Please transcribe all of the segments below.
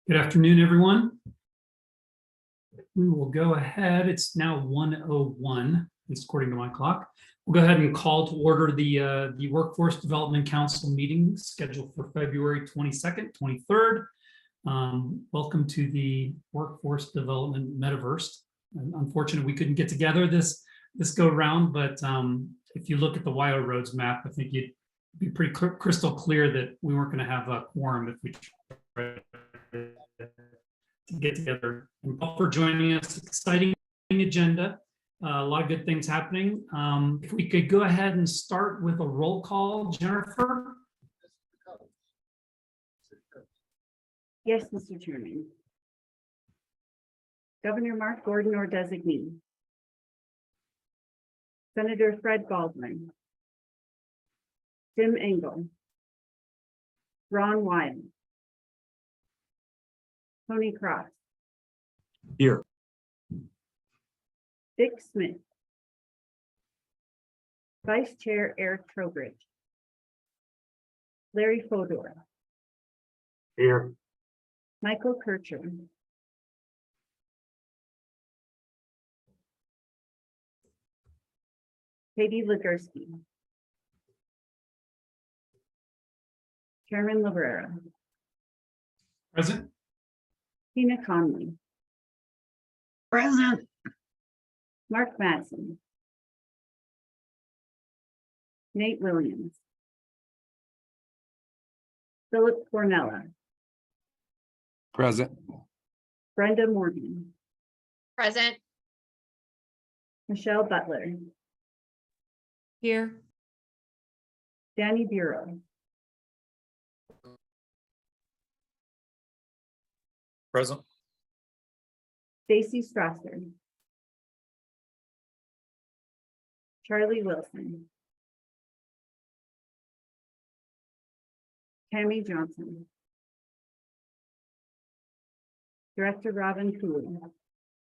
Good afternoon, everyone. We will go ahead. It's now 1:01, at least according to my clock. We'll go ahead and call to order the Workforce Development Council meeting scheduled for February 22nd, 23rd. Welcome to the Workforce Development Metaverse. Unfortunately, we couldn't get together this go round, but if you look at the WYO Roads map, I think you'd be pretty crystal clear that we weren't going to have a quorum if we tried to get together. And for joining us, exciting agenda, a lot of good things happening. If we could go ahead and start with a roll call, Jennifer. Yes, Mr. Chairman. Governor Mark Gordon or designee. Senator Fred Baldwin. Jim Engel. Ron Wyatt. Tony Cross. Here. Dick Smith. Vice Chair Eric Trowbridge. Larry Fodor. Here. Michael Kircher. Katie Legursky. Chairman Labrera. Present. Tina Conley. Present. Mark Madsen. Nate Williams. Philip Cornella. Present. Brenda Morgan. Present. Michelle Butler. Here. Danny Bureau. Present. Stacy Strasser. Charlie Wilson. Tammy Johnson. Director Robin Cooley.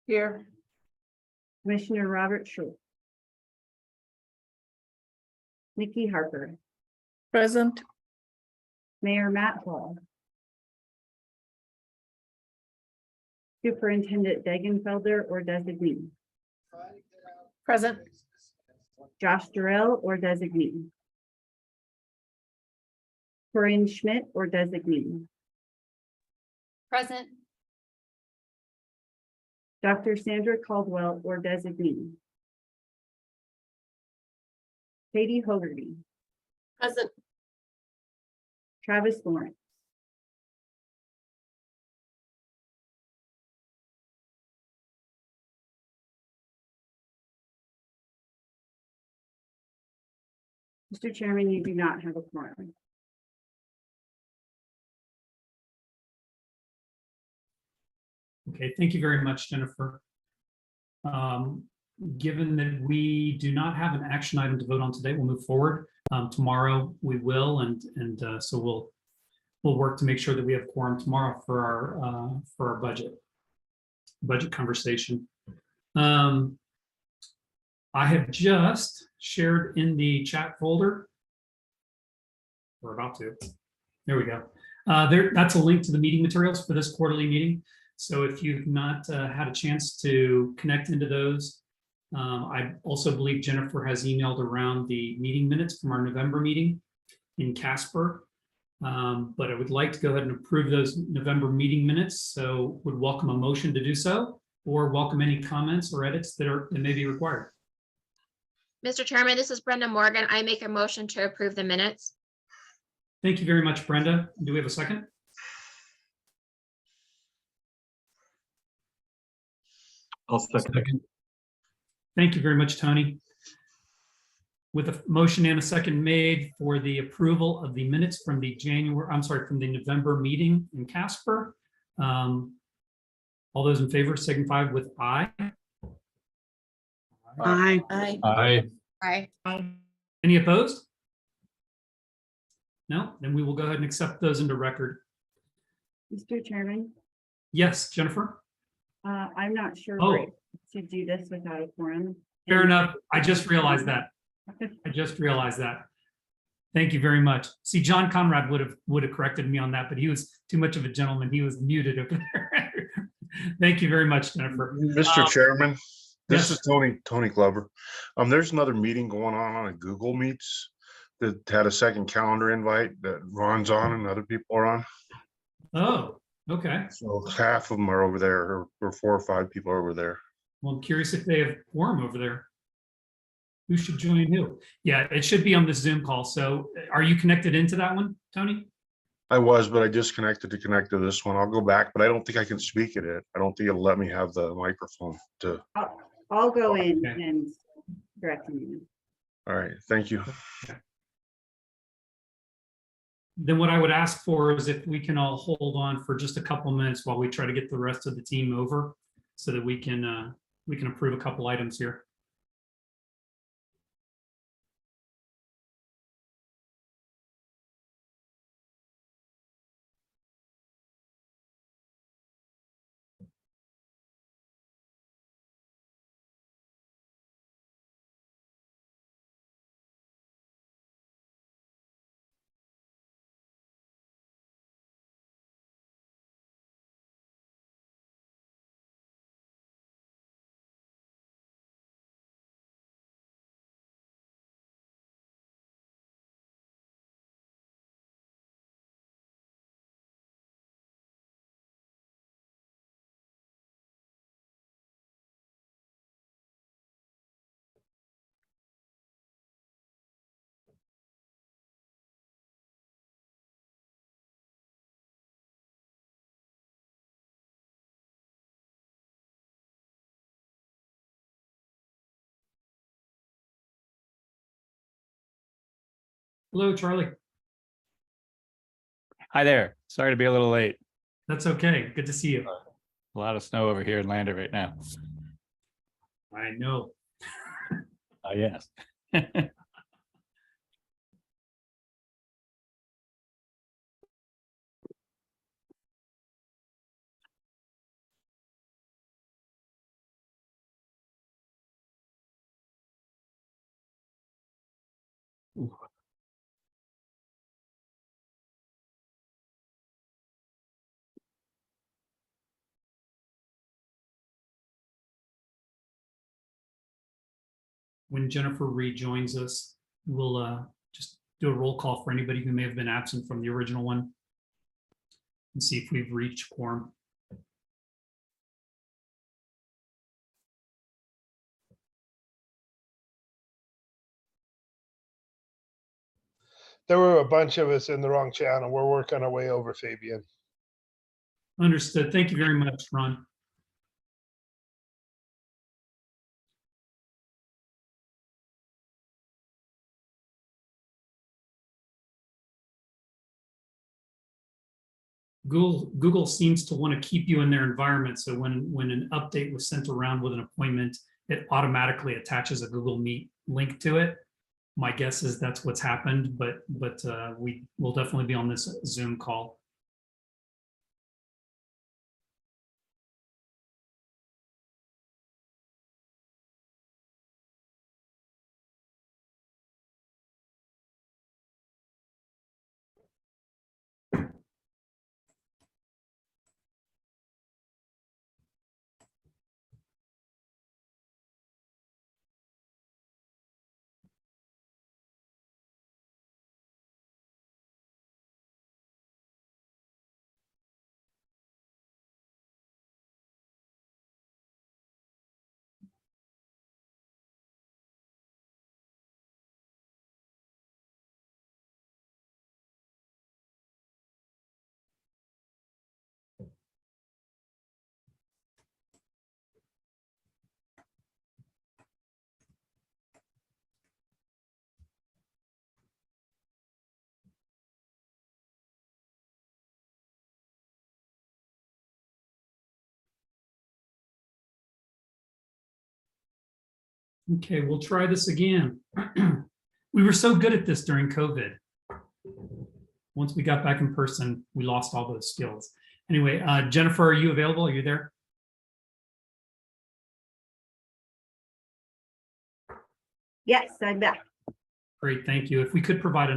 Here. Commissioner Robert Schultz. Nikki Harper. Present. Mayor Matt Hall. Superintendent Degenfelder or designee. Present. Josh Durrell or designee. Corinne Schmidt or designee. Present. Dr. Sandra Caldwell or designee. Katie Hogarty. Present. Travis Lawrence. Mr. Chairman, you do not have a quorum. Okay, thank you very much, Jennifer. Given that we do not have an action item to vote on today, we'll move forward. Tomorrow we will, and so we'll work to make sure that we have quorum tomorrow for our budget conversation. I have just shared in the chat folder. We're about to. There we go. That's a link to the meeting materials for this quarterly meeting. So if you've not had a chance to connect into those, I also believe Jennifer has emailed around the meeting minutes from our November meeting in Casper. But I would like to go ahead and approve those November meeting minutes. So would welcome a motion to do so, or welcome any comments or edits that may be required. Mr. Chairman, this is Brenda Morgan. I make a motion to approve the minutes. Thank you very much, Brenda. Do we have a second? I'll second. Thank you very much, Tony. With a motion and a second made for the approval of the minutes from the from the November meeting in Casper. All those in favor signify with aye. Aye. Aye. Aye. Any opposed? No, then we will go ahead and accept those into record. Mr. Chairman, Yes, Jennifer? I'm not sure Oh. where to do this without a quorum. Fair enough. I just realized that. Thank you very much. See, John Conrad would have corrected me on that, but he was too much of a gentleman. He was muted over there. Thank you very much, Jennifer. Mr. Chairman, this yes. is Tony Glover. There's another meeting going on a Google Meets that had a second calendar invite that Ron's on and other people are on. Oh, okay. So half of them are over there, or 4 or 5 people are over there. Well, I'm curious if they have quorum over there. Who should join who? Yeah, it should be on the Zoom call. So are you connected into that one, Tony? I was, but I disconnected to connect to this one. I'll go back, but I don't think I can speak at it. I don't think it'll let me have the microphone to. I'll go in Okay. and direct you. All right, thank you. Then what I would ask for is if we can all hold on for just a couple minutes while we try to get the rest of the team over so that we can approve a couple items here. Hello, Charlie. Hi there. Sorry to be a little late. That's okay. Good to see you. A lot of snow over here in Lander right now. I know. Yes. When Jennifer rejoins us, we'll just do a roll call for anybody who may have been absent from the original one and see if we've reached quorum. There were a bunch of us in the wrong channel. We're working our way over, Fabian. Understood. Thank you very much, Ron. Google seems to want to keep you in their environment. So when an update was sent around with an appointment, it automatically attaches a Google Meet link to it. My guess is that's what's happened, but we will definitely be on this Zoom call. Okay, we'll try this again. We were so good at this during COVID. Once we got back in person, we lost all those skills. Anyway, Jennifer, are you available? Are you there? Yes, I'm back. Great, thank you. If we could provide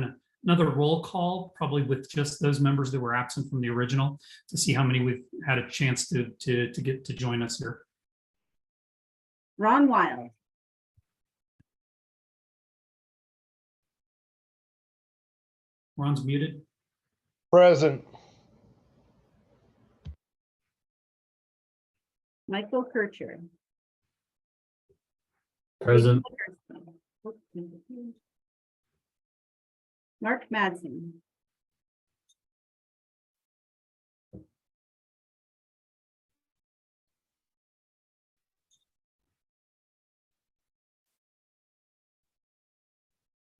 another roll call, probably with just those members that were absent from the original, to see how many we've had a chance to get to join us here. Ron Wild, Ron's muted. Present. Michael Kircher. Present. Mark Madsen.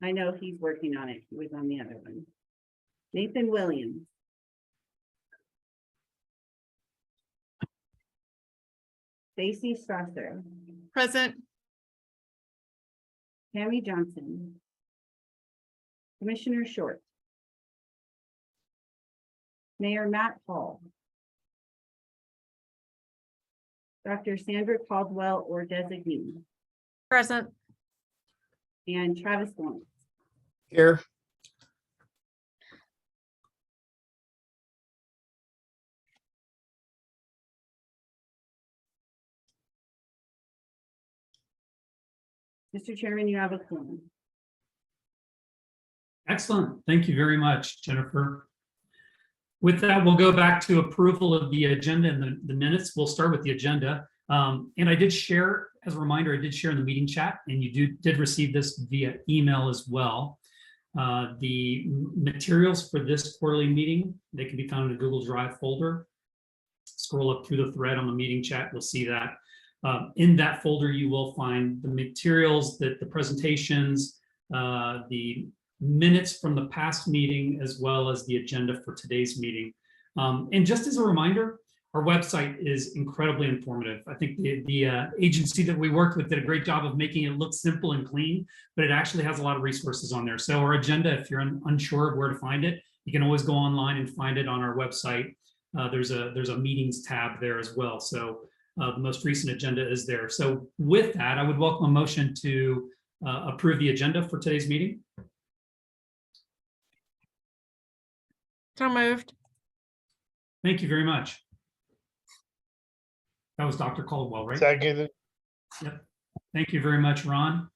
I know he's working on it. He was on the other one. Nathan Williams. Stacy Strasser. Present. Tammy Johnson. Commissioner Short. Mayor Matt Hall. Dr. Sandra Caldwell or designee, Present. and Travis Lawrence. Here. Mr. Chairman, you have a quorum. Excellent. Thank you very much, Jennifer. With that, we'll go back to approval of the agenda and the minutes. We'll start with the agenda. And I did share, as a reminder, I did share in the meeting chat, and you did receive this via email as well. The materials for this quarterly meeting, they can be found in a Google Drive folder. Scroll up through the thread on the meeting chat, you'll see that. In that folder, you will find the materials, that the presentations, the minutes from the past meeting, as well as the agenda for today's meeting. And just as a reminder, our website is incredibly informative. I think the agency that we worked with did a great job of making it look simple and clean, but it actually has a lot of resources on there. So our agenda, if you're unsure of where to find it, you can always go online and find it on our website. There's a meetings tab there as well. So the most recent agenda is there. So with that, I would welcome a motion to approve the agenda for today's meeting. So moved. Thank you very much. That was Dr. Caldwell, right? Seconded. Yep. Thank you very much, Ron.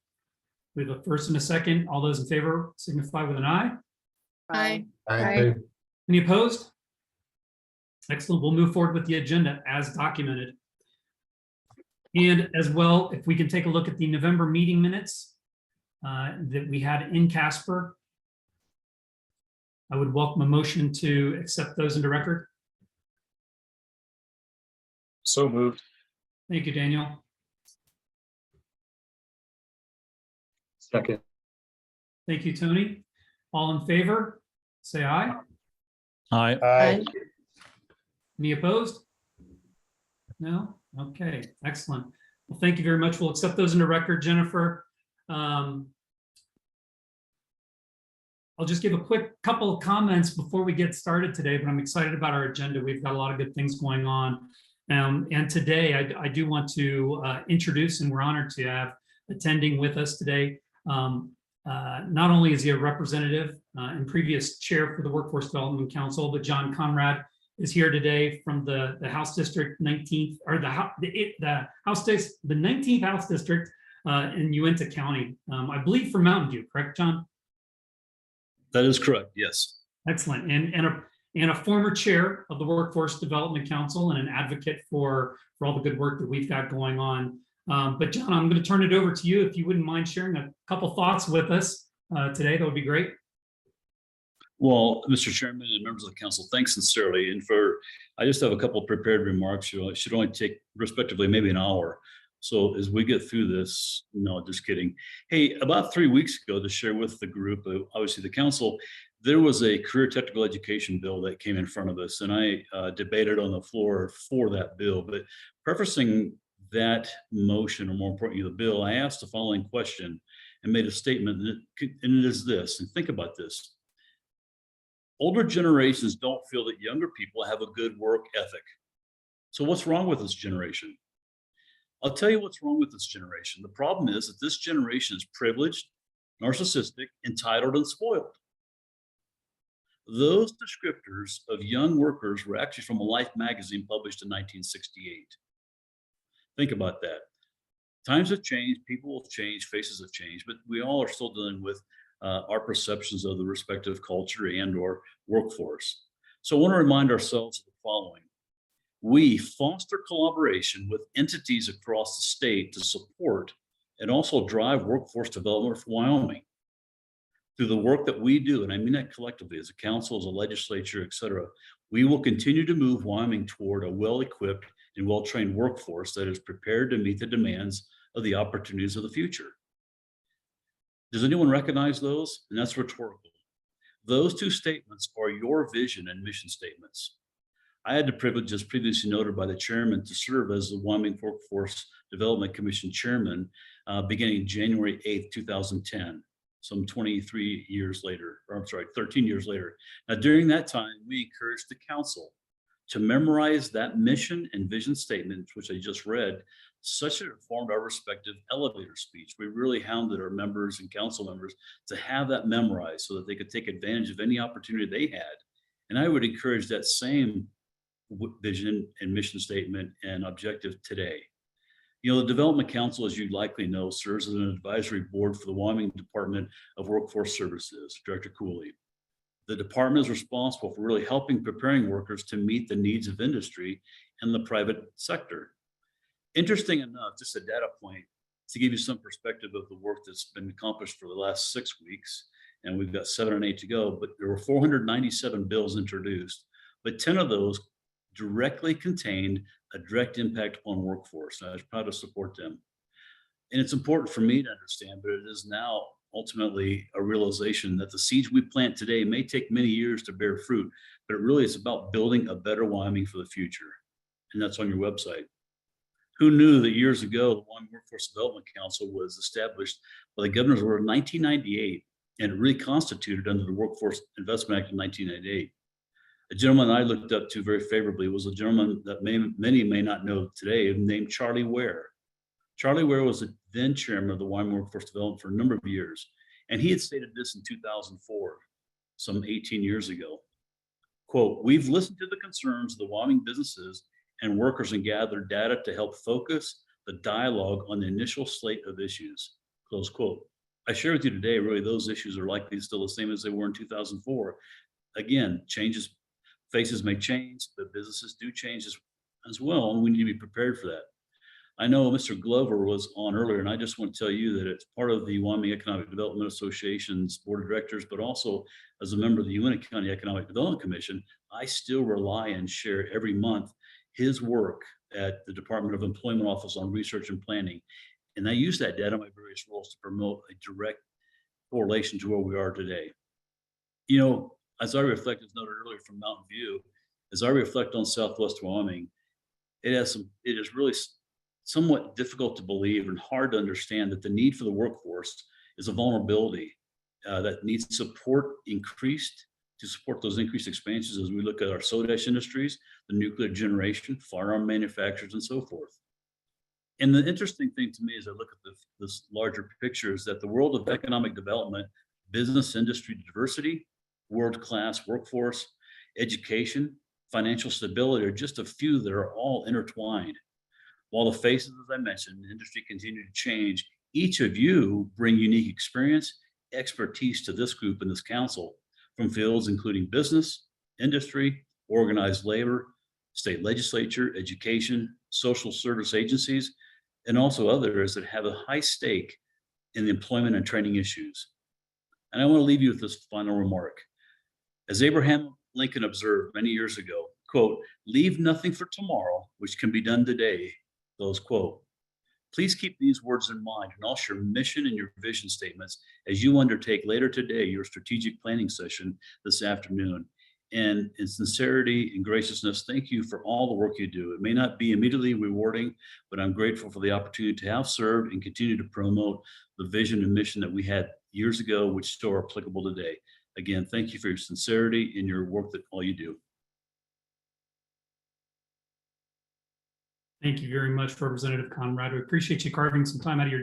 We have a first and a second. All those in favor signify with an eye. Aye. Aye. Any opposed? Excellent. We'll move forward with the agenda as documented. And as well, if we can take a look at the November meeting minutes that we had in Casper, I would welcome a motion to accept those into record. So moved. Thank you, Daniel. Second. Thank you, Tony. All in favor, say aye. Aye. Aye. Any opposed? No? Okay, excellent. Well, thank you very much. We'll accept those into record, Jennifer. I'll just give a quick couple of comments before we get started today, but I'm excited about our agenda. We've got a lot of good things going on. And today I do want to introduce, and we're honored to have attending with us today. Not only is he a representative and previous chair for the Workforce Development Council, but John Conrad is here today from the House District 19th, or the 19th House District in Uintah County, I believe from Mountain View, correct, John? That is correct, yes. Excellent. And a former chair of the Workforce Development Council and an advocate for all the good work that we've got going on. But John, I'm going to turn it over to you. If you wouldn't mind sharing a couple thoughts with us today, that would be great. Well, Mr. Chairman and members of the council, thanks sincerely. And I just have a couple of prepared remarks. It should only take respectively maybe an hour. So as we get through this, no, just kidding. Hey, about 3 weeks ago, to share with the group, obviously the council, there was a career technical education bill that came in front of us, and I debated on the floor for that bill. But prefacing that motion, or more importantly, the bill, I asked the following question and made a statement, and it is this, and think about this. Older generations don't feel that younger people have a good work ethic. So what's wrong with this generation? I'll tell you what's wrong with this generation. The problem is that this generation is privileged, narcissistic, entitled, and spoiled. Those descriptors of young workers were actually from a Life magazine published in 1968. Think about that. Times have changed, people have changed, faces have changed, but we all are still dealing with our perceptions of the respective culture and or workforce. So I want to remind ourselves of the following. We foster collaboration with entities across the state to support and also drive workforce development for Wyoming. Through the work that we do, and I mean that collectively as a council, as a legislature, et cetera, we will continue to move Wyoming toward a well-equipped and well-trained workforce that is prepared to meet the demands of the opportunities of the future. Does anyone recognize those? And that's rhetorical. Those two statements are your vision and mission statements. I had the privilege, as previously noted by the chairman, to serve as the Wyoming Workforce Development Commission chairman beginning January 8th, 2010, some 23 years later, or I'm sorry, 13 years later. Now, during that time, we encouraged the council to memorize that mission and vision statement, which I just read, such that it formed our respective elevator speech. We really hounded our members and council members to have that memorized so that they could take advantage of any opportunity they had. And I would encourage that same vision and mission statement and objective today. You know, the Development Council, as you likely know, serves as an advisory board for the Wyoming Department of Workforce Services, Director Cooley. The department is responsible for really helping preparing workers to meet the needs of industry and the private sector. Interesting enough, just a data point to give you some perspective of the work that's been accomplished for the last 6 weeks, and we've got 7 and 8 to go, but there were 497 bills introduced, but 10 of those directly contained a direct impact upon workforce. I was proud to support them. And it's important for me to understand, but it is now ultimately a realization that the seeds we plant today may take many years to bear fruit, but it really is about building a better Wyoming for the future. And that's on your website. Who knew that years ago, the Wyoming Workforce Development Council was established by the governor's order in 1998 and reconstituted under the Workforce Investment Act of 1998. A gentleman I looked up to very favorably was a gentleman that many may not know today, named Charlie Ware. Charlie Ware was the then chairman of the Wyoming Workforce Development for a number of years, and he had stated this in 2004, some 18 years ago. Quote, "We've listened to the concerns of the Wyoming businesses and workers and gathered data to help focus the dialogue on the initial slate of issues." Close quote. I share with you today, really, those issues are likely still the same as they were in 2004. Again, faces may change, but businesses do change as well, and we need to be prepared for that. I know Mr. Glover was on earlier, and I just want to tell you that it's part of the Wyoming Economic Development Association's board of directors, but also as a member of the Uintah County Economic Development Commission, I still rely and share every month his work at the Department of Employment Office on Research and Planning. And I use that data in my various roles to promote a direct correlation to where we are today. You know, as I reflect, as noted earlier from Mountain View, as I reflect on Southwest Wyoming, it is really somewhat difficult to believe and hard to understand that the need for the workforce is a vulnerability that needs support increased to support those increased expansions as we look at our soda ash industries, the nuclear generation, firearm manufacturers, and so forth. And the interesting thing to me as I look at this larger picture is that the world of economic development, business industry diversity, world-class workforce, education, financial stability are just a few that are all intertwined. While the faces, as I mentioned, the industry continue to change, each of you bring unique experience, expertise to this group and this council from fields including business, industry, organized labor, state legislature, education, social service agencies, and also others that have a high stake in the employment and training issues. And I want to leave you with this final remark. As Abraham Lincoln observed many years ago, quote, "Leave nothing for tomorrow, which can be done today," close quote. Please keep these words in mind and also your mission and your vision statements as you undertake later today your strategic planning session this afternoon. And in sincerity and graciousness, thank you for all the work you do. It may not be immediately rewarding, but I'm grateful for the opportunity to have served and continue to promote the vision and mission that we had years ago, which still are applicable today. Again, thank you for your sincerity and your work that all you do. Thank you very much, Representative Conrad. We appreciate you carving some time out of your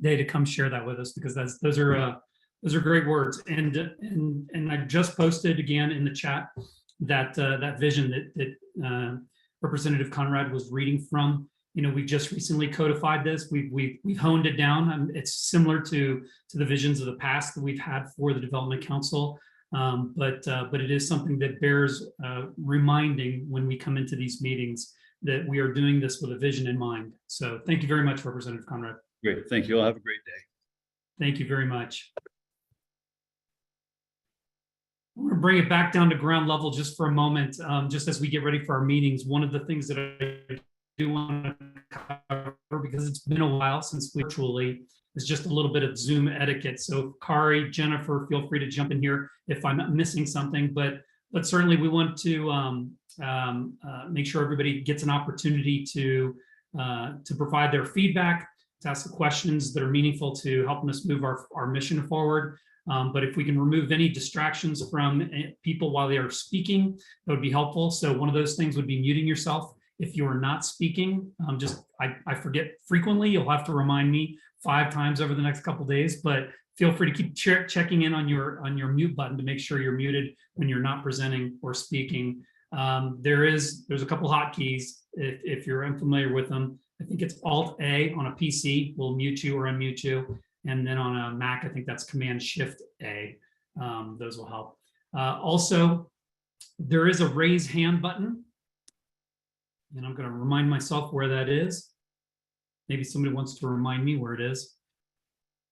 day to come share that with us, because those are Those are great words. And I just posted again in the chat that that vision that Representative Conrad was reading from. You know, we just recently codified this. We've honed it down. It's similar to the visions of the past that we've had for the Development Council. But it is something that bears reminding when we come into these meetings that we are doing this with a vision in mind. So thank you very much, Representative Conrad. Great. Thank you all. Have a great day. Thank you very much. I'm going to bring it back down to ground level just for a moment, just as we get ready for our meetings. One of the things that I do want to cover, because it's been a while since we virtually, is just a little bit of Zoom etiquette. So Kari, Jennifer, feel free to jump in here if I'm missing something, but certainly we want to make sure everybody gets an opportunity to provide their feedback, to ask the questions that are meaningful to helping us move our mission forward. But if we can remove any distractions from people while they are speaking, that would be helpful. So one of those things would be muting yourself if you are not speaking. I forget frequently. You'll have to remind me 5 times over the next couple of days, but feel free to keep checking in on your mute button to make sure you're muted when you're not presenting or speaking. There's a couple hotkeys if you're unfamiliar with them. I think it's Alt-A on a PC will mute you or unmute you. And then on a Mac, I think that's Command-Shift-A. Those will help. Also, there is a raise hand button. And I'm going to remind myself where that is. Maybe somebody wants to remind me where it is.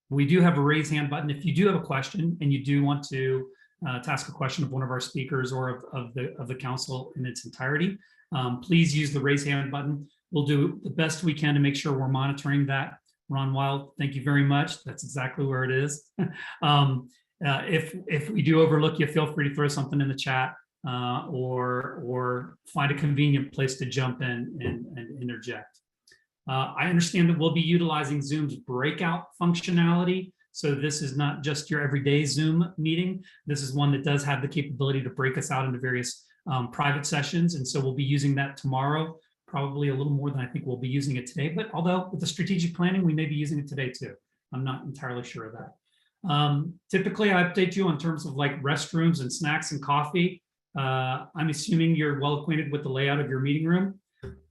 We do have a raise hand button. If you do have a question and you do want to ask a question of one of our speakers or of the council in its entirety, please use the raise hand button. We'll do the best we can to make sure we're monitoring that. Ron Wild, thank you very much. That's exactly where it is. If we do overlook you, feel free to throw something in the chat or find a convenient place to jump in and interject. I understand that we'll be utilizing Zoom's breakout functionality. So this is not just your everyday Zoom meeting. This is one that does have the capability to break us out into various private sessions. And so we'll be using that tomorrow. Probably a little more than I think we'll be using it today, but although with the strategic planning, we may be using it today too. I'm not entirely sure of that. Typically I update you in terms of like restrooms and snacks and coffee. I'm assuming you're well acquainted with the layout of your meeting room.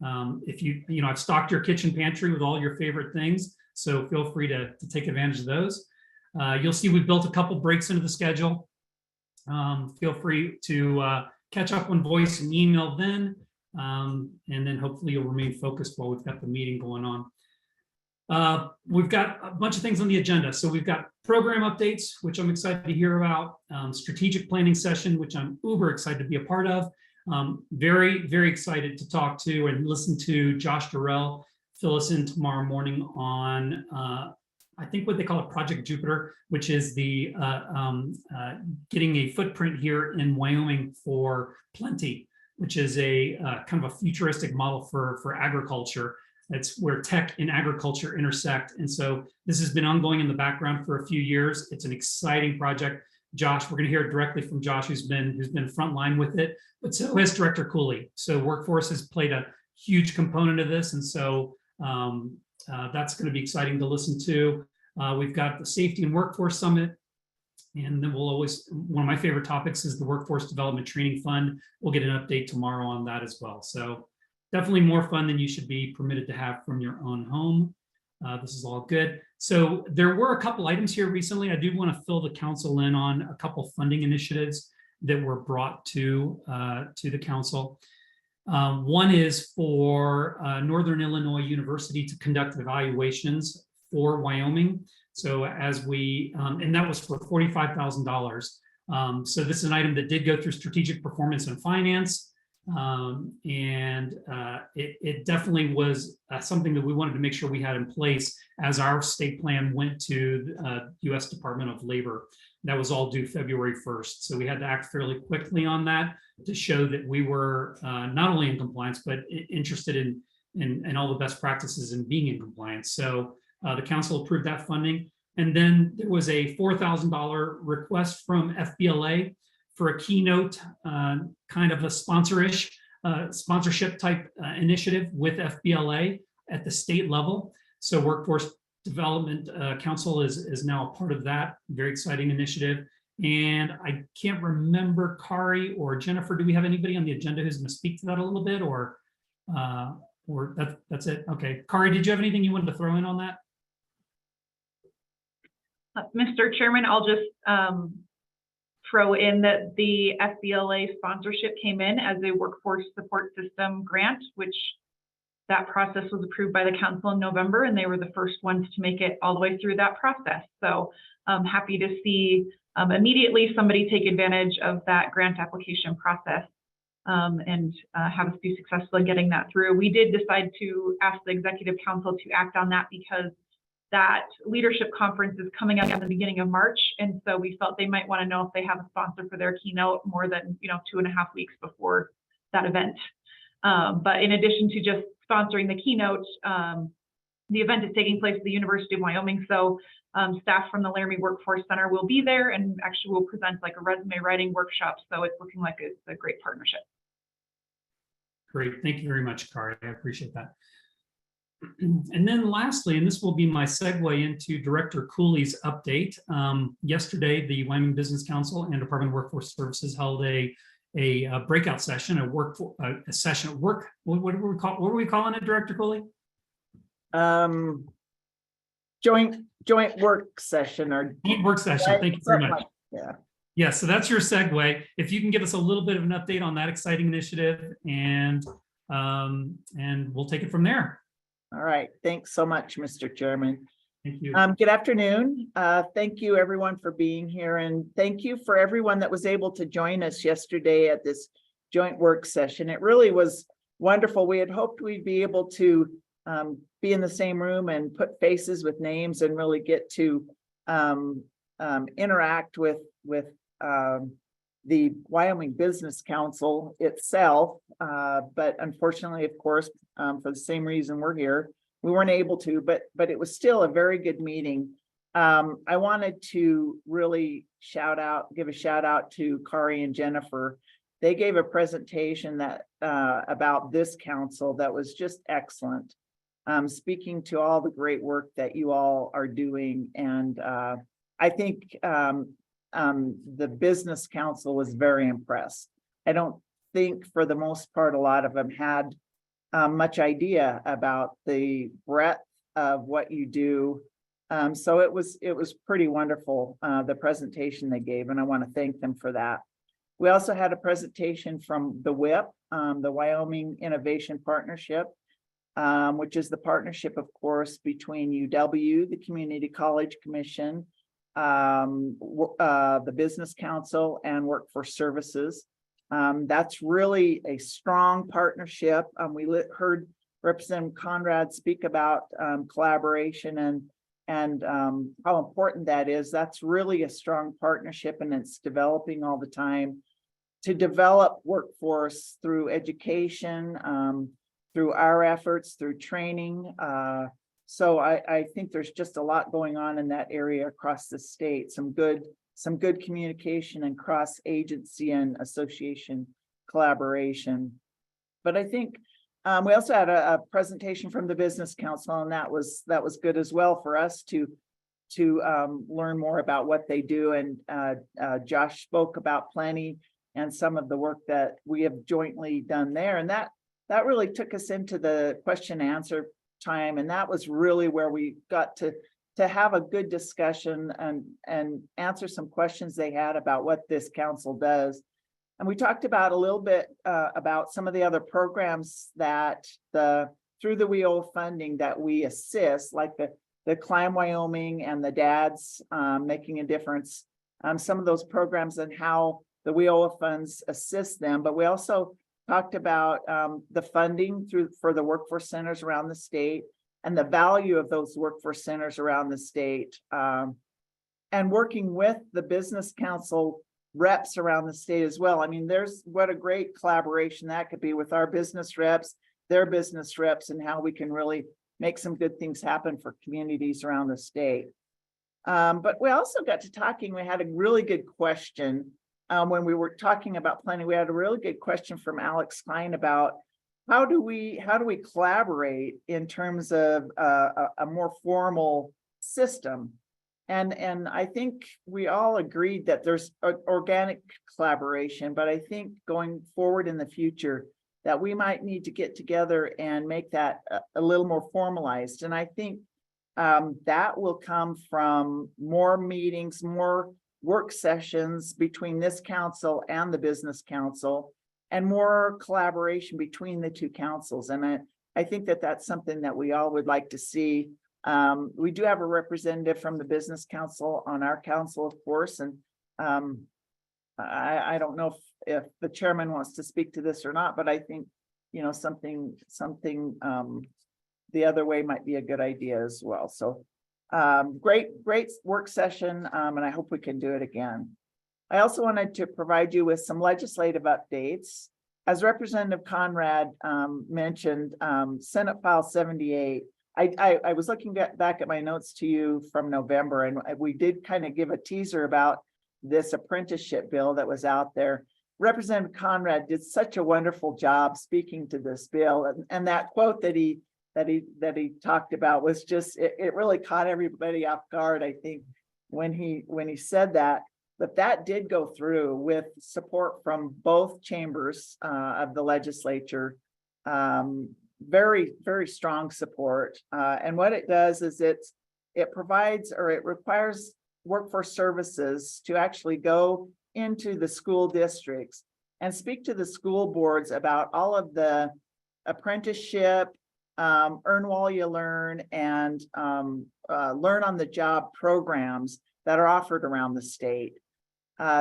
If I've stocked your kitchen pantry with all your favorite things, so feel free to take advantage of those. You'll see we've built a couple breaks into the schedule. Feel free to catch up on voice and email then. And then hopefully you'll remain focused while we've got the meeting going on. We've got a bunch of things on the agenda. So we've got program updates, which I'm excited to hear about, strategic planning session, which I'm uber excited to be a part of. Very, very excited to talk to and listen to Josh Durrell fill us in tomorrow morning on, I think what they call it Project Jupiter, which is the getting a footprint here in Wyoming for plenty, which is a kind of a futuristic model for agriculture. That's where tech and agriculture intersect. And so this has been ongoing in the background for a few years. It's an exciting project. Josh, we're gonna hear directly from Josh, who's been frontline with it, but so has Director Cooley. So Workforce has played a huge component of this. And so that's gonna be exciting to listen to. We've got the Safety and Workforce Summit. And then one of my favorite topics is the Workforce Development Training Fund. We'll get an update tomorrow on that as well. So definitely more fun than you should be permitted to have from your own home. This is all good. So there were a couple items here recently. I do want to fill the council in on a couple funding initiatives that were brought to the council. One is for Northern Illinois University to conduct evaluations for Wyoming. So as and that was for $45,000. So this is an item that did go through strategic performance and finance. It definitely was something that we wanted to make sure we had in place as our state plan went to the U.S. Department of Labor. That was all due February 1st. So we had to act fairly quickly on that to show that we were not only in compliance, but interested in all the best practices in being in compliance. So the council approved that funding. And then there was a $4,000 request from FBLA for a keynote, kind of a sponsorship type initiative with FBLA at the state level. So Workforce Development Council is now a part of that. Very exciting initiative. And I can't remember, Kari or Jennifer, do we have anybody on the agenda who's going to speak to that a little bit, or that's it? Okay. Kari, did you have anything you wanted to throw in on that? Mr. Chairman, I'll just throw in that the FBLA sponsorship came in as a workforce support system grant, which that process was approved by the council in November, and they were the first ones to make it all the way through that process. So I'm happy to see immediately somebody take advantage of that grant application process and have us be successful in getting that through. We did decide to ask the executive council to act on that because that leadership conference is coming up at the beginning of March. And so we felt they might want to know if they have a sponsor for their keynote more than, 2.5 weeks before that event. But in addition to just sponsoring the keynote, the event is taking place at the University of Wyoming. So staff from the Laramie Workforce Center will be there and actually will present like a resume writing workshop. So it's looking like it's a great partnership. Great. Thank you very much, Kari. I appreciate that. And then lastly, and this will be my segue into Director Cooley's update. Yesterday, the Wyoming Business Council and Department of Workforce Services held a breakout session, a session at work. What are we calling it, Director Cooley? Joint work session or Joint work session. Thank you very much. Yeah. Yeah, so that's your segue. If you can give us a little bit of an update on that exciting initiative, and we'll take it from there. All right. Thanks so much, Mr. Chairman. Thank you. Good afternoon. Thank you everyone for being here, and thank you for everyone that was able to join us yesterday at this joint work session. It really was wonderful. We had hoped we'd be able to be in the same room and put faces with names and really get to interact with the Wyoming Business Council itself. But unfortunately, of course, for the same reason we're here, we weren't able to, but it was still a very good meeting. I wanted to really give a shout out to Kari and Jennifer. They gave a presentation that about this council that was just excellent, speaking to all the great work that you all are doing. And I think the Business Council was very impressed. I don't think for the most part, a lot of them had much idea about the breadth of what you do. So it was pretty wonderful, the presentation they gave, and I want to thank them for that. We also had a presentation from the WIP, the Wyoming Innovation Partnership, which is the partnership, of course, between UW, the Community College Commission, the Business Council, and Workforce Services. That's really a strong partnership. We heard Representative Conrad speak about collaboration and how important that is. That's really a strong partnership, and it's developing all the time to develop workforce through education, through our efforts, through training. So I think there's just a lot going on in that area across the state. Some good communication and cross-agency and association collaboration. But I think we also had a presentation from the Business Council, and that was good as well for us to learn more about what they do. And Josh spoke about Plenty and some of the work that we have jointly done there. And that really took us into the question and answer time. And that was really where we got to have a good discussion and answer some questions they had about what this council does. And we talked about a little bit about some of the other programs that through the WIO funding that we assist, like the Climb Wyoming and the DADS Making a Difference, some of those programs and how the WIO funds assist them. But we also talked about the funding for the workforce centers around the state and the value of those workforce centers around the state, and working with the Business Council reps around the state as well. I mean, what a great collaboration that could be with our business reps, their business reps, and how we can really make some good things happen for communities around the state. But we also got to talking, we had a really good question when we were talking about Plenty. We had a really good question from Alex Klein about how do we collaborate in terms of a more formal system? And I think we all agreed that there's organic collaboration, but I think going forward in the future, that we might need to get together and make that a little more formalized. And I think that will come from more meetings, more work sessions between this council and the business council, and more collaboration between the two councils. And I think that that's something that we all would like to see. We do have a representative from the business council on our council, of course, and I don't know if the chairman wants to speak to this or not, but I think, you know, something the other way might be a good idea as well. So great work session, and I hope we can do it again. I also wanted to provide you with some legislative updates. As Representative Conrad mentioned, Senate File 78. I was looking back at my notes to you from November, and we did kind of give a teaser about this apprenticeship bill that was out there. Representative Conrad did such a wonderful job speaking to this bill, and that quote that he talked about was just, it really caught everybody off guard, I think, when he said that. But that did go through with support from both chambers of the legislature. Very, very strong support. And what it does is it provides, or it requires workforce services to actually go into the school districts and speak to the school boards about all of the apprenticeship, earn while you learn, and learn on the job programs that are offered around the state.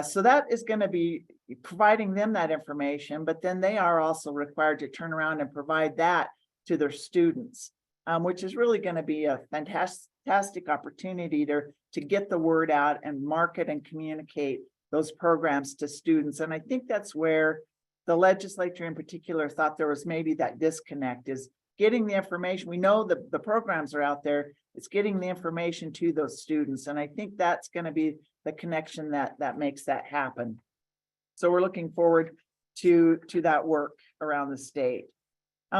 So that is going to be providing them that information, but then they are also required to turn around and provide that to their students, which is really going to be a fantastic opportunity to get the word out and market and communicate those programs to students. And I think that's where the legislature in particular thought there was maybe that disconnect, is getting the information. We know that the programs are out there, it's getting the information to those students. And I think that's going to be the connection that makes that happen. So we're looking forward to that work around the state.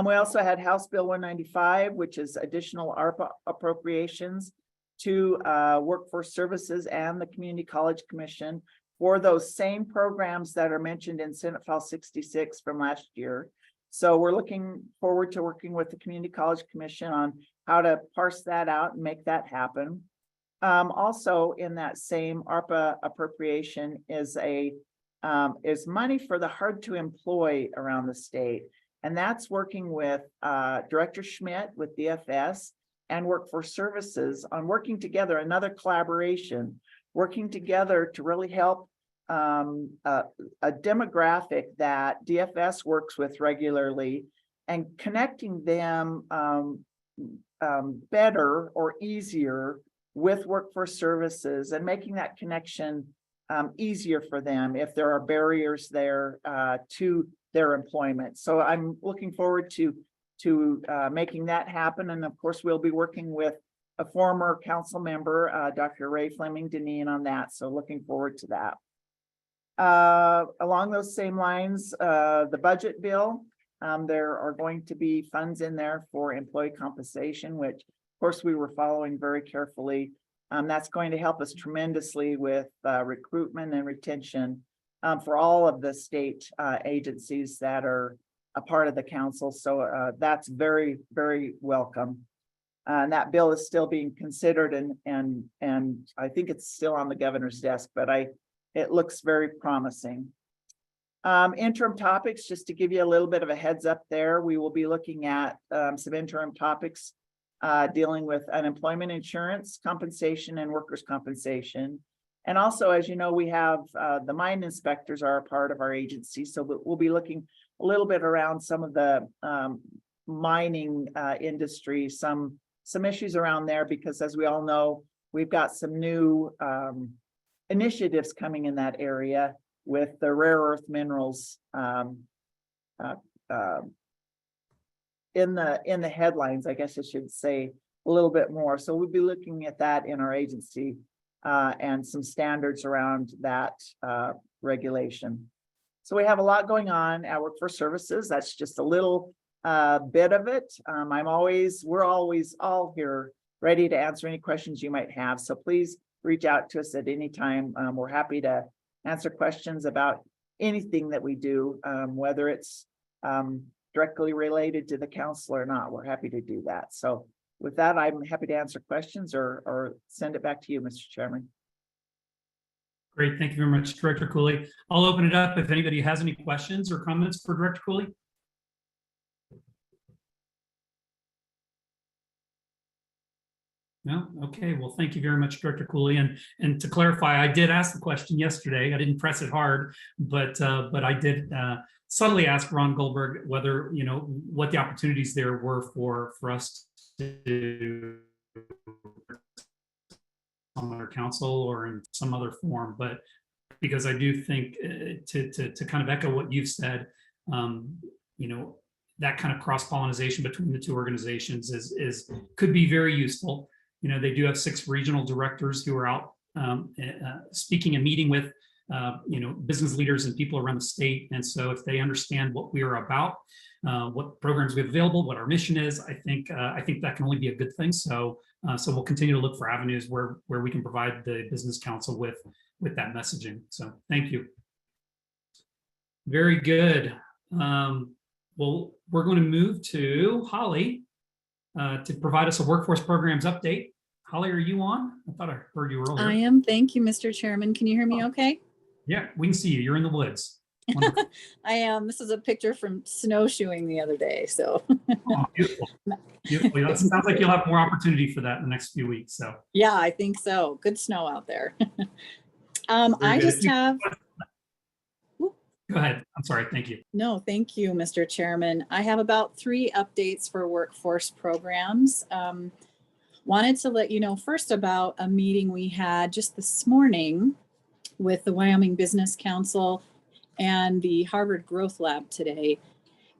We also had House Bill 195, which is additional ARPA appropriations to Workforce Services and the Community College Commission for those same programs that are mentioned in Senate File 66 from last year. So we're looking forward to working with the Community College Commission on how to parse that out and make that happen. Also in that same ARPA appropriation is money for the hard to employ around the state. And that's working with Director Schmidt with DFS and Workforce Services on working together, another collaboration, working together to really help a demographic that DFS works with regularly, and connecting them better or easier with Workforce Services, and making that connection easier for them if there are barriers there to their employment. So I'm looking forward to making that happen. And of course, we'll be working with a former council member, Dr. Ray Fleming Deneen, on that. So looking forward to that. Along those same lines, the budget bill, there are going to be funds in there for employee compensation, which of course we were following very carefully. That's going to help us tremendously with recruitment and retention for all of the state agencies that are a part of the council. So that's very, very welcome. And that bill is still being considered, and I think it's still on the governor's desk, but it looks very promising. Interim topics, just to give you a little bit of a heads up there, we will be looking at some interim topics dealing with unemployment insurance, compensation, and workers' compensation. And also, as you know, we have the mine inspectors are a part of our agency. So we'll be looking a little bit around some of the mining industry, some issues around there, because as we all know, we've got some new initiatives coming in that area with the rare earth minerals in the headlines, I guess I should say a little bit more. So we'll be looking at that in our agency and some standards around that regulation. So we have a lot going on at Workforce Services. That's just a little bit of it. We're always all here ready to answer any questions you might have. So please reach out to us at any time. We're happy to answer questions about anything that we do, whether it's directly related to the council or not. We're happy to do that. So with that, I'm happy to answer questions or send it back to you, Mr. Chairman. Great, thank you very much, Director Cooley. I'll open it up if anybody has any questions or comments for Director Cooley. No, okay, well, thank you very much, Director Cooley. And to clarify, I did ask the question yesterday. I didn't press it hard, but I did subtly ask Ron Goldberg whether, what the opportunities there were for us to on our council or in some other form, but because I do think to kind of echo what you've said, that kind of cross-pollination between the two organizations could be very useful. They do have 6 regional directors who are out speaking and meeting with business leaders and people around the state. And so if they understand what we are about, what programs we have available, what our mission is, I think that can only be a good thing. So we'll continue to look for avenues where we can provide the business council with that messaging. So thank you. Very good. Well, we're going to move to Holly to provide us a workforce programs update. Holly, are you on? I thought I heard you earlier. I am. Thank you, Mr. Chairman. Can you hear me okay? Yeah, we can see you. You're in the woods. Wonderful. I am. This is a picture from snowshoeing the other day. So Oh, beautiful. Beautiful. It sounds like you'll have more opportunity for that in the next few weeks. So yeah, I think so. Good snow out there. Very I good. just have, Go ahead. I'm sorry. Thank you. no, thank you, Mr. Chairman. I have about 3 updates for workforce programs. Wanted to let you know first about a meeting we had just this morning with the Wyoming Business Council and the Harvard Growth Lab today.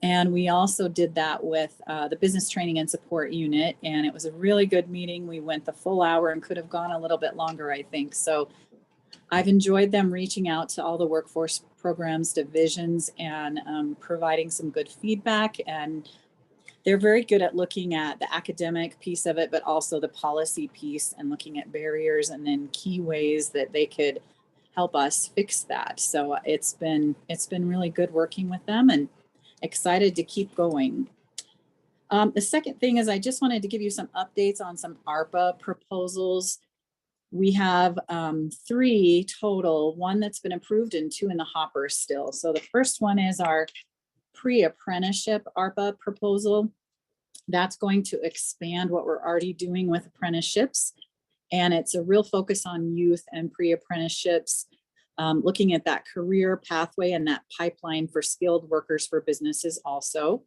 And we also did that with the Business Training and Support Unit. And it was a really good meeting. We went the full hour and could have gone a little bit longer, I think. So I've enjoyed them reaching out to all the workforce programs divisions and providing some good feedback. And they're very good at looking at the academic piece of it, but also the policy piece and looking at barriers and then key ways that they could help us fix that. So it's been really good working with them and excited to keep going. The second thing is I just wanted to give you some updates on some ARPA proposals. We have 3 total, 1 that's been approved and 2 in the hopper still. So the first one is our pre-apprenticeship ARPA proposal. That's going to expand what we're already doing with apprenticeships. And it's a real focus on youth and pre-apprenticeships, looking at that career pathway and that pipeline for skilled workers for businesses also.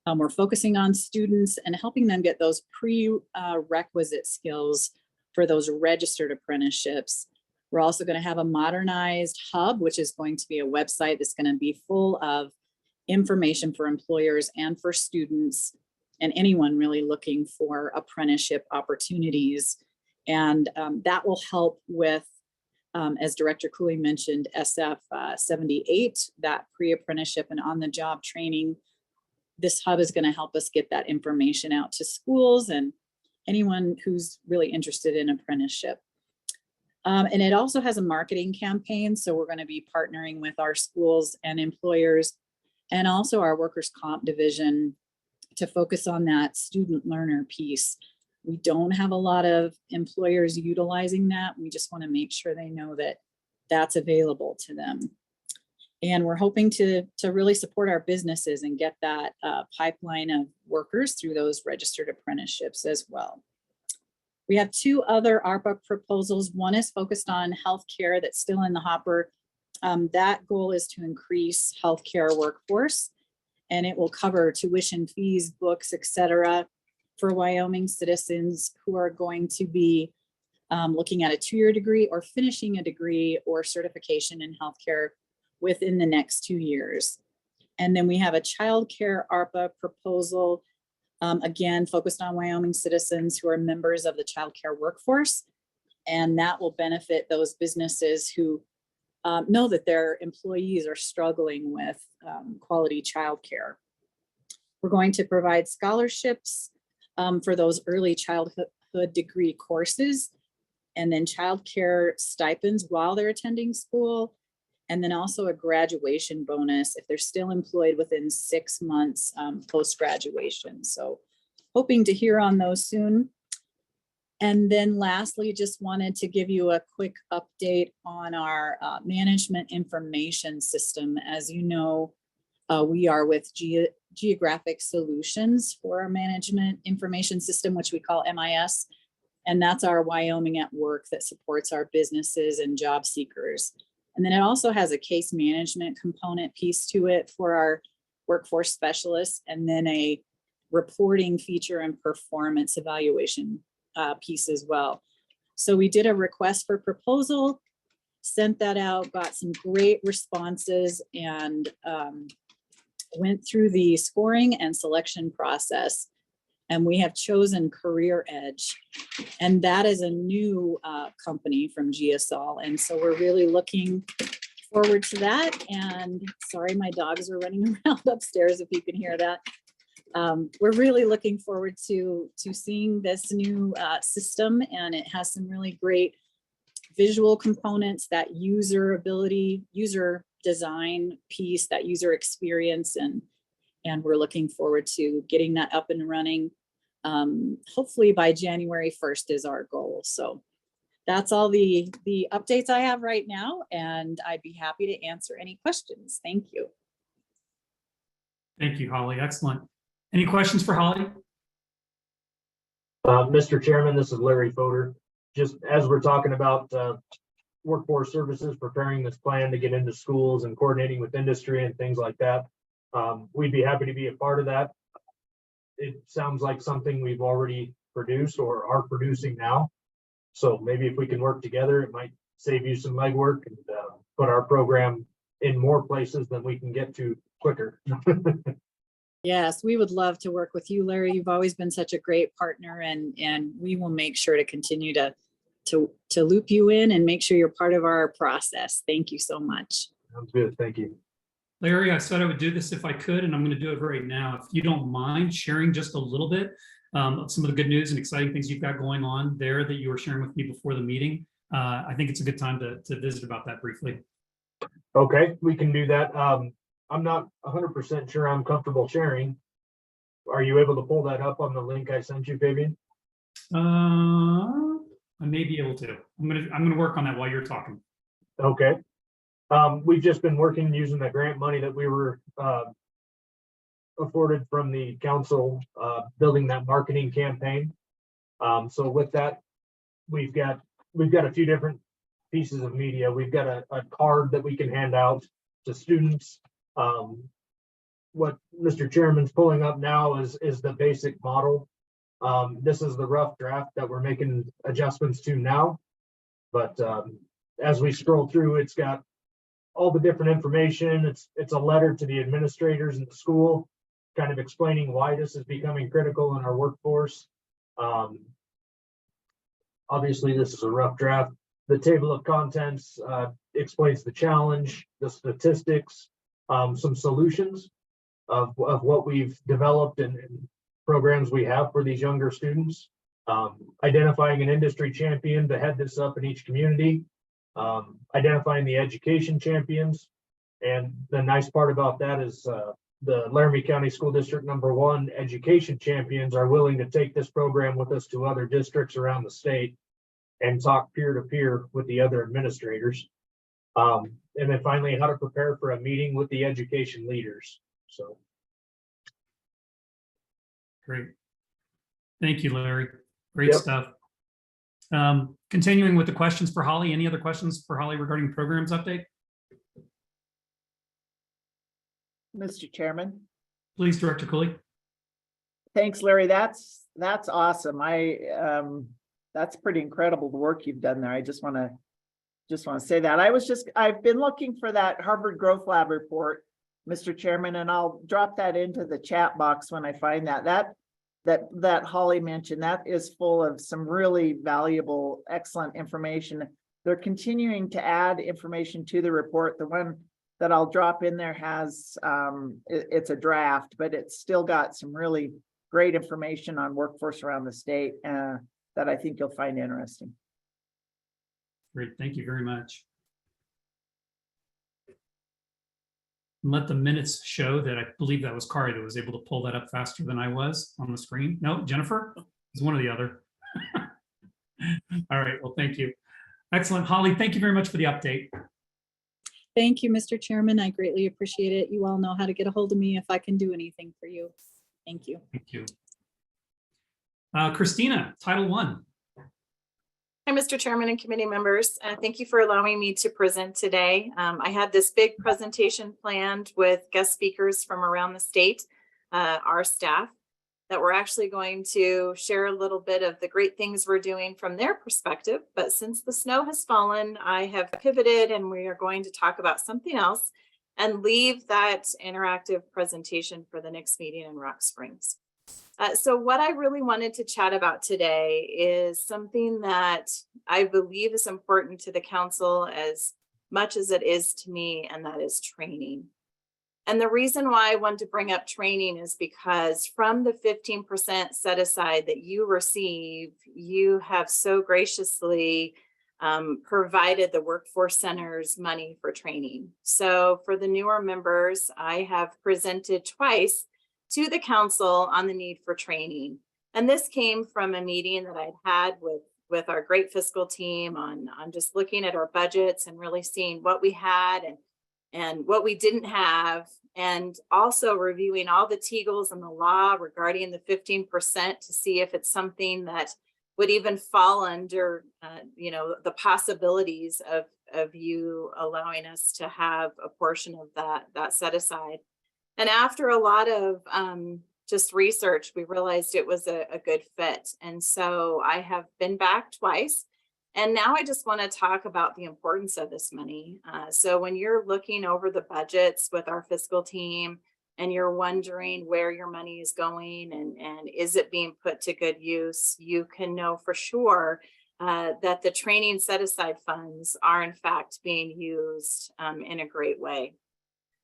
We're focusing on students and helping them get those prerequisite skills for those registered apprenticeships. We're also going to have a modernized hub, which is going to be a website that's going to be full of information for employers and for students and anyone really looking for apprenticeship opportunities. And that will help with, as Director Cooley mentioned, SF 78, that pre-apprenticeship and on-the-job training. This hub is going to help us get that information out to schools and anyone who's really interested in apprenticeship. And it also has a marketing campaign. So we're going to be partnering with our schools and employers and also our workers' comp division to focus on that student learner piece. We don't have a lot of employers utilizing that. We just want to make sure they know that that's available to them. And we're hoping to really support our businesses and get that pipeline of workers through those registered apprenticeships as well. We have 2 other ARPA proposals. One is focused on healthcare that's still in the hopper. That goal is to increase healthcare workforce, and it will cover tuition fees, books, et cetera, for Wyoming citizens who are going to be looking at a 2-year degree or finishing a degree or certification in healthcare within the next 2 years. And then we have a childcare ARPA proposal, again, focused on Wyoming citizens who are members of the childcare workforce. And that will benefit those businesses who know that their employees are struggling with quality childcare. We're going to provide scholarships for those early childhood degree courses, and then childcare stipends while they're attending school, and then also a graduation bonus if they're still employed within 6 months post-graduation. So hoping to hear on those soon. And then lastly, just wanted to give you a quick update on our management information system. As you know, we are with Geographic Solutions for our management information system, which we call MIS. And that's our Wyoming at Work that supports our businesses and job seekers. And then it also has a case management component piece to it for our workforce specialists, and then a reporting feature and performance evaluation piece as well. So we did a request for proposal, sent that out, got some great responses, and went through the scoring and selection process. And we have chosen Career Edge, and that is a new company from GSL. And so we're really looking forward to that. And sorry, my dogs are running around upstairs if you can hear that. We're really looking forward to seeing this new system, and it has some really great visual components, that user ability, user design piece, that user experience, and we're looking forward to getting that up and running. Hopefully by January 1st is our goal. So that's all the updates I have right now, and I'd be happy to answer any questions. Thank you. Thank you, Holly. Excellent. Any questions for Holly? Mr. Chairman, this is Larry Fodor. Just as we're talking about workforce services, preparing this plan to get into schools and coordinating with industry and things like that, we'd be happy to be a part of that. It sounds like something we've already produced or are producing now. So maybe if we can work together, it might save you some legwork and put our program in more places than we can get to quicker. Yes, we would love to work with you, Larry. You've always been such a great partner, and we will make sure to continue to loop you in and make sure you're part of our process. Thank you so much. Sounds good. Thank you. Larry, I said I would do this if I could, and I'm going to do it right now. If you don't mind sharing just a little bit of some of the good news and exciting things you've got going on there that you were sharing with me before the meeting, I think it's a good time to visit about that briefly. Okay, we can do that. I'm not 100% sure I'm comfortable sharing. Are you able to pull that up on the link I sent you, Fabian? I may be able to. I'm gonna work on that while you're talking. Okay. We've just been working using the grant money that we were afforded from the council, building that marketing campaign. So with that, we've got a few different pieces of media. We've got a card that we can hand out to students. What Mr. Chairman's pulling up now is the basic model. This is the rough draft that we're making adjustments to now. But as we scroll through, it's got all the different information. It's a letter to the administrators in the school, kind of explaining why this is becoming critical in our workforce. Obviously, this is a rough draft. The table of contents explains the challenge, the statistics, some solutions of what we've developed and programs we have for these younger students, identifying an industry champion to head this up in each community, identifying the education champions. And the nice part about that is the Laramie County School District #1 education champions are willing to take this program with us to other districts around the state and talk peer-to-peer with the other administrators. And then finally, how to prepare for a meeting with the education leaders. So. Great. Thank you, Larry. Great Yep. stuff. Continuing with the questions for Holly. Any other questions for Holly regarding programs update? Mr. Chairman. Please, Director Cooley. Thanks, Larry. That's awesome. That's pretty incredible, the work you've done there. I just want to say that. I've been looking for that Harvard Growth Lab report, Mr. Chairman, and I'll drop that into the chat box when I find that Holly mentioned. That is full of some really valuable, excellent information. They're continuing to add information to the report. The one that I'll drop in there has, it's a draft, but it's still got some really great information on workforce around the state that I think you'll find interesting. Great, thank you very much. And let the minutes show that I believe that was Kari that was able to pull that up faster than I was on the screen. No, Jennifer? It's one or the other. All right, well, thank you. Excellent. Holly, thank you very much for the update. Thank you, Mr. Chairman. I greatly appreciate it. You all know how to get a hold of me if I can do anything for you. Thank you. Thank you. Christina, Title I. Hi, Mr. Chairman and committee members. Thank you for allowing me to present today. I had this big presentation planned with guest speakers from around the state, our staff, that we're actually going to share a little bit of the great things we're doing from their perspective. But since the snow has fallen, I have pivoted and we are going to talk about something else and leave that interactive presentation for the next meeting in Rock Springs. So what I really wanted to chat about today is something that I believe is important to the council as much as it is to me, and that is training. And the reason why I wanted to bring up training is because from the 15% set aside that you receive, you have so graciously provided the workforce centers money for training. So for the newer members, I have presented twice to the council on the need for training. And this came from a meeting that I'd had with our great fiscal team on just looking at our budgets and really seeing what we had and what we didn't have, and also reviewing all the Tegels and the law regarding the 15% to see if it's something that would even fall under, the possibilities of you allowing us to have a portion of that set aside. And after a lot of just research, we realized it was a good fit. And so I have been back twice. And now I just want to talk about the importance of this money. So when you're looking over the budgets with our fiscal team and you're wondering where your money is going and is it being put to good use, you can know for sure that the training set aside funds are in fact being used in a great way.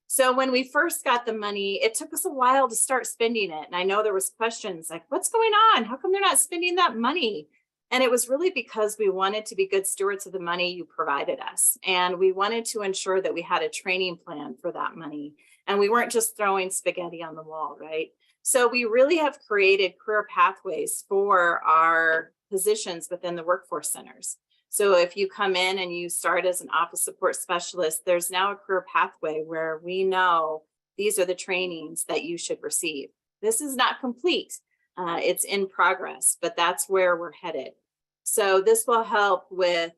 So when we first got the money, it took us a while to start spending it. And I know there was questions like, what's going on? How come they're not spending that money? And it was really because we wanted to be good stewards of the money you provided us. And we wanted to ensure that we had a training plan for that money. And we weren't just throwing spaghetti on the wall, right? So we really have created career pathways for our positions within the workforce centers. So if you come in and you start as an office support specialist, there's now a career pathway where we know these are the trainings that you should receive. This is not complete. It's in progress, but that's where we're headed. So this will help with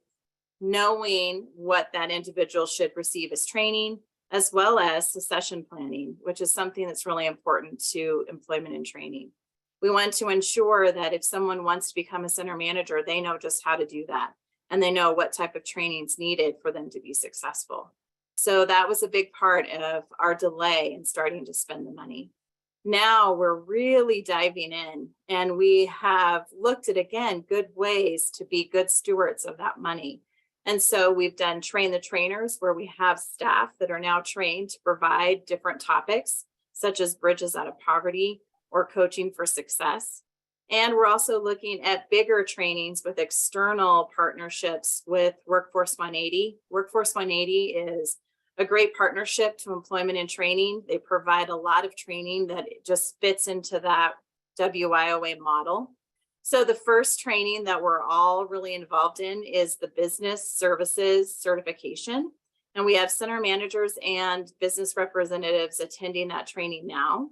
knowing what that individual should receive as training, as well as succession planning, which is something that's really important to employment and training. We want to ensure that if someone wants to become a center manager, they know just how to do that. And they know what type of training is needed for them to be successful. So that was a big part of our delay in starting to spend the money. Now we're really diving in and we have looked at, again, good ways to be good stewards of that money. And so we've done train the trainers where we have staff that are now trained to provide different topics, such as bridges out of poverty or coaching for success. And we're also looking at bigger trainings with external partnerships with Workforce 180. Workforce 180 is a great partnership to employment and training. They provide a lot of training that just fits into that WIOA model. So the first training that we're all really involved in is the business services certification. And we have center managers and business representatives attending that training now.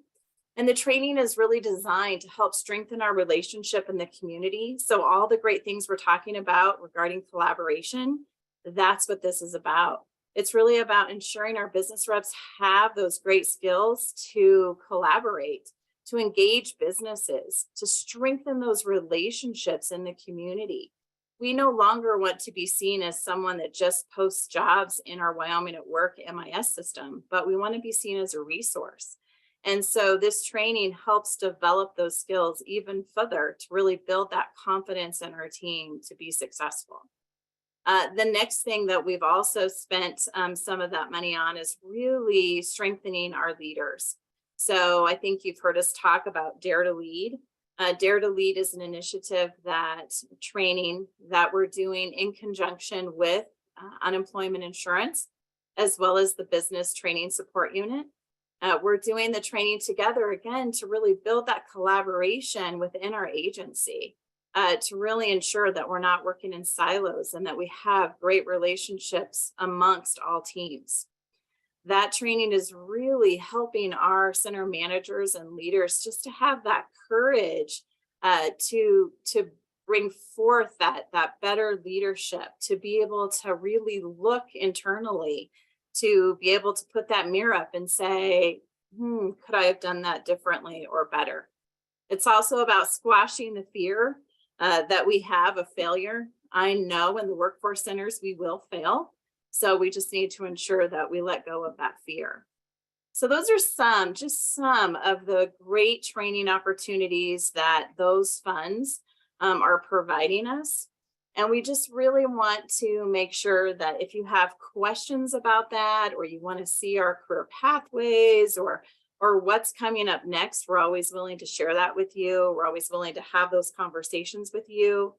And the training is really designed to help strengthen our relationship in the community. So all the great things we're talking about regarding collaboration, that's what this is about. It's really about ensuring our business reps have those great skills to collaborate, to engage businesses, to strengthen those relationships in the community. We no longer want to be seen as someone that just posts jobs in our Wyoming at Work MIS system, but we want to be seen as a resource. And so this training helps develop those skills even further to really build that confidence in our team to be successful. The next thing that we've also spent some of that money on is really strengthening our leaders. So I think you've heard us talk about Dare to Lead. Dare to Lead is an initiative that training that we're doing in conjunction with unemployment insurance, as well as the business training support unit. We're doing the training together again to really build that collaboration within our agency, to really ensure that we're not working in silos and that we have great relationships amongst all teams. That training is really helping our center managers and leaders just to have that courage to bring forth that better leadership, to be able to really look internally, to be able to put that mirror up and say, could I have done that differently or better? It's also about squashing the fear that we have of failure. I know in the workforce centers we will fail. So we just need to ensure that we let go of that fear. So those are just some of the great training opportunities that those funds are providing us. And we just really want to make sure that if you have questions about that, or you want to see our career pathways or what's coming up next, we're always willing to share that with you. We're always willing to have those conversations with you.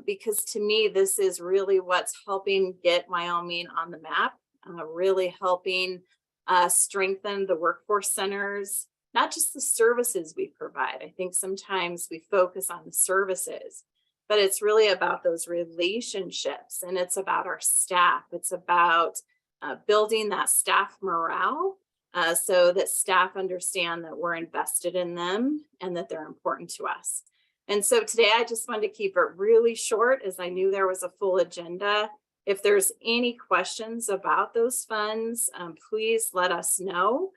Because to me, this is really what's helping get Wyoming on the map, really helping strengthen the workforce centers, not just the services we provide. I think sometimes we focus on the services, but it's really about those relationships, and it's about our staff. It's about building that staff morale so that staff understand that we're invested in them and that they're important to us. And so today I just wanted to keep it really short, as I knew there was a full agenda. If there's any questions about those funds, please let us know.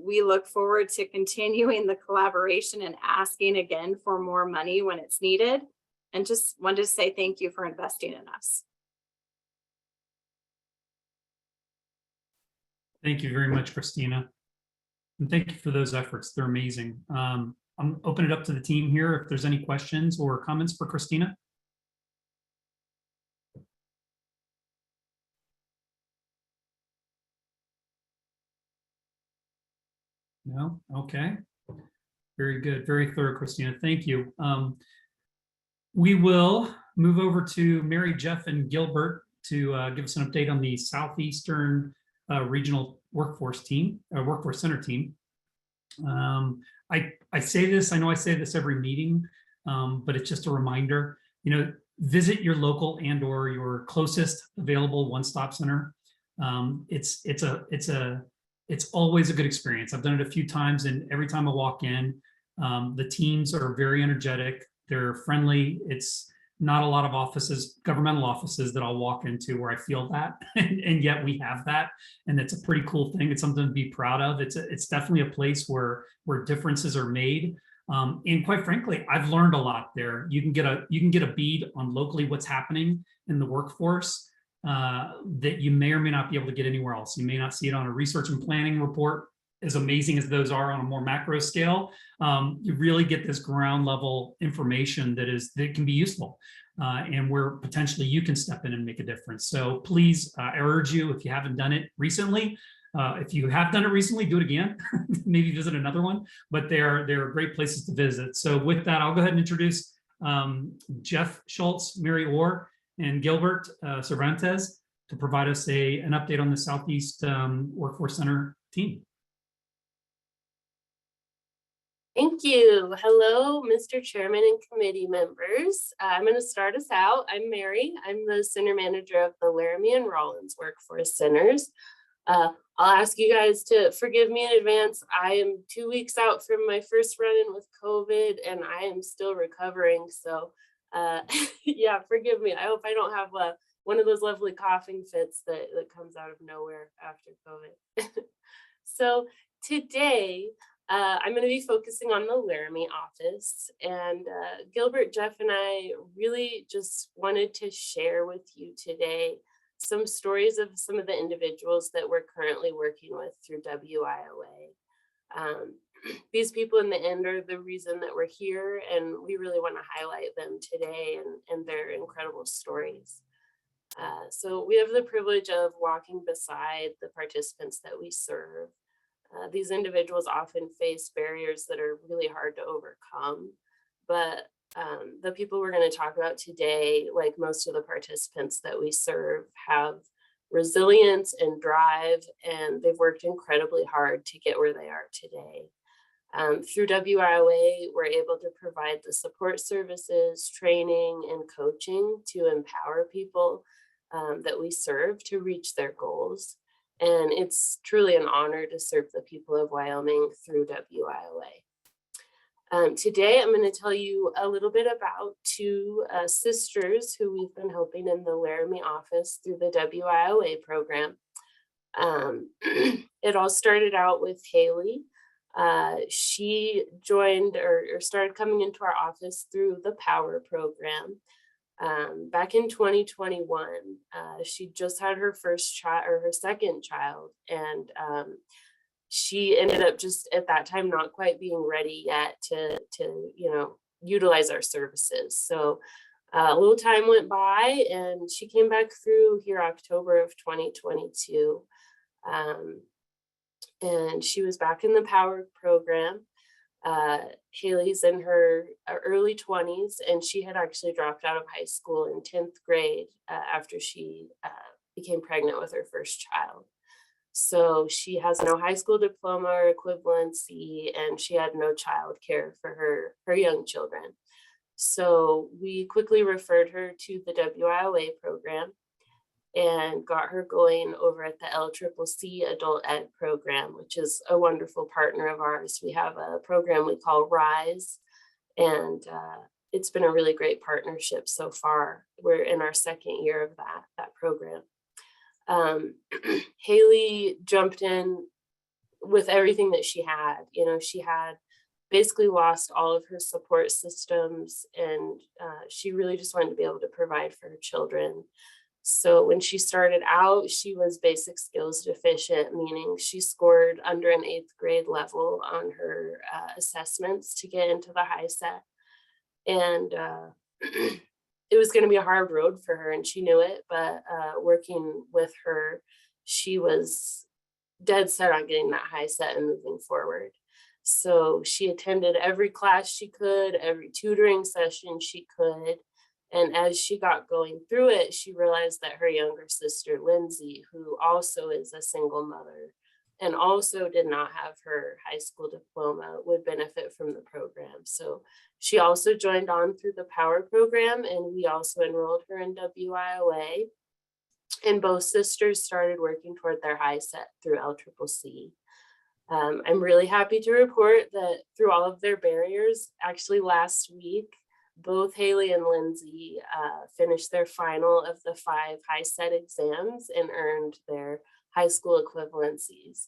We look forward to continuing the collaboration and asking again for more money when it's needed. And just wanted to say thank you for investing in us. Thank you very much, Christina. And thank you for those efforts. They're amazing. I'm opening it up to the team here if there's any questions or comments for Christina. No? Okay. Very good. Very thorough, Christina. Thank you. We will move over to Mary, Jeff, and Gilbert to give us an update on the Southeastern Regional Workforce Center team. I say this, I know I say this every meeting, but it's just a reminder, visit your local and or your closest available one-stop center. It's always a good experience. I've done it a few times, and every time I walk in, the teams are very energetic. They're friendly. It's not a lot of offices, governmental offices, that I'll walk into where I feel that, and yet we have that, and it's a pretty cool thing. It's something to be proud of. It's definitely a place where differences are made, and quite frankly, I've learned a lot there. You can get a bead on locally what's happening in the workforce that you may or may not be able to get anywhere else. You may not see it on a research and planning report, as amazing as those are on a more macro scale. You really get this ground level information that can be useful, and where potentially you can step in and make a difference. So please, I urge you, if you haven't done it recently, if you have done it recently, do it again. Maybe visit another one, but they're great places to visit. So with that, I'll go ahead and introduce Jeff Schultz, Mary Orr, and Gilbert Cervantes to provide us an update on the Southeast Workforce Center team. Thank you. Hello, Mr. Chairman and committee members. I'm going to start us out. I'm Mary. I'm the center manager of the Laramie and Rawlins Workforce Centers. I'll ask you guys to forgive me in advance. I am 2 weeks out from my first run-in with COVID, and I am still recovering. So yeah, forgive me. I hope I don't have one of those lovely coughing fits that comes out of nowhere after COVID. So today, I'm going to be focusing on the Laramie office, and Gilbert, Jeff, and I really just wanted to share with you today some stories of some of the individuals that we're currently working with through WIOA. These people in the end are the reason that we're here, and we really want to highlight them today and their incredible stories. So we have the privilege of walking beside the participants that we serve. These individuals often face barriers that are really hard to overcome, but the people we're going to talk about today, like most of the participants that we serve, have resilience and drive, and they've worked incredibly hard to get where they are today. Through WIOA, we're able to provide the support services, training, and coaching to empower people that we serve to reach their goals. And it's truly an honor to serve the people of Wyoming through WIOA. Today, I'm going to tell you a little bit about two sisters who we've been helping in the Laramie office through the WIOA program. It all started out with Haley. She joined or started coming into our office through the POWER program. Back in 2021, she just had her first child or her second child, and she ended up just at that time not quite being ready yet to utilize our services. So a little time went by, and she came back through here October of 2022, and she was back in the POWER program. Haley's in her early 20s, and she had actually dropped out of high school in 10th grade after she became pregnant with her first child. So she has no high school diploma or equivalency, and she had no child care for her young children. So we quickly referred her to the WIOA program and got her going over at the LCCC Adult Ed program, which is a wonderful partner of ours. We have a program we call RISE, and it's been a really great partnership so far. We're in our second year of that program. Haley jumped in with everything that she had. She had basically lost all of her support systems, and she really just wanted to be able to provide for her children. So when she started out, she was basic skills deficient, meaning she scored under an 8th grade level on her assessments to get into the high set. And it was going to be a hard road for her, and she knew it, but working with her, she was dead set on getting that high set and moving forward. So she attended every class she could, every tutoring session she could. And as she got going through it, she realized that her younger sister, Lindsay, who also is a single mother and also did not have her high school diploma, would benefit from the program. So she also joined on through the POWER program, and we also enrolled her in WIOA. And both sisters started working toward their high set through LCCC. I'm really happy to report that through all of their barriers, actually last week, both Haley and Lindsay finished their final of the 5 high set exams and earned their high school equivalencies.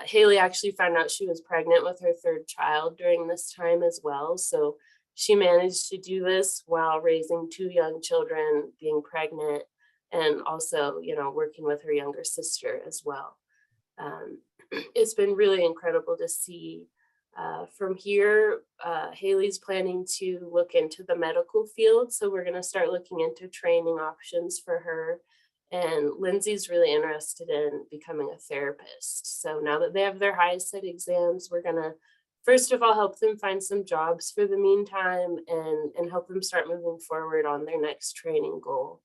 Haley actually found out she was pregnant with her 3rd child during this time as well. So she managed to do this while raising 2 young children, being pregnant, and also, working with her younger sister as well. It's been really incredible to see. From here, Haley's planning to look into the medical field. So we're going to start looking into training options for her. And Lindsay's really interested in becoming a therapist. So now that they have their high set exams, we're going to, first of all, help them find some jobs for the meantime and help them start moving forward on their next training goal.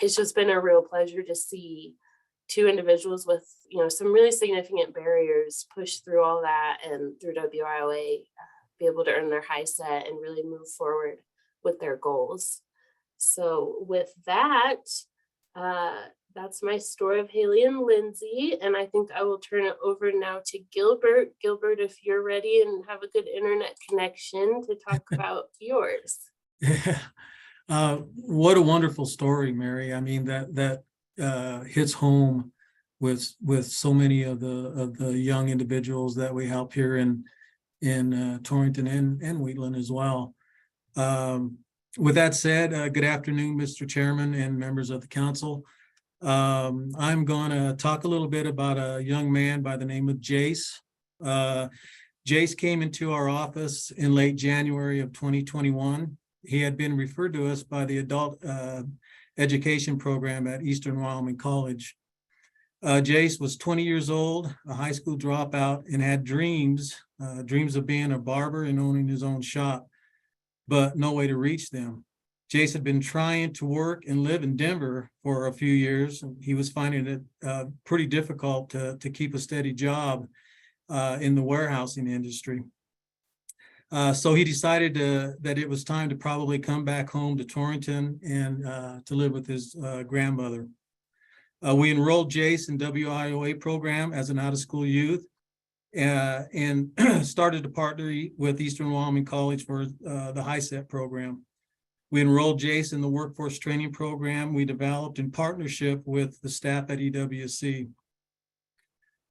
It's just been a real pleasure to see 2 individuals with, some really significant barriers push through all that, and through WIOA be able to earn their high set and really move forward with their goals. So with that, that's my story of Haley and Lindsay, and I think I will turn it over now to Gilbert. Gilbert, if you're ready and have a good internet connection to talk about yours. What a wonderful story, Mary. I mean, that hits home with so many of the young individuals that we help here in Torrington and Wheatland as well. With that said, good afternoon, Mr. Chairman and members of the council. I'm going to talk a little bit about a young man by the name of Jace. Jace came into our office in late January of 2021. he had been referred to us by the adult education program at Eastern Wyoming College. Jace was 20 years old, a high school dropout, and had dreams of being a barber and owning his own shop, but no way to reach them. Jace had been trying to work and live in Denver for a few years. He was finding it pretty difficult to keep a steady job in the warehousing industry. So he decided that it was time to probably come back home to Torrington and to live with his grandmother. We enrolled Jace in WIOA program as an out-of-school youth and started to partner with Eastern Wyoming College for the HiSET program. We enrolled Jace in the workforce training program we developed in partnership with the staff at EWC.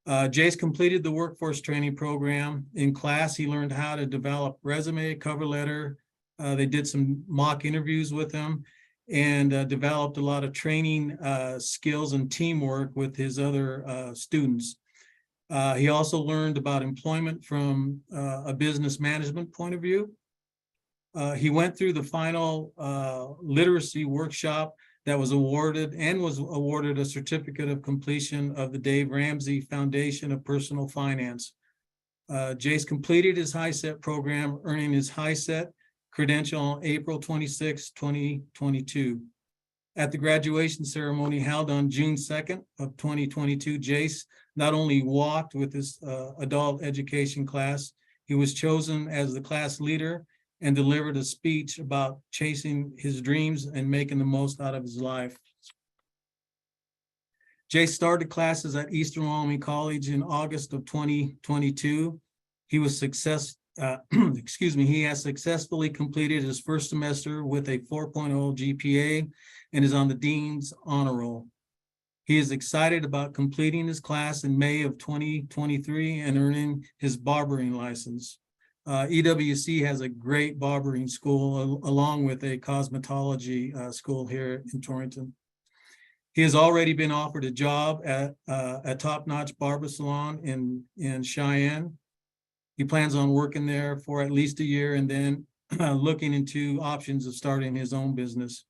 Jace completed the workforce training program. In class, he learned how to develop resume, cover letter. They did some mock interviews with him and developed a lot of training skills and teamwork with his other students. He also learned about employment from a business management point of view. He went through the final literacy workshop that was awarded a certificate of completion of the Dave Ramsey Foundation of Personal Finance. Jace completed his HiSET program, earning his HiSET credential on April 26, 2022. At the graduation ceremony held on June 2nd of 2022, Jace not only walked with his adult education class, he was chosen as the class leader and delivered a speech about chasing his dreams and making the most out of his life. Jace started classes at Eastern Wyoming College in August of 2022. He was he has successfully completed his first semester with a 4.0 GPA and is on the Dean's Honor Roll. He is excited about completing his class in May of 2023 and earning his barbering license. EWC has a great barbering school along with a cosmetology school here in Torrington. He has already been offered a job at a top-notch barber salon in Cheyenne. He plans on working there for at least a year and then looking into options of starting his own business.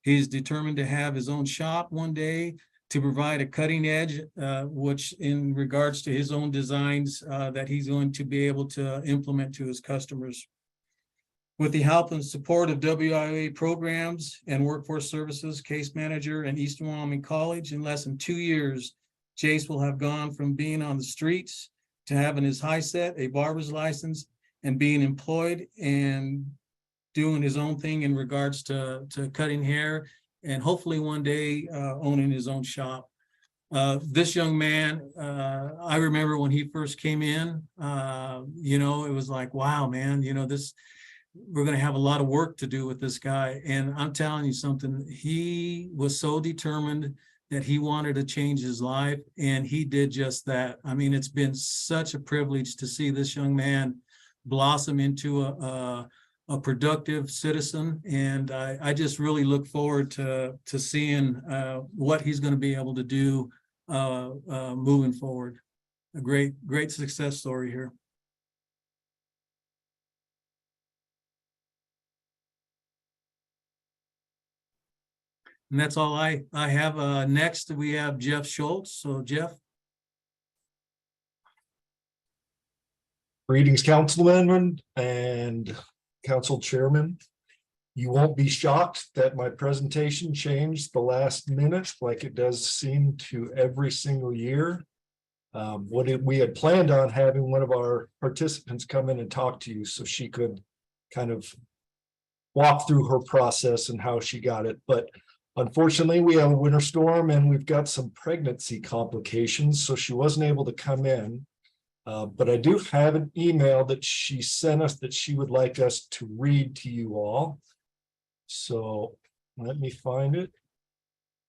He's determined to have his own shop one day to provide a cutting edge, which in regards to his own designs that he's going to be able to implement to his customers. With the help and support of WIA programs and workforce services, case manager, and Eastern Wyoming College, in less than 2 years, Jace will have gone from being on the streets to having his HiSET, a barber's license, and being employed and doing his own thing in regards to cutting hair, and hopefully one day owning his own shop. This young man, I remember when he first came in, it was like, wow, man, we're going to have a lot of work to do with this guy. And I'm telling you something, he was so determined that he wanted to change his life, and he did just that. I mean, it's been such a privilege to see this young man blossom into a productive citizen, and I just really look forward to seeing what he's going to be able to do moving forward. A great success story here. And that's all I have. Next, we have Jeff Schultz. So Jeff. Greetings, Councilman and Council Chairman. You won't be shocked that my presentation changed the last minute, like it does seem to every single year. We had planned on having one of our participants come in and talk to you so she could kind of walk through her process and how she got it. But unfortunately, we have a winter storm and we've got some pregnancy complications, so she wasn't able to come in. But I do have an email that she sent us that she would like us to read to you all. So let me find it.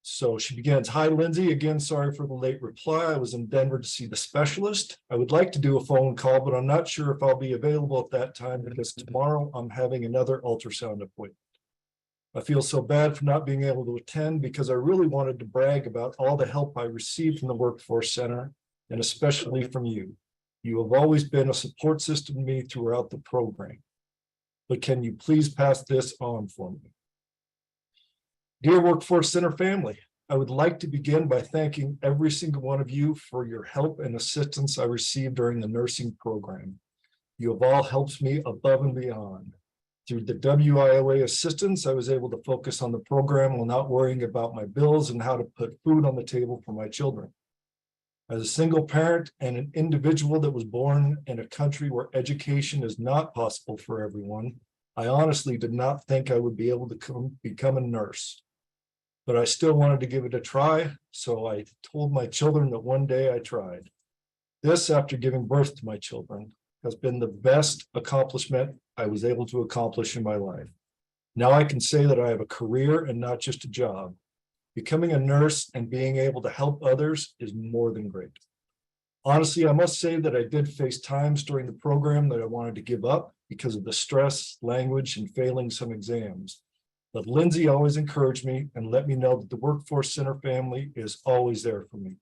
So she begins, "Hi, Lindsay. Again, sorry for the late reply. I was in Denver to see the specialist. I would like to do a phone call, but I'm not sure if I'll be available at that time because tomorrow I'm having another ultrasound appointment. I feel so bad for not being able to attend because I really wanted to brag about all the help I received from the Workforce Center and especially from you. You have always been a support system to me throughout the program. but can you please pass this on for me? Dear Workforce Center family, I would like to begin by thanking every single one of you for your help and assistance I received during the nursing program. You have all helped me above and beyond. Through the WIOA assistance, I was able to focus on the program while not worrying about my bills and how to put food on the table for my children. As a single parent and an individual that was born in a country where education is not possible for everyone, I honestly did not think I would be able to become a nurse. But I still wanted to give it a try, so I told my children that one day I tried. This, after giving birth to my children, has been the best accomplishment I was able to accomplish in my life. Now I can say that I have a career and not just a job. Becoming a nurse and being able to help others is more than great. Honestly, I must say that I did face times during the program that I wanted to give up because of the stress, language, and failing some exams. But Lindsay always encouraged me and let me know that the Workforce Center family is always there for me.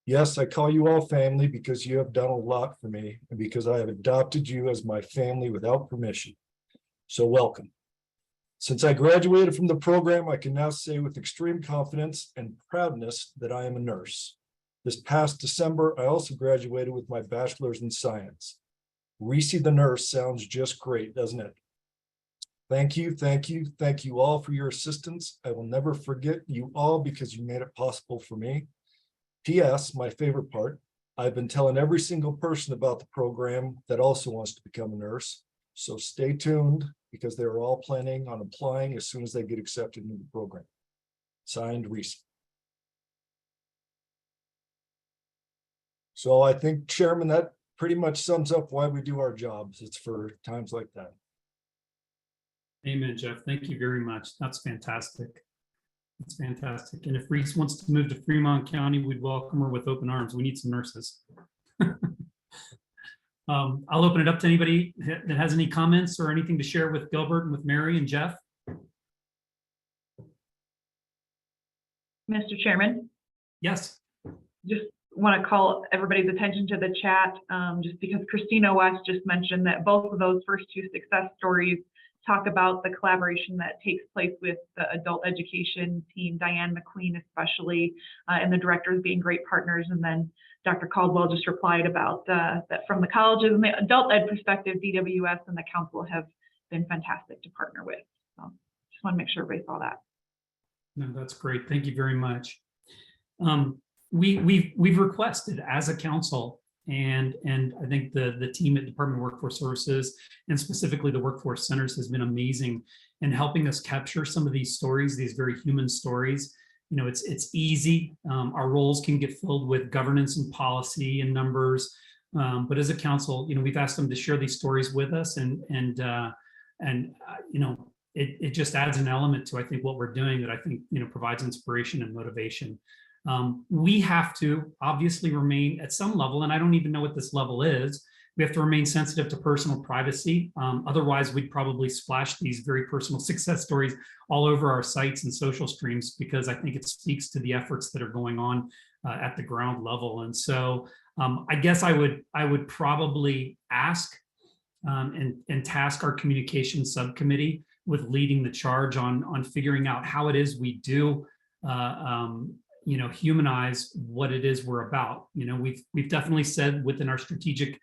Yes, I call you all family because you have done a lot for me and because I have adopted you as my family without permission. So welcome. Since I graduated from the program, I can now say with extreme confidence and proudness that I am a nurse. This past December, I also graduated with my bachelor's in science. Reese the nurse sounds just great, doesn't it? Thank you, thank you, thank you all for your assistance. I will never forget you all because you made it possible for me. P.S. My favorite part, I've been telling every single person about the program that also wants to become a nurse. So stay tuned because they're all planning on applying as soon as they get accepted into the program. Signed, Reese. So I think, Chairman, that pretty much sums up why we do our jobs. It's for times like that. Amen, Jeff. Thank you very much. That's fantastic. That's fantastic. And if Reese wants to move to Fremont County, we'd welcome her with open arms. We need some nurses. I'll open it up to anybody that has any comments or anything to share with Gilbert and with Mary and Jeff. Mr. Chairman, Yes. just want to call everybody's attention to the chat, just because Christina West just mentioned that both of those first two success stories talk about the collaboration that takes place with the adult education team, Diane McQueen especially, and the directors being great partners. And then Dr. Caldwell just replied about that from the colleges and the adult ed perspective, DWS and the council have been fantastic to partner with. So just want to make sure everybody saw that. No, that's great. Thank you very much. We've requested as a council, and I think the team at Department of Workforce Services and specifically the workforce centers has been amazing in helping us capture some of these stories, these very human stories. You know, it's easy. Our roles can get filled with governance and policy and numbers, but as a council, you know, we've asked them to share these stories with us, and you know, it just adds an element to, I think, what we're doing that I think, you know, provides inspiration and motivation. We have to obviously remain at some level, and I don't even know what this level is. We have to remain sensitive to personal privacy. Otherwise, we'd probably splash these very personal success stories all over our sites and social streams, because I think it speaks to the efforts that are going on at the ground level. And so I guess I would probably ask and task our communication subcommittee with leading the charge on figuring out how it is we do you know, humanize what it is we're about. You know, we've definitely said within our strategic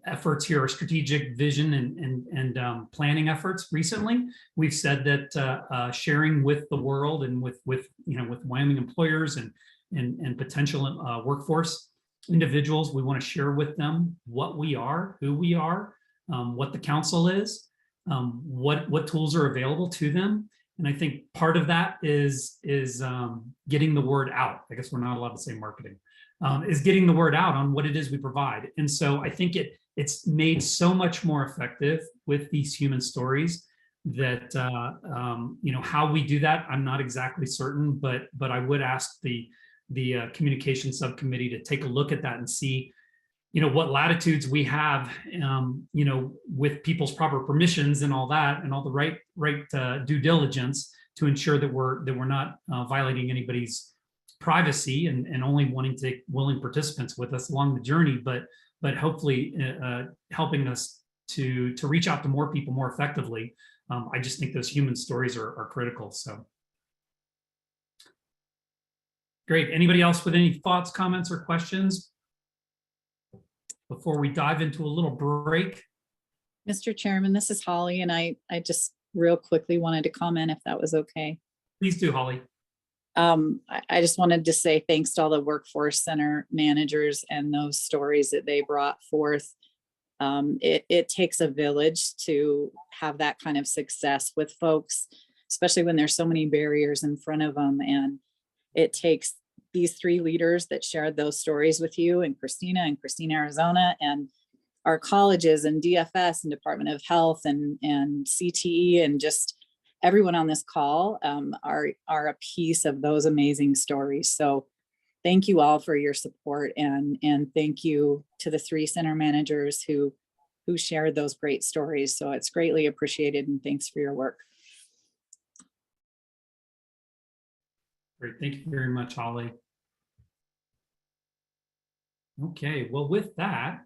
efforts here, our strategic vision and planning efforts recently, we've said that sharing with the world and with you know, with Wyoming employers and potential workforce individuals, we want to share with them what we are, who we are, what the council is, what tools are available to them. And I think part of that is getting the word out. I guess we're not allowed to say marketing, is getting the word out on what it is we provide. And so I think it's made so much more effective with these human stories that, you know, how we do that, I'm not exactly certain, but I would ask the communication subcommittee to take a look at that and see, you know, what latitudes we have, you know, with people's proper permissions and all that, and all the right due diligence to ensure that we're not violating anybody's privacy and only wanting to take willing participants with us along the journey, but hopefully helping us to reach out to more people more effectively. I just think those human stories are critical. So great. Anybody else with any thoughts, comments, or questions before we dive into a little break? Mr. Chairman, this is Holly, and I just real quickly wanted to comment if that was okay. Please do, Holly. I just wanted to say thanks to all the workforce center managers and those stories that they brought forth. It takes a village to have that kind of success with folks, especially when there's so many barriers in front of them. And it takes these three leaders that shared those stories with you, and Christina, Arizona, and our colleges and DFS and Department of Health and CTE, and just everyone on this call are a piece of those amazing stories. So thank you all for your support, and thank you to the three center managers who shared those great stories. So it's greatly appreciated, and thanks for your work. Great. Thank you very much, Holly. Okay, well, with that,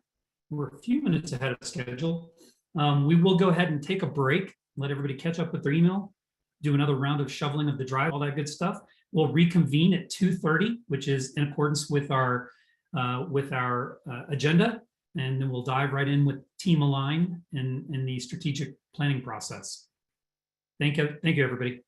we're a few minutes ahead of schedule. We will go ahead and take a break, let everybody catch up with their email, do another round of shoveling of the drive, all that good stuff. We'll reconvene at 2:30, which is in accordance with our agenda, and then we'll dive right in with Team Align in the strategic planning process. Thank you, everybody.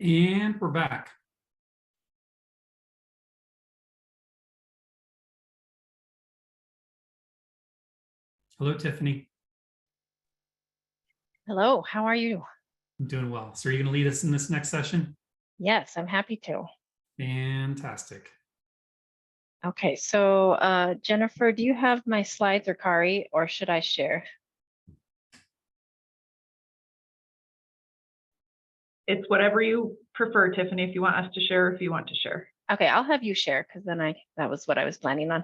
And we're back. Hello, Tiffany. Hello, how are you? I'm doing well. So are you going to lead us in this next session? Yes, I'm happy to. Fantastic. Okay, so Jennifer, do you have my slides, or Kari, or should I share? It's whatever you prefer, Tiffany, if you want us to share, if you want to share. Okay, I'll have you share because then that was what I was planning on.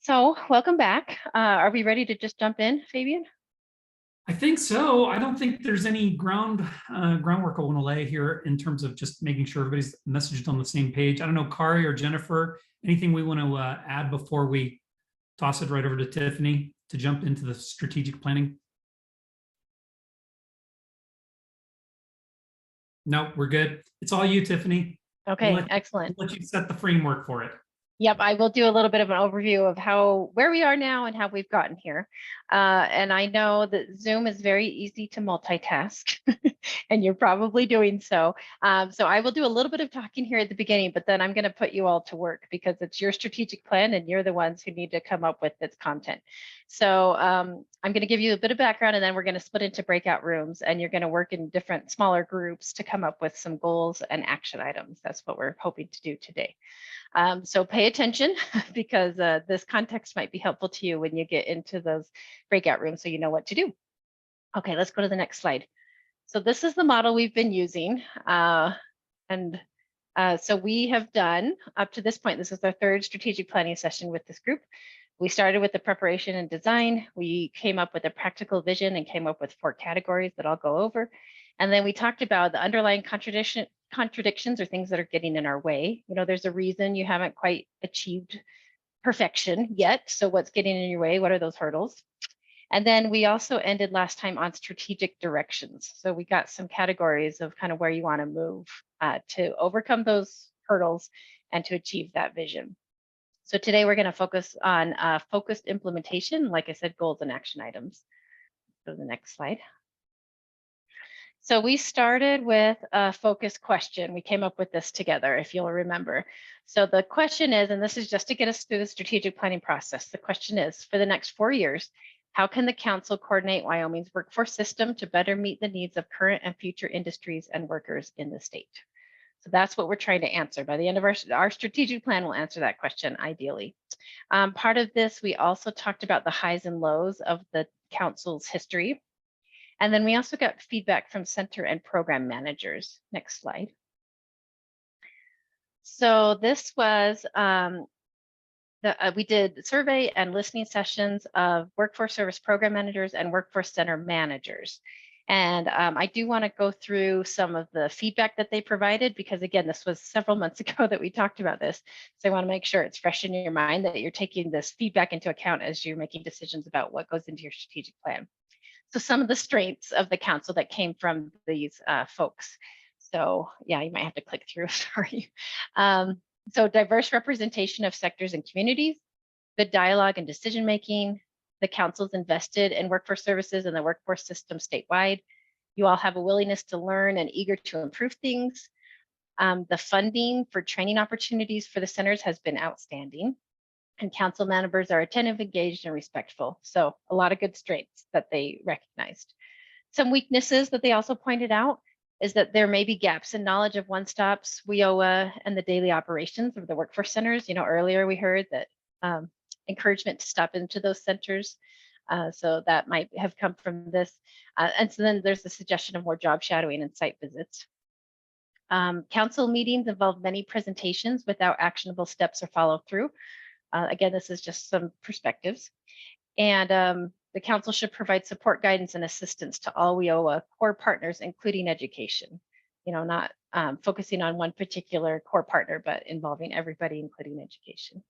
So welcome back. Are we ready to just jump in, Fabian? I think so. I don't think there's any groundwork I want to lay here in terms of just making sure everybody's messaged on the same page. I don't know, Kari or Jennifer, anything we want to add before we toss it right over to Tiffany to jump into the strategic planning? No, we're good. It's all you, Tiffany. Okay, excellent. We'll let you set the framework for it. Yep, I will do a little bit of an overview of where we are now and how we've gotten here. And I know that Zoom is very easy to multitask, and you're probably doing so. So I will do a little bit of talking here at the beginning, but then I'm going to put you all to work because it's your strategic plan and you're the ones who need to come up with this content. So I'm going to give you a bit of background, and then we're going to split into breakout rooms, and you're going to work in different smaller groups to come up with some goals and action items. That's what we're hoping to do today. So pay attention because this context might be helpful to you when you get into those breakout rooms so you know what to do. Okay, let's go to the next slide. So this is the model we've been using. So we have done, up to this point, this is our third strategic planning session with this group. We started with the preparation and design. We came up with a practical vision and came up with 4 categories that I'll go over. And then we talked about the underlying contradictions or things that are getting in our way. You know, there's a reason you haven't quite achieved perfection yet. So what's getting in your way? What are those hurdles? And then we also ended last time on strategic directions. So we got some categories of kind of where you want to move to overcome those hurdles and to achieve that vision. So today we're going to focus on focused implementation, like I said, goals and action items. Go to the next slide. So we started with a focus question. We came up with this together, if you'll remember. So the question is, and this is just to get us through the strategic planning process. The question is, for the next 4 years, how can the council coordinate Wyoming's workforce system to better meet the needs of current and future industries and workers in the state? So that's what we're trying to answer. By the end of our strategic plan, we'll answer that question ideally. Part of this, we also talked about the highs and lows of the council's history. And then we also got feedback from center and program managers. Next slide. So this was, we did survey and listening sessions of workforce service program managers and workforce center managers. And I do want to go through some of the feedback that they provided, because again, this was several months ago that we talked about this. So I want to make sure it's fresh in your mind, that you're taking this feedback into account as you're making decisions about what goes into your strategic plan. So some of the strengths of the council that came from these folks. So yeah, you might have to click through, sorry. So diverse representation of sectors and communities, good dialogue and decision-making. The council's invested in workforce services and the workforce system statewide. You all have a willingness to learn and eager to improve things. The funding for training opportunities for the centers has been outstanding. And council members are attentive, engaged, and respectful. So a lot of good strengths that they recognized. Some weaknesses that they also pointed out is that there may be gaps in knowledge of one-stops, WIOA, and the daily operations of the workforce centers. You know, earlier we heard that encouragement to stop into those centers. So that might have come from this. And so then there's the suggestion of more job shadowing and site visits. Council meetings involve many presentations without actionable steps or follow-through. Again, this is just some perspectives. And the council should provide support, guidance, and assistance to all WIOA core partners, including education. You know, not focusing on one particular core partner, but involving everybody, including education.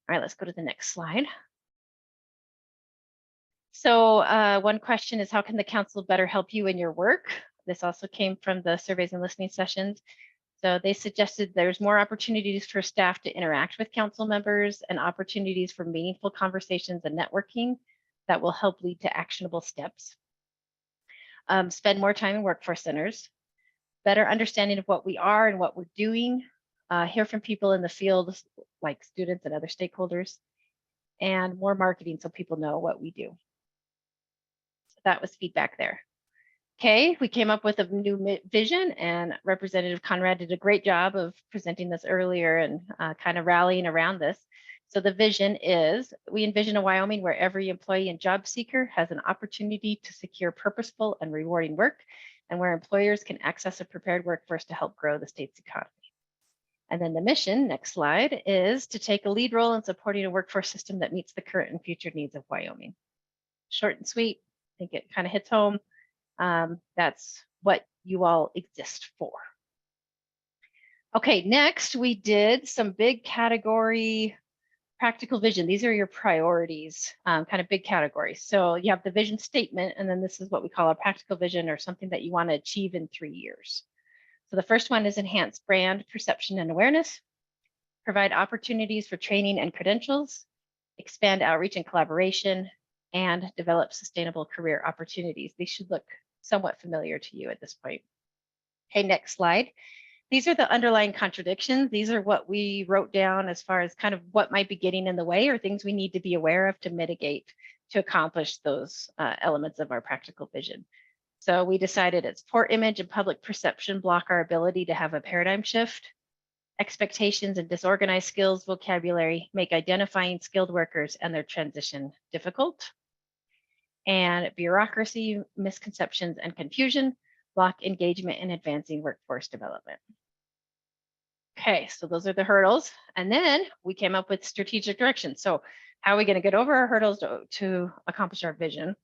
All right, let's go to the next slide. So one question is, how can the council better help you in your work? This also came from the surveys and listening sessions. So they suggested there's more opportunities for staff to interact with council members and opportunities for meaningful conversations and networking that will help lead to actionable steps. Spend more time in workforce centers, better understanding of what we are and what we're doing, hear from people in the field like students and other stakeholders, and more marketing so people know what we do. So that was feedback there. Okay, we came up with a new vision, and Representative Conrad did a great job of presenting this earlier and kind of rallying around this. So the vision is, we envision a Wyoming where every employee and job seeker has an opportunity to secure purposeful and rewarding work, and where employers can access a prepared workforce to help grow the state's economy. And then the mission, next slide, is to take a lead role in supporting a workforce system that meets the current and future needs of Wyoming. Short and sweet, I think it kind of hits home. That's what you all exist for. Okay, next we did some big category practical vision. These are your priorities, kind of big categories. So you have the vision statement, and then this is what we call a practical vision, or something that you want to achieve in 3 years. So the first one is enhance brand perception and awareness, provide opportunities for training and credentials, expand outreach and collaboration, and develop sustainable career opportunities. These should look somewhat familiar to you at this point. Okay, next slide. These are the underlying contradictions. These are what we wrote down as far as kind of what might be getting in the way, or things we need to be aware of to mitigate, to accomplish those elements of our practical vision. So we decided it's poor image and public perception block our ability to have a paradigm shift. Expectations and disorganized skills vocabulary make identifying skilled workers and their transition difficult. And bureaucracy, misconceptions, and confusion block engagement in advancing workforce development. Okay, so those are the hurdles. And then we came up with strategic direction. So how are we going to get over our hurdles to accomplish our vision?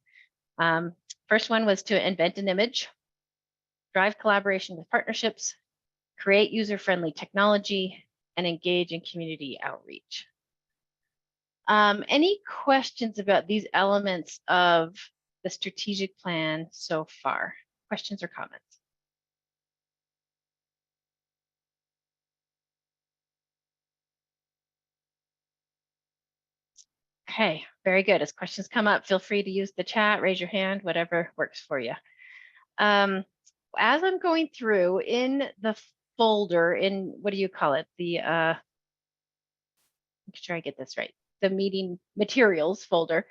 First one was to invent an image, drive collaboration with partnerships, create user-friendly technology, and engage in community outreach. Any questions about these elements of the strategic plan so far? Questions or comments? Okay, very good. As questions come up, feel free to use the chat, raise your hand, whatever works for you. As I'm going through in the folder, in what do you call it? The make sure I get this right. The meeting materials folder.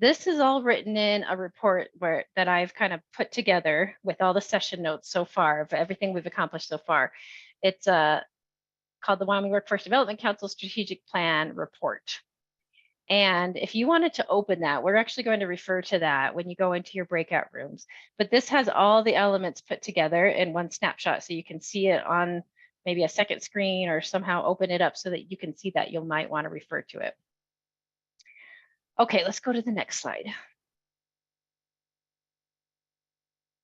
This is all written in a report that I've kind of put together with all the session notes so far of everything we've accomplished so far. It's called the Wyoming Workforce Development Council Strategic Plan Report. And if you wanted to open that, we're actually going to refer to that when you go into your breakout rooms. But this has all the elements put together in one snapshot, so you can see it on maybe a second screen, or somehow open it up so that you can see that. You might want to refer to it. Okay, let's go to the next slide.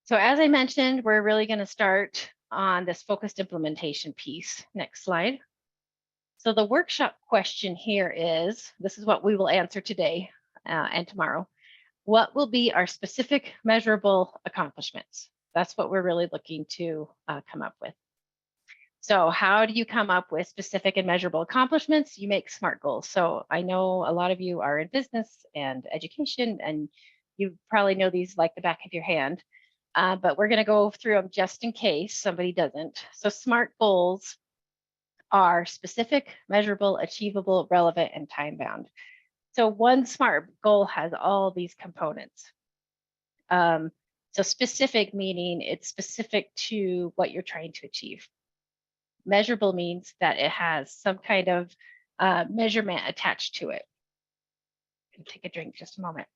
So as I mentioned, we're really going to start on this focused implementation piece. Next slide. So the workshop question here is, this is what we will answer today and tomorrow. What will be our specific measurable accomplishments? That's what we're really looking to come up with. So how do you come up with specific and measurable accomplishments? You make SMART goals. So I know a lot of you are in business and education, and you probably know these like the back of your hand, but we're going to go through them just in case somebody doesn't. So SMART goals are specific, measurable, achievable, relevant, and time-bound. So one SMART goal has all these components. So specific meaning it's specific to what you're trying to achieve. Measurable means that it has some kind of measurement attached to it. I'm gonna take a drink just a moment.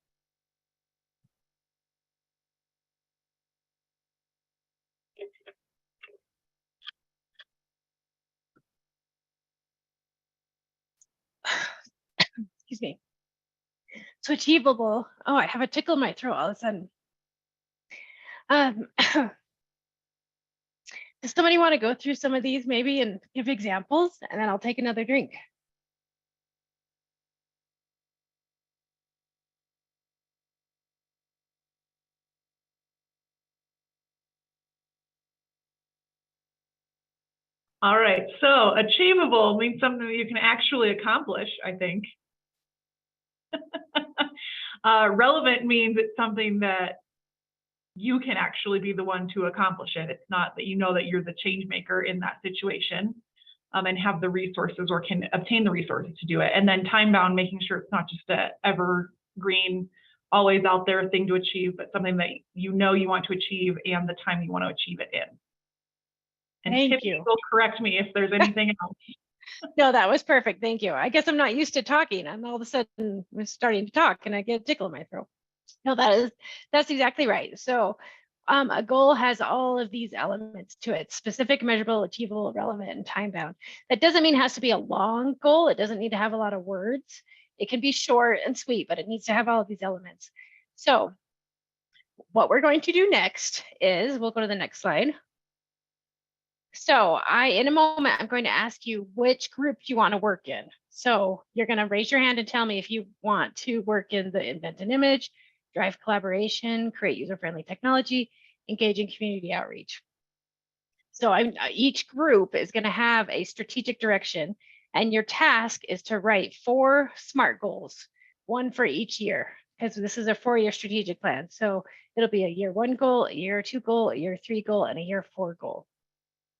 Excuse me. So achievable. Oh, I have a tickle in my throat all of a sudden. Does somebody want to go through some of these maybe and give examples, and then I'll take another drink? All right, so achievable means something that you can actually accomplish, I think. Relevant means it's something that you can actually be the one to accomplish it. It's not that you know that you're the change maker in that situation, and have the resources or can obtain the resources to do it. And then time bound, making sure it's not just a evergreen, always out there thing to achieve, but something that you know you want to achieve and the time you want to achieve it in. And Thank Tiffany you. will correct me if there's anything else. No, that was perfect. Thank you. I guess I'm not used to talking. I'm all of a sudden was starting to talk and I get a tickle in my throat. No, that's exactly right. So a goal has all of these elements to it: specific, measurable, achievable, relevant, and time bound. That doesn't mean it has to be a long goal. It doesn't need to have a lot of words. It can be short and sweet, but it needs to have all of these elements. So what we're going to do next is, we'll go to the next slide. So in a moment, I'm going to ask you which group you want to work in. So you're going to raise your hand and tell me if you want to work in the invent an image, drive collaboration, create user-friendly technology, engage in community outreach. So each group is going to have a strategic direction, and your task is to write 4 SMART goals, 1 for each year, because this is a 4-year strategic plan. So it'll be a year 1 goal, a year 2 goal, a year 3 goal, and a year 4 goal.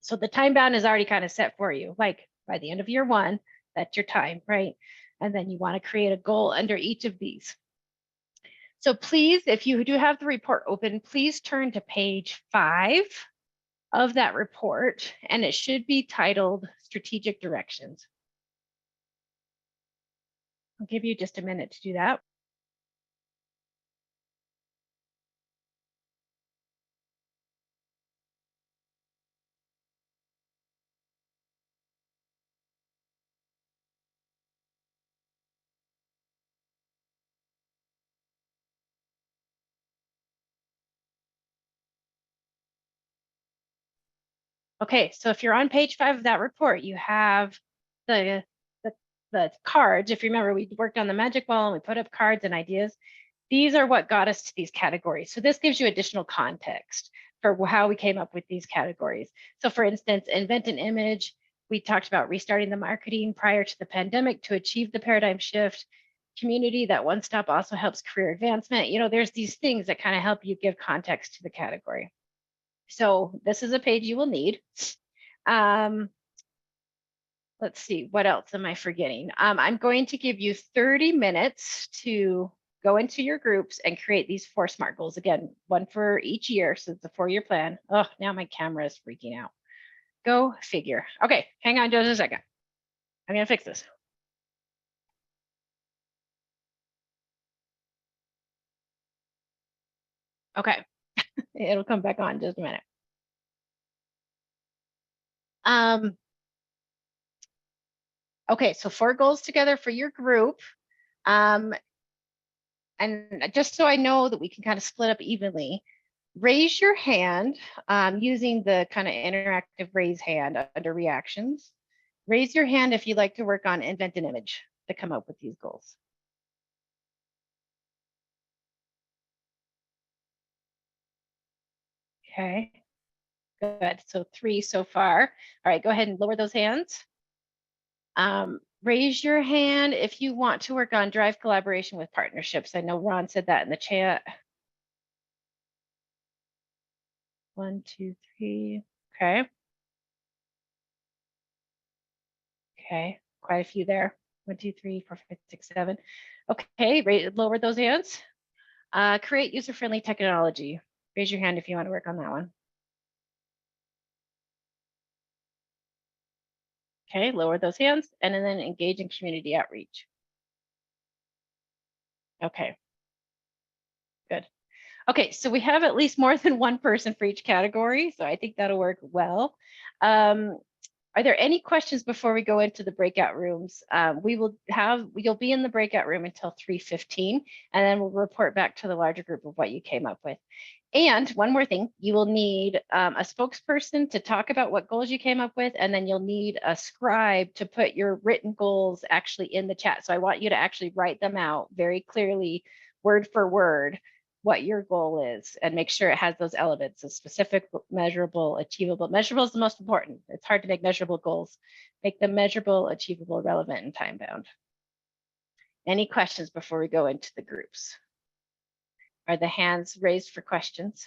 So the time bound is already kind of set for you. Like by the end of year 1, that's your time, right? And then you want to create a goal under each of these. So please, if you do have the report open, please turn to page 5 of that report, and it should be titled Strategic Directions. I'll give you just a minute to do that. Okay, so if you're on page 5 of that report, you have the cards. If you remember, we worked on the magic wall and we put up cards and ideas. These are what got us to these categories. So this gives you additional context for how we came up with these categories. So for instance, invent an image. We talked about restarting the marketing prior to the pandemic to achieve the paradigm shift. Community, that one stop also helps career advancement. You know, there's these things that kind of help you give context to the category. So this is a page you will need. Let's see, what else am I forgetting? I'm going to give you 30 minutes to go into your groups and create these 4 SMART goals. Again, 1 for each year, so it's a 4-year plan. Oh, now my camera is freaking out. Go figure. Okay, hang on just a second. I'm gonna fix this. Okay, it'll come back on in just a minute. Okay, so 4 goals together for your group. And just so I know that we can kind of split up evenly, raise your hand using the kind of interactive raise hand under reactions. Raise your hand if you'd like to work on invent an image to come up with these goals. Okay, good. So 3 so far. All right, go ahead and lower those hands. Raise your hand if you want to work on drive collaboration with partnerships. I know Ron said that in the chat. 1, 2, 3. Okay. Okay, quite a few there. 1, 2, 3, 4, 5, 6, 7. Okay, lower those hands. Create user-friendly technology. Raise your hand if you want to work on that one. Okay, lower those hands and then engage in community outreach. Okay, good. Okay, so we have at least more than 1 person for each category, so I think that'll work well. Are there any questions before we go into the breakout rooms? You'll be in the breakout room until 3:15, and then we'll report back to the larger group of what you came up with. And one more thing, you will need a spokesperson to talk about what goals you came up with, and then you'll need a scribe to put your written goals actually in the chat. So I want you to actually write them out very clearly, word for word, what your goal is and make sure it has those elements of specific, measurable, achievable. Measurable is the most important. It's hard to make measurable goals. Make them measurable, achievable, relevant, and time bound. Any questions before we go into the groups? Are the hands raised for questions?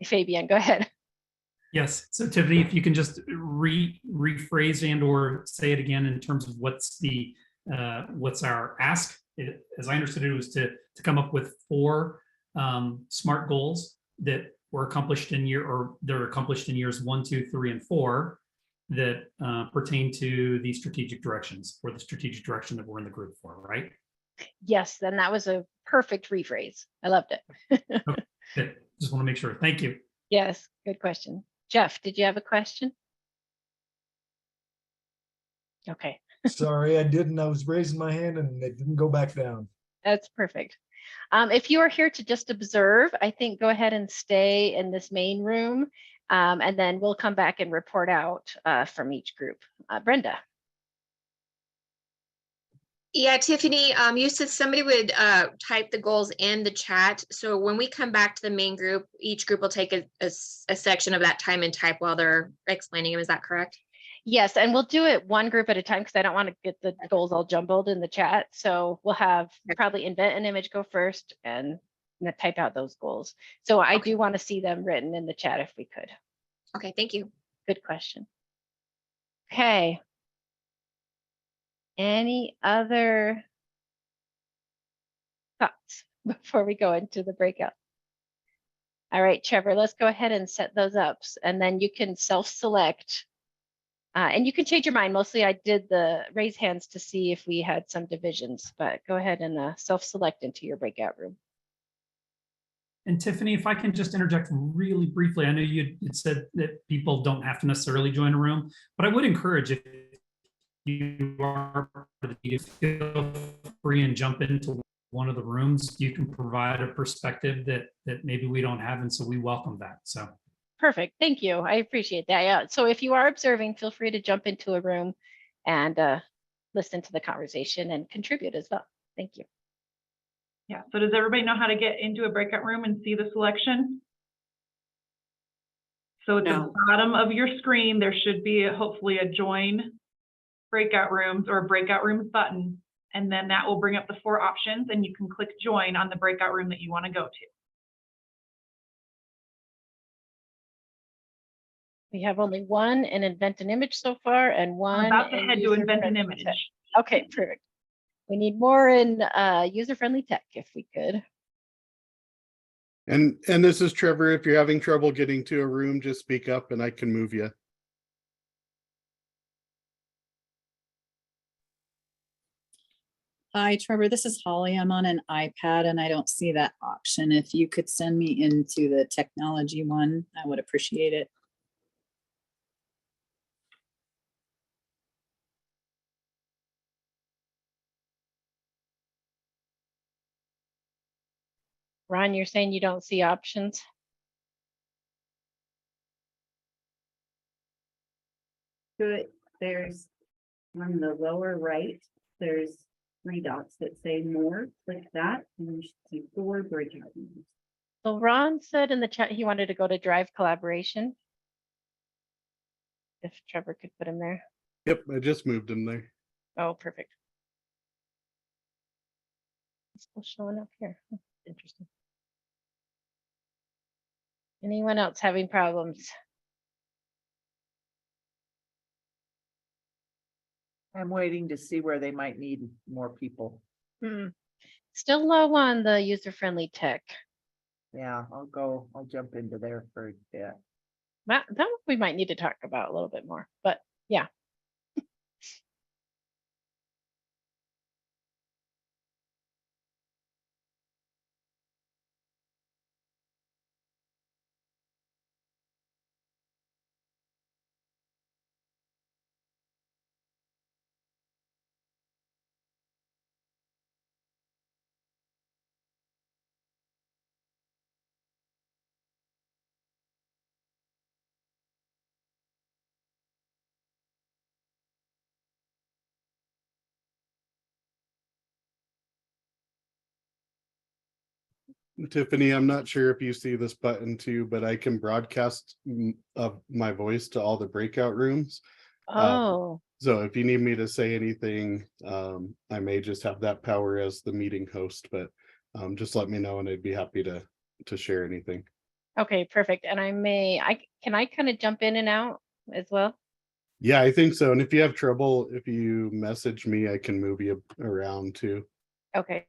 Fabian, go ahead. Yes. So Tiffany, if you can just rephrase and or say it again in terms of what's our ask. As I understood it, was to come up with 4 SMART goals that were accomplished in they're accomplished in years 1, 2, 3, and 4 that pertain to the strategic directions or the strategic direction that we're in the group for, right? Yes, then that was a perfect rephrase. I loved it. Good. Just want to make sure. Thank you. Yes, good question. Jeff, did you have a question? Okay, Sorry, I didn't. I was raising my hand and it didn't go back down. that's perfect. If you are here to just observe, I think go ahead and stay in this main room, and then we'll come back and report out from each group. Brenda. Yeah, Tiffany, you said somebody would type the goals in the chat. So when we come back to the main group, each group will take a section of that time and type while they're explaining them. Is that correct? Yes, and we'll do it one group at a time because I don't want to get the goals all jumbled in the chat. So we'll have probably invent an image go first and type out those goals. So I do want to see them written in the chat if we could. Okay, thank you. Good question. Okay. Any other thoughts before we go into the breakout? All right, Trevor, let's go ahead and set those up and then you can self-select. And you can change your mind. Mostly I did the raise hands to see if we had some divisions, but go ahead and self-select into your breakout room. And Tiffany, if I can just interject really briefly, I know you said that people don't have to necessarily join a room, but I would encourage if you are feel free and jump into one of the rooms. You can provide a perspective that maybe we don't have, and so we welcome that. So. Perfect. Thank you. I appreciate that. Yeah. So if you are observing, feel free to jump into a room and listen to the conversation and contribute as well. Thank you. Yeah, so does everybody know how to get into a breakout room and see the selection? So at the bottom of your screen, there should be hopefully a join breakout rooms or a breakout rooms button. And then that will bring up the 4 options and you can click join on the breakout room that you want to go to. We have only one in invent an image so far and one. I'm about to head to invent an user-friendly image. tech. Okay, perfect. We need more in user-friendly tech if we could. And this is Trevor. If you're having trouble getting to a room, just speak up and I can move you. Hi, Trevor. This is Holly. I'm on an iPad and I don't see that option. If you could send me into the technology one, I would appreciate it. Ron, you're saying you don't see options? Good. There's on the lower right, there's 3 dots that say more. Click that and you should see 4 breakout rooms. So Ron said in the chat he wanted to go to drive collaboration. If Trevor could put him there. Yep, I just moved him there. Oh, perfect. It's still showing up here. Interesting. Anyone else having problems? I'm waiting to see where they might need more people. Still low on the user-friendly tech. Yeah, I'll jump into there for a bit. That we might need to talk about a little bit more, but yeah. Tiffany, I'm not sure if you see this button too, but I can broadcast of my voice to all the breakout rooms. Oh, So if you need me to say anything, I may just have that power as the meeting host, but just let me know and I'd be happy to share anything. okay, perfect. And can I kind of jump in and out as well? Yeah, I think so. And if you have trouble, if you message me, I can move you around too. Okay.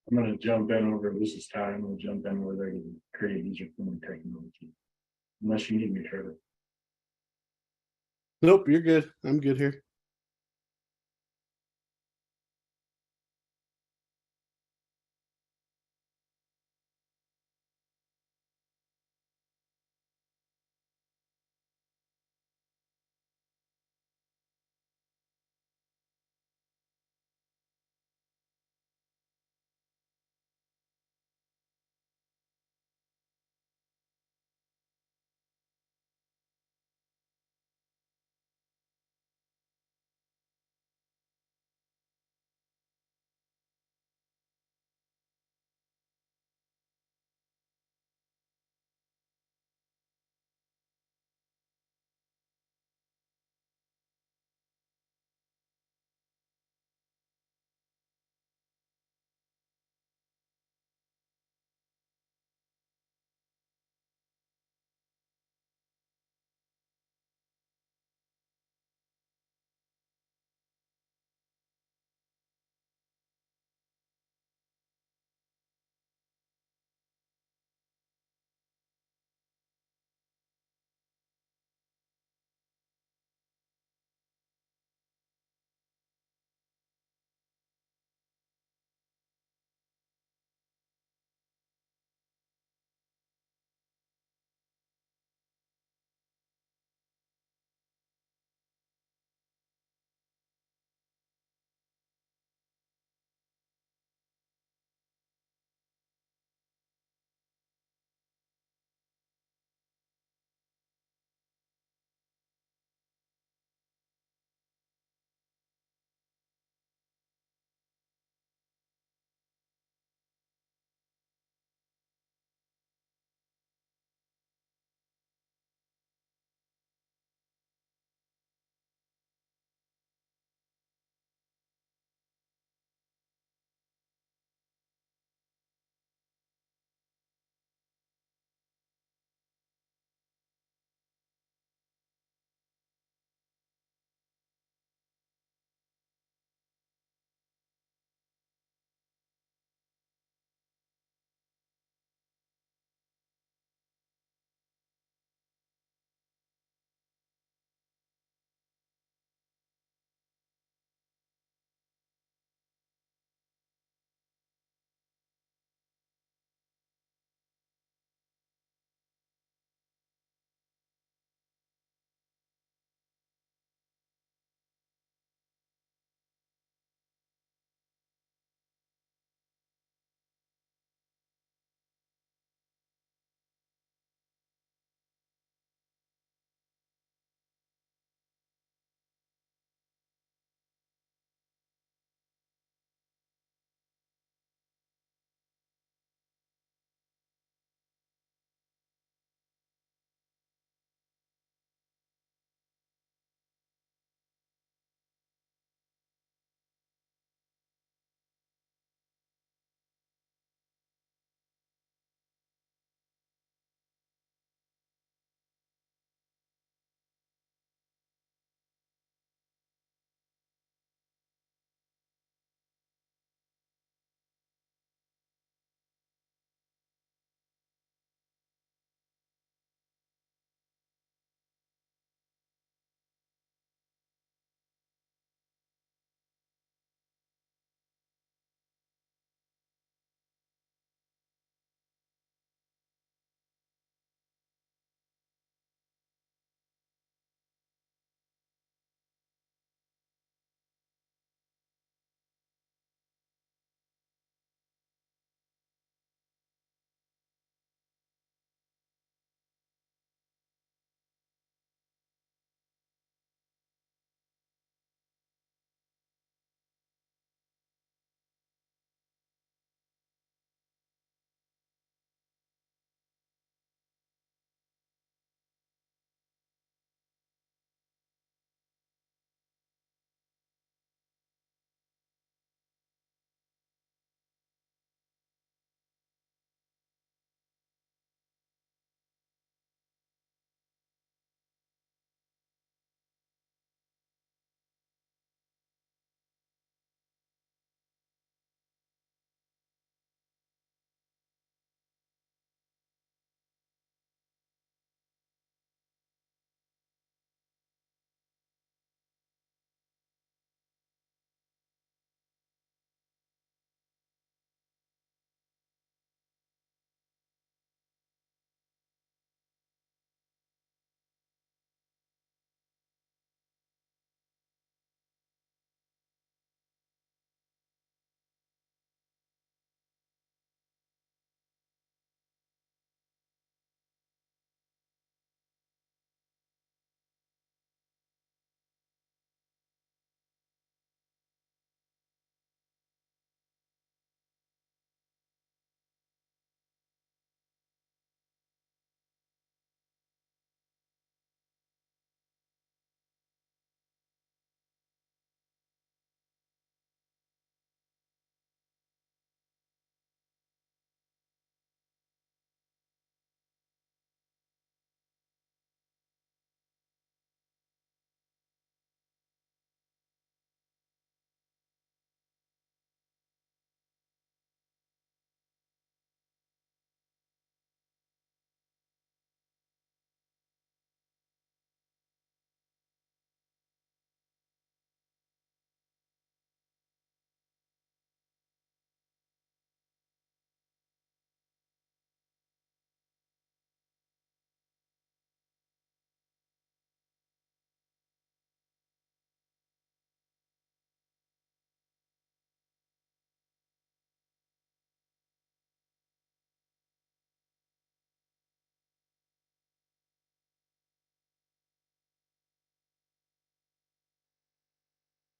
I'm gonna jump in over, this is Ty, I'm gonna jump in where they create user friendly technology. Unless you need me, Trevor. Nope, you're good. I'm good here.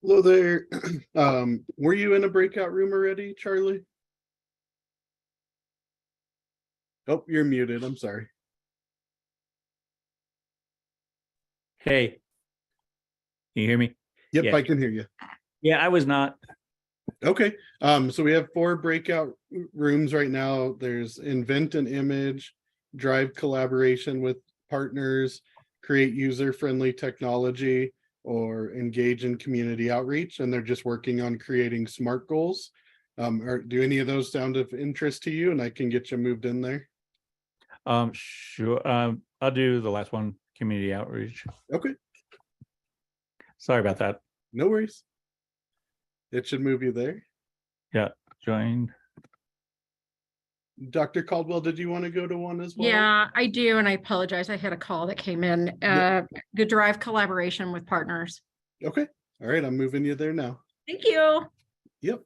Hello there. Were you in a breakout room already, Charlie? Oh, you're muted. I'm sorry. Hey. Can you hear me? Yep, Yeah. I can hear you. Yeah, I was not. Okay, so we have 4 breakout rooms right now. There's invent an image, drive collaboration with partners, create user-friendly technology, or engage in community outreach, and they're just working on creating SMART goals. Do any of those sound of interest to you? And I can get you moved in there. Sure. I'll do the last one, community outreach. Okay, Sorry about that. no worries. It should move you there. Yeah, joined. Dr. Caldwell, did you want to go to one as well? Yeah, I do, and I apologize. I had a call that came in. The drive collaboration with partners. Okay, all right, I'm moving you there now. Thank you. Yep.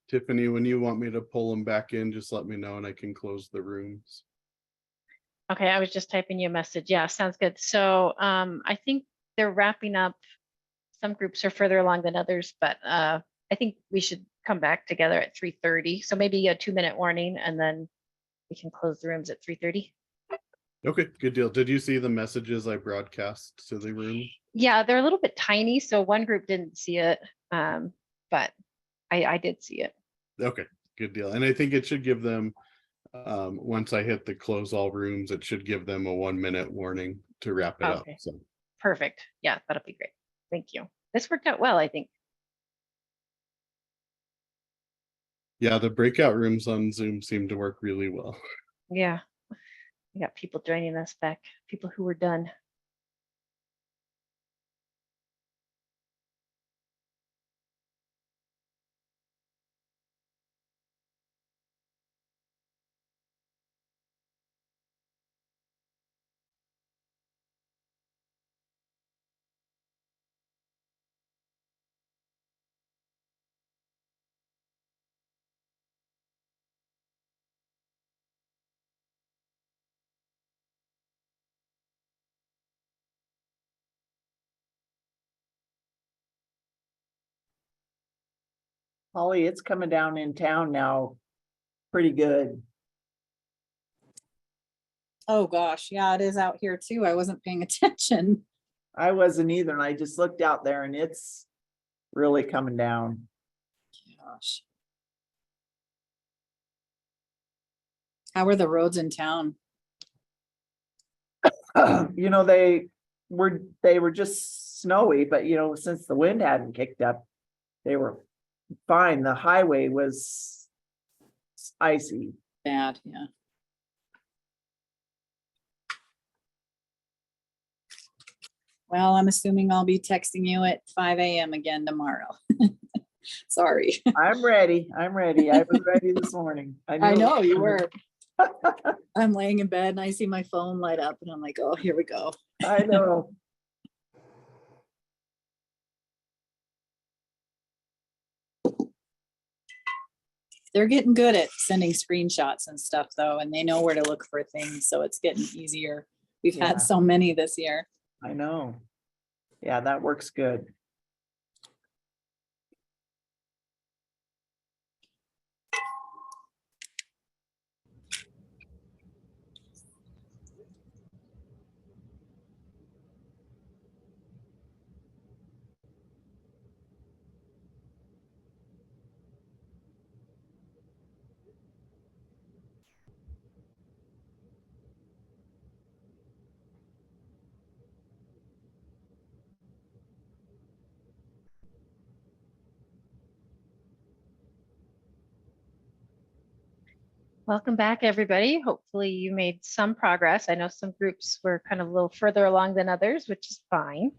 Tiffany, when you want me to pull them back in, just let me know and I can close the rooms. Okay, I was just typing you a message. Yeah, sounds good. So I think they're wrapping up. Some groups are further along than others, but I think we should come back together at 3:30. So maybe a 2-minute warning and then we can close the rooms at 3:30. Okay, good deal. Did you see the messages I broadcast to the room? Yeah, they're a little bit tiny, so one group didn't see it, but I did see it. Okay, good deal. And I think it should give them, once I hit the close all rooms, it should give them a 1-minute warning to wrap it up. Okay. So Perfect. Yeah, that'll be great. Thank you. This worked out well, I think. yeah, the breakout rooms on Zoom seem to work really well. Yeah. We got people joining us back, people who were done. Holly, it's coming down in town now. Pretty good. Oh, gosh. Yeah, it is out here too. I wasn't paying attention. I wasn't either, and I just looked out there and it's really coming down. Gosh. How are the roads in town? You know, they were just snowy, but you know, since the wind hadn't kicked up, they were fine. The highway was icy. Bad, yeah. Well, I'm assuming I'll be texting you at 5 a.m. again tomorrow. Sorry. I'm ready. I'm ready. I was ready this morning. I know you were. I'm laying in bed and I see my phone light up and I'm like, oh, here we go. I know. They're getting good at sending screenshots and stuff though, and they know where to look for things, so it's getting easier. We've Yeah. had so many this year. I know. Yeah, that works good. Welcome back, everybody. Hopefully you made some progress. I know some groups were kind of a little further along than others, which is fine.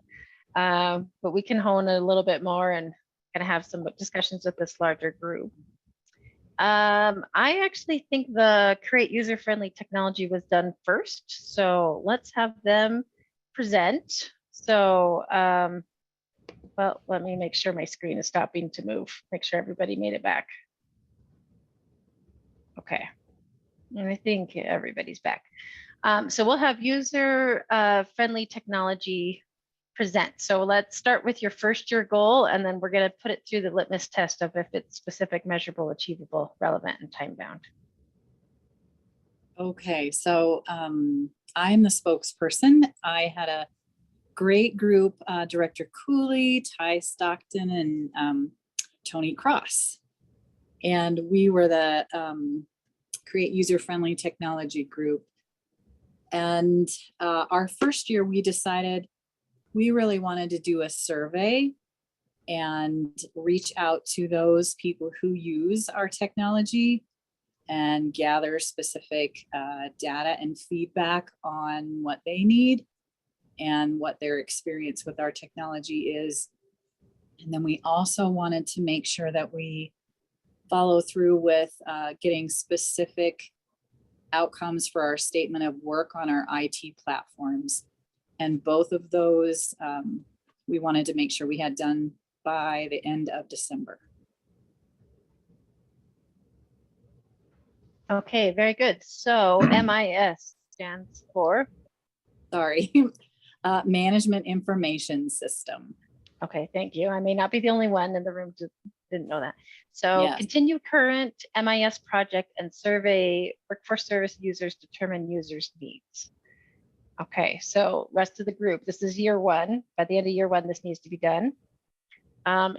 But we can hone it a little bit more and kind of have some discussions with this larger group. I actually think the create user-friendly technology was done first. So let's have them present. So, well, let me make sure my screen is stopping to move. Make sure everybody made it back. Okay. And I think everybody's back. So we'll have user-friendly technology present. So let's start with your first year goal, and then we're going to put it through the litmus test of if it's specific, measurable, achievable, relevant, and time bound. Okay, so I'm the spokesperson. I had a great group, Director Cooley, Ty Stockton, and Tony Cross. And we were the Create User-Friendly Technology group. And our first year, we decided we really wanted to do a survey and reach out to those people who use our technology and gather specific data and feedback on what they need and what their experience with our technology is. And then we also wanted to make sure that we follow through with getting specific outcomes for our statement of work on our IT platforms. And both of those, we wanted to make sure we had done by the end of December. Okay, very good. So MIS stands for, Sorry, Management Information System. okay, thank you. I may not be the only one in the room who didn't know that. So Yes. continue current MIS project and survey workforce service users, determine users' needs. Okay, so rest of the group, this is year one. By the end of year one, this needs to be done.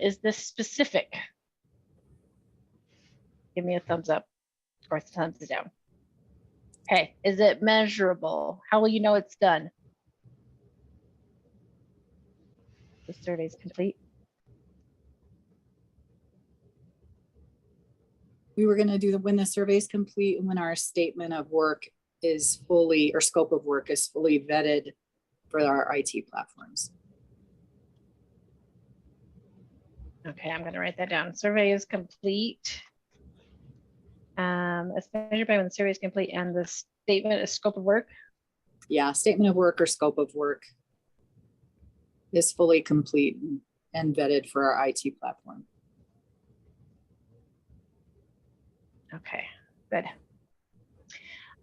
Is this specific? Give me a thumbs up or a thumbs down. Okay, is it measurable? How will you know it's done? The survey is complete. We were gonna do when the survey is complete and when our statement of work is fully, or scope of work is fully vetted for our IT platforms. Okay, I'm gonna write that down. Survey is complete. As measured by when the survey is complete and the statement of scope of work. Yeah, statement of work or scope of work is fully complete and vetted for our IT platform. Okay, good.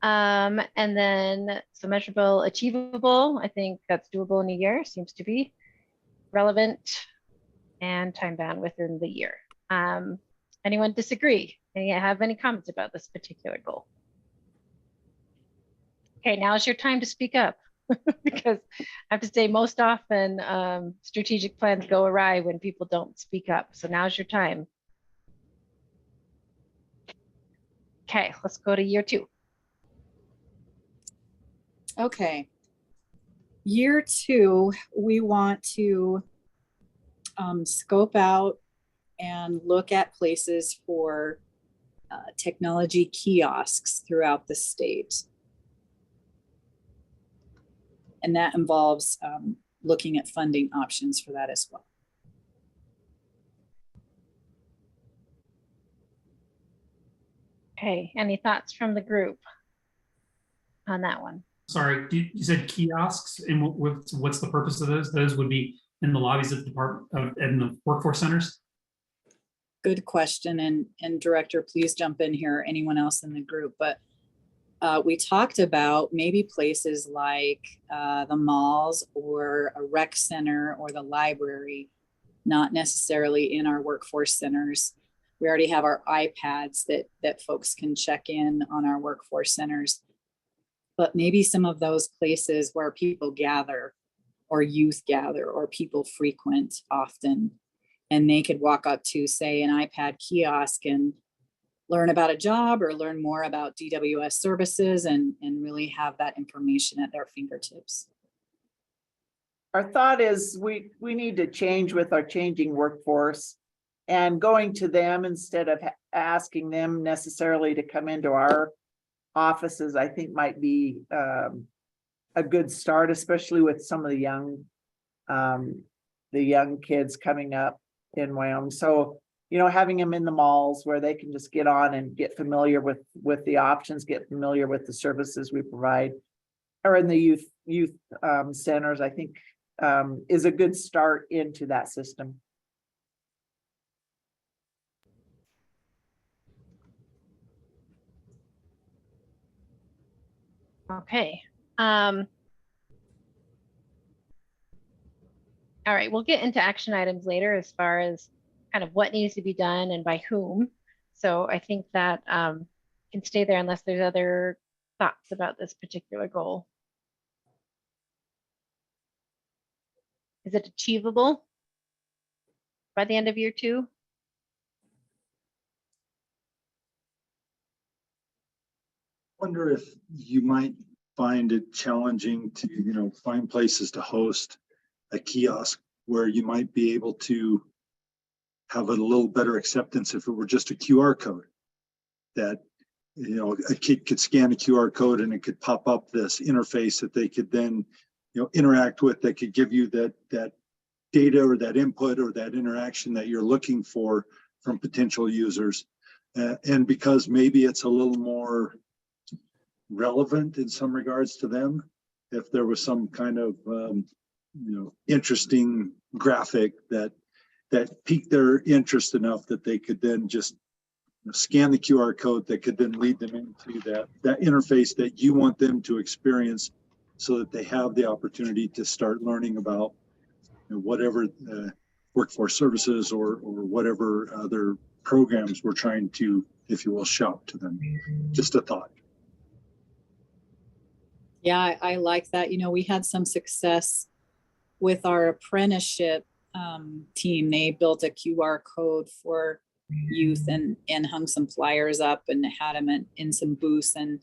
And then, so measurable, achievable, I think that's doable in a year, seems to be relevant, and time bound within the year. Anyone disagree? Any have any comments about this particular goal? Okay, now is your time to speak up because I have to say most often strategic plans go awry when people don't speak up. So now's your time. Okay, let's go to year two. Okay. Year two, we want to scope out and look at places for technology kiosks throughout the state. And that involves looking at funding options for that as well. Okay, any thoughts from the group on that one? Sorry, you said kiosks, and what's the purpose of those? Those would be in the lobbies of the department and the workforce centers? Good question, and Director, please jump in here, or anyone else in the group, but we talked about maybe places like the malls or a rec center or the library, not necessarily in our workforce centers. We already have our iPads that folks can check in on our workforce centers, but maybe some of those places where people gather or youth gather or people frequent often, and they could walk up to, say, an iPad kiosk and learn about a job or learn more about DWS services and really have that information at their fingertips. Our thought is we need to change with our changing workforce, and going to them instead of asking them necessarily to come into our offices, I think might be a good start, especially with some of the young kids coming up in Wyoming. So, you know, having them in the malls where they can just get on and get familiar with the options, get familiar with the services we provide, or in the youth centers, I think is a good start into that system. Okay. All right, we'll get into action items later as far as kind of what needs to be done and by whom. So I think that can stay there unless there's other thoughts about this particular goal. Is it achievable by the end of year two? Wonder if you might find it challenging to, find places to host a kiosk where you might be able to have a little better acceptance if it were just a QR code. That, a kid could scan a QR code and it could pop up this interface that they could then, interact with, that could give you that data or that input or that interaction that you're looking for from potential users. And because maybe it's a little more relevant in some regards to them, if there was some kind of interesting graphic that piqued their interest enough that they could then just scan the QR code that could then lead them into that interface that you want them to experience so that they have the opportunity to start learning about whatever workforce services or whatever other programs we're trying to, if you will, shout to them. Just a thought. Yeah, I like that. We had some success with our apprenticeship team. They built a QR code for youth and hung some flyers up and had them in some booths, and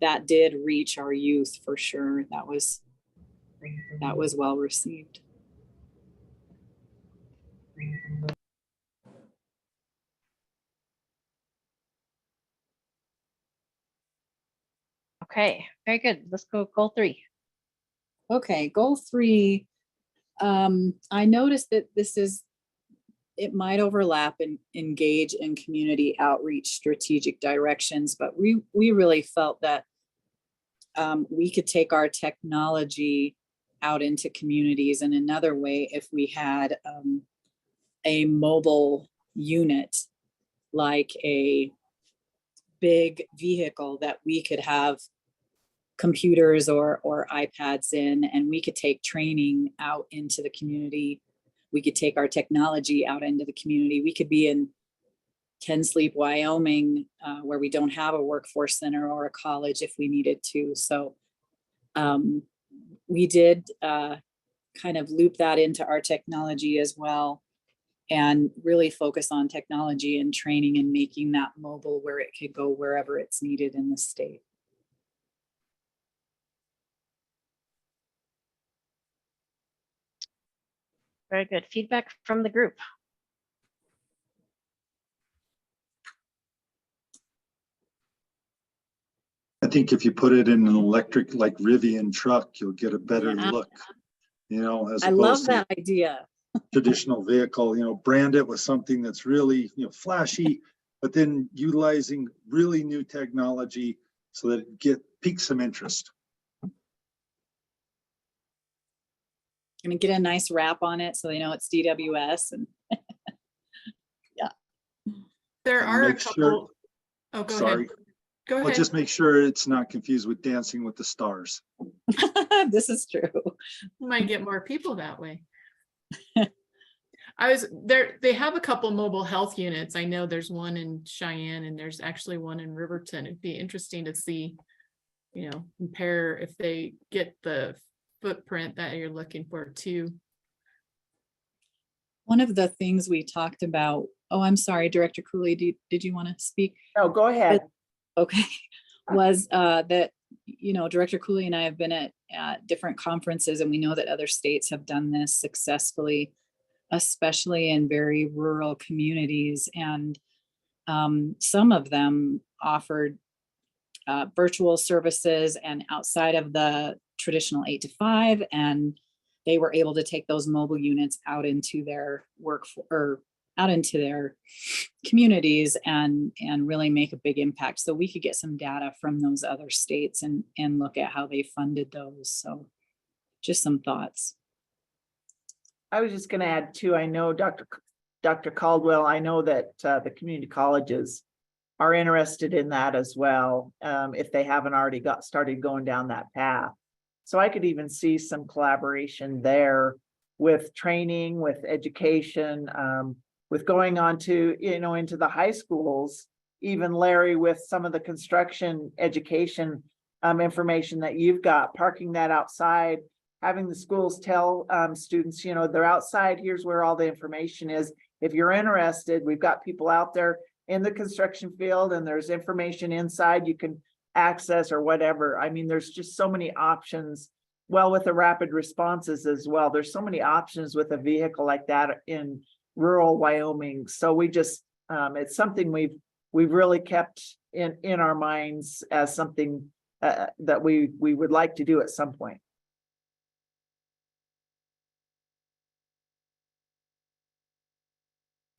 that did reach our youth for sure. That was well received. Okay, very good. Let's go goal 3. Okay, goal 3. I noticed that it might overlap and engage in community outreach strategic directions, but we really felt that we could take our technology out into communities in another way if we had a mobile unit, like a big vehicle that we could have computers or iPads in, and we could take training out into the community. We could take our technology out into the community. We could be in Ten Sleep, Wyoming, where we don't have a workforce center or a college if we needed to. So we did kind of loop that into our technology as well, and really focus on technology and training and making that mobile where it could go wherever it's needed in the state. Very good. Feedback from the group. I think if you put it in an electric, like Rivian truck, you'll get a better look, as I love opposed to that idea. traditional vehicle, brand it with something that's really, flashy, but then utilizing really new technology so that it piques some interest. Gonna get a nice wrap on it so they know it's DWS, and yeah. There are a Make couple. sure- Oh, go Sorry. ahead. Go Well, ahead. just make sure it's not confused with Dancing with the Stars. This is true. Might get more people that way. I was there. They have a couple mobile health units. I know there's one in Cheyenne and there's actually one in Riverton. It'd be interesting to see, compare if they get the footprint that you're looking for too. One of the things we talked about, I'm sorry, Director Cooley, did you want to speak? No, go ahead. Okay, was that, Director Cooley and I have been at different conferences, and we know that other states have done this successfully, especially in very rural communities. And some of them offered virtual services and outside of the traditional 8 to 5, and they were able to take those mobile units out into their out into their communities and really make a big impact. So we could get some data from those other states and look at how they funded those. So just some thoughts. I was just going to add too, I know Dr. Caldwell, I know that the community colleges are interested in that as well, if they haven't already started going down that path. So I could even see some collaboration there with training, with education, with going on to, into the high schools, even Larry, with some of the construction education information that you've got, parking that outside, having the schools tell students, they're outside, here's where all the information is. If you're interested, we've got people out there in the construction field and there's information inside you can access or whatever. I mean, there's just so many options. Well, with the rapid responses as well, there's so many options with a vehicle like that in rural Wyoming. So we just, it's something we've really kept in our minds as something that we would like to do at some point.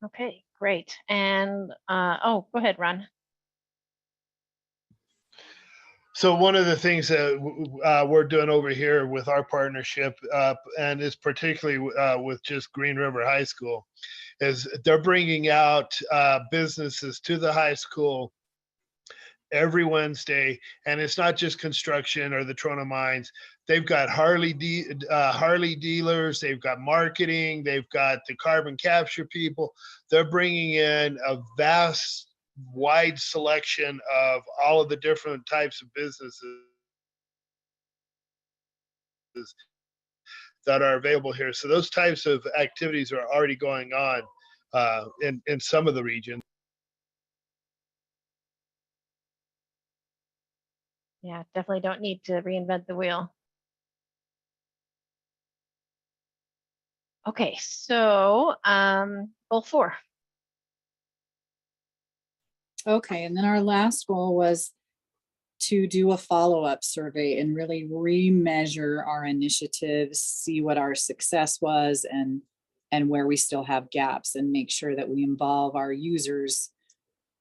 Okay, great. And go ahead, Ron. So one of the things that we're doing over here with our partnership, and is particularly with just Green River High School, is they're bringing out businesses to the high school every Wednesday, and it's not just construction or the Trona Mines. They've got Harley dealers, they've got marketing, they've got the carbon capture people. They're bringing in a vast, wide selection of all of the different types of businesses that are available here. So those types of activities are already going on in some of the regions. Yeah, definitely don't need to reinvent the wheel. Okay, so goal 4. Okay, and then our last goal was to do a follow-up survey and really remeasure our initiatives, see what our success was and where we still have gaps, and make sure that we involve our users,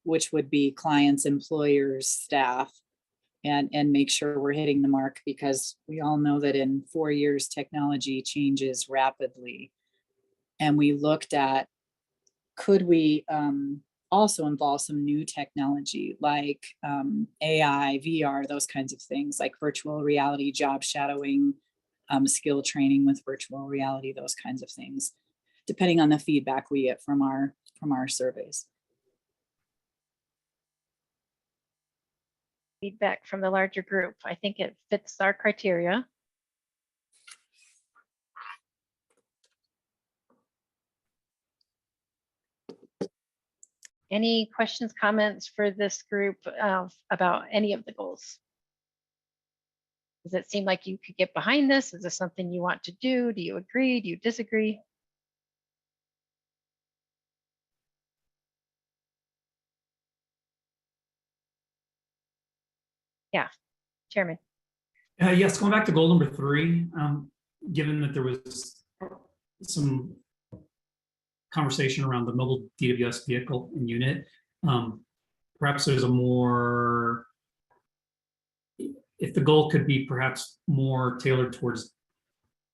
which would be clients, employers, staff, and make sure we're hitting the mark, because we all know that in 4 years, technology changes rapidly. And we looked at, could we also involve some new technology like AI, VR, those kinds of things, like virtual reality, job shadowing, skill training with virtual reality, those kinds of things, depending on the feedback we get from our surveys. Feedback from the larger group. I think it fits our criteria. Any questions, comments for this group about any of the goals? Does it seem like you could get behind this? Is this something you want to do? Do you agree? Do you disagree? Yeah, Chairman. Yes, going back to goal number 3, given that there was some conversation around the mobile DWS vehicle and unit, perhaps there's a more, if the goal could be perhaps more tailored towards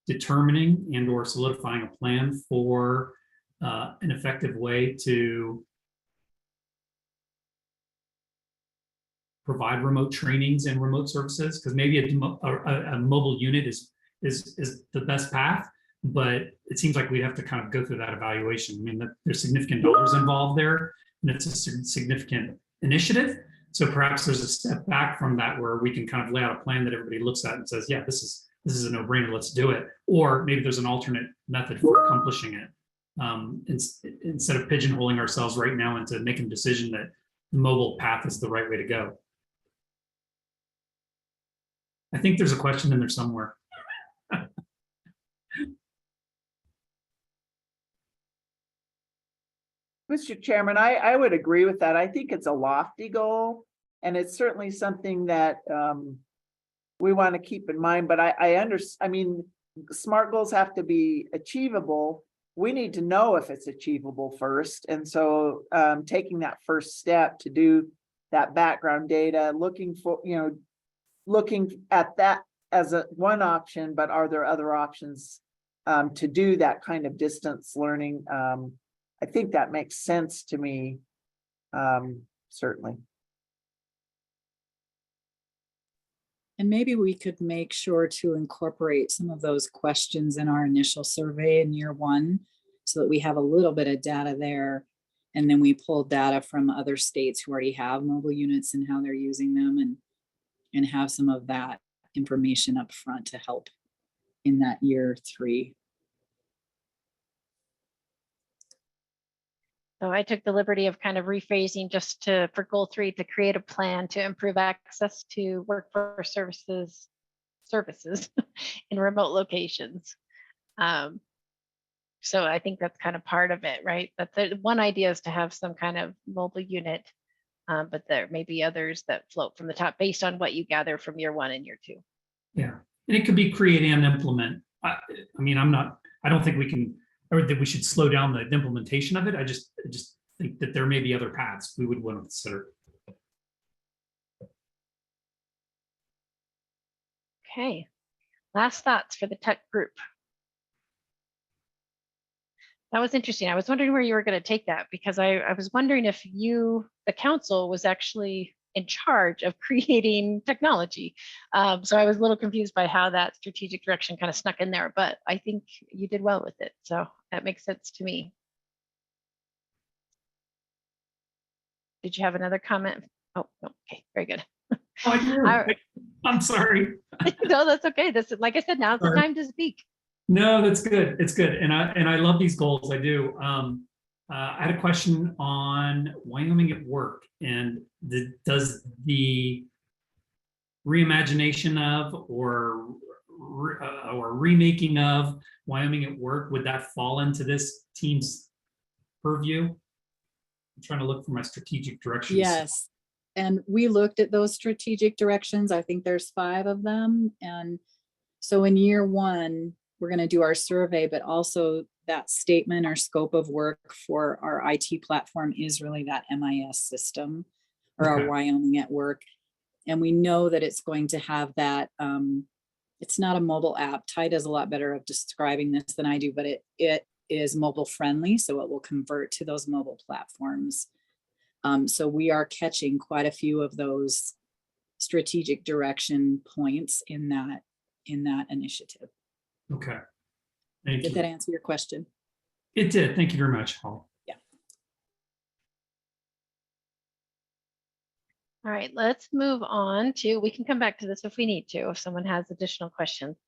determining and or solidifying a plan for an effective way to provide remote trainings and remote services, because maybe a mobile unit is the best path, but it seems like we'd have to kind of go through that evaluation. I mean, there's significant dollars involved there, and it's a significant initiative. So perhaps there's a step back from that where we can kind of lay out a plan that everybody looks at and says, yeah, this is a no-brainer, let's do it. Or maybe there's an alternate method for accomplishing it. Instead of pigeonholing ourselves right now into making a decision that the mobile path is the right way to go. I think there's a question in there somewhere. Mr. Chairman, I would agree with that. I think it's a lofty goal, and it's certainly something that we want to keep in mind, but I mean, SMART goals have to be achievable. We need to know if it's achievable first. And so taking that first step to do that background data, looking at that as one option, but are there other options to do that kind of distance learning? I think that makes sense to me, certainly. And maybe we could make sure to incorporate some of those questions in our initial survey in year 1, so that we have a little bit of data there. And then we pull data from other states who already have mobile units and how they're using them, and have some of that information up front to help in that year 3. So I took the liberty of kind of rephrasing just for goal 3, to create a plan to improve access to workforce services in remote locations. So I think that's kind of part of it, right? But the one idea is to have some kind of mobile unit, but there may be others that float from the top based on what you gather from year 1 and year 2. Yeah, and it could be create and implement. I mean, I don't think we can, or that we should slow down the implementation of it. I just think that there may be other paths we would want to consider. Okay, last thoughts for the tech group. That was interesting. I was wondering where you were going to take that because I was wondering if you, the council, was actually in charge of creating technology. So I was a little confused by how that strategic direction kind of snuck in there, but I think you did well with it. So that makes sense to me. Did you have another comment? Oh, no. Okay, very good. Oh, I do. All right. I'm sorry. No, that's okay. This is, like I said, now's the Sorry. time to speak. No, that's good. It's good. And I love these goals. I do. I had a question on Wyoming at Work, and does the reimagination of or remaking of Wyoming at Work, would that fall into this team's purview? I'm trying to look for my strategic directions. Yes. And we looked at those strategic directions. I think there's 5 of them. And so in year 1, we're going to do our survey, but also that statement or scope of work for our IT platform is really that MIS system, or Okay. our Wyoming at Work. And we know that it's going to have that, it's not a mobile app. Ty does a lot better of describing this than I do, but it is mobile friendly. So it will convert to those mobile platforms. So we are catching quite a few of those strategic direction points in that initiative. Okay. Thank Did you. that answer your question? It did. Thank you very much, Paul. Yeah. All right, let's move on to, we can come back to this if we need to, if someone has additional questions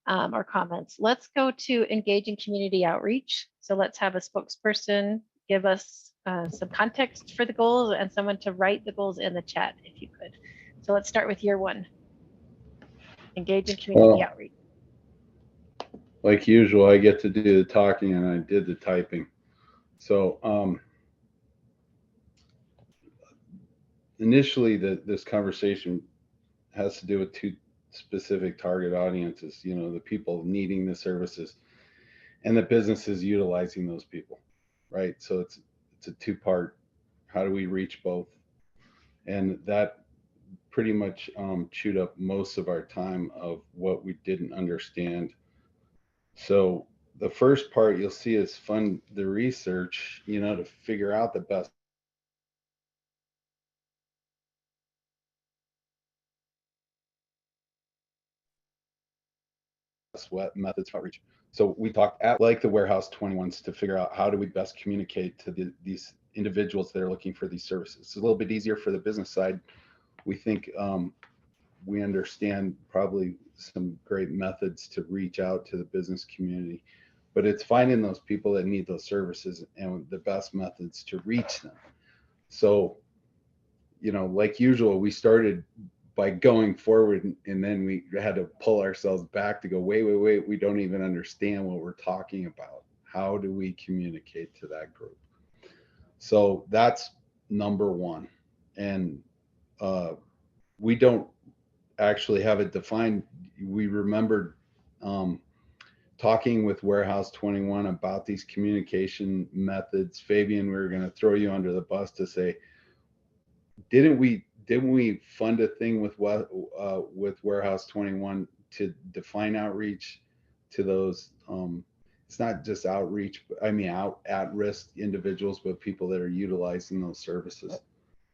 or comments. Let's go to engaging community outreach. So let's have a spokesperson give us some context for the goals and someone to write the goals in the chat if you could. So let's start with year 1. Engaging community outreach. Like usual, I get to do the talking and I did the typing. So initially this conversation has to do with 2 specific target audiences, you know, the people needing the services and the businesses utilizing those people, right? So it's a 2-part, how do we reach both? And that pretty much chewed up most of our time of what we didn't understand. So the first part you'll see is fund the research, you know, to figure out the best methods of outreach. So we talked at like the Warehouse 21s to figure out how do we best communicate to these individuals that are looking for these services. It's a little bit easier for the business side. We think we understand probably some great methods to reach out to the business community, but it's finding those people that need those services and the best methods to reach them. So, you know, like usual, we started by going forward and then we had to pull ourselves back to go, wait, we don't even understand what we're talking about. How do we communicate to that group? So that's number 1. And we don't actually have it defined. We remembered talking with Warehouse 21 about these communication methods. Fabian, we were going to throw you under the bus to say, didn't we fund a thing with Warehouse 21 to define outreach to those? It's not just outreach, but I mean at-risk individuals, but people that are utilizing those services.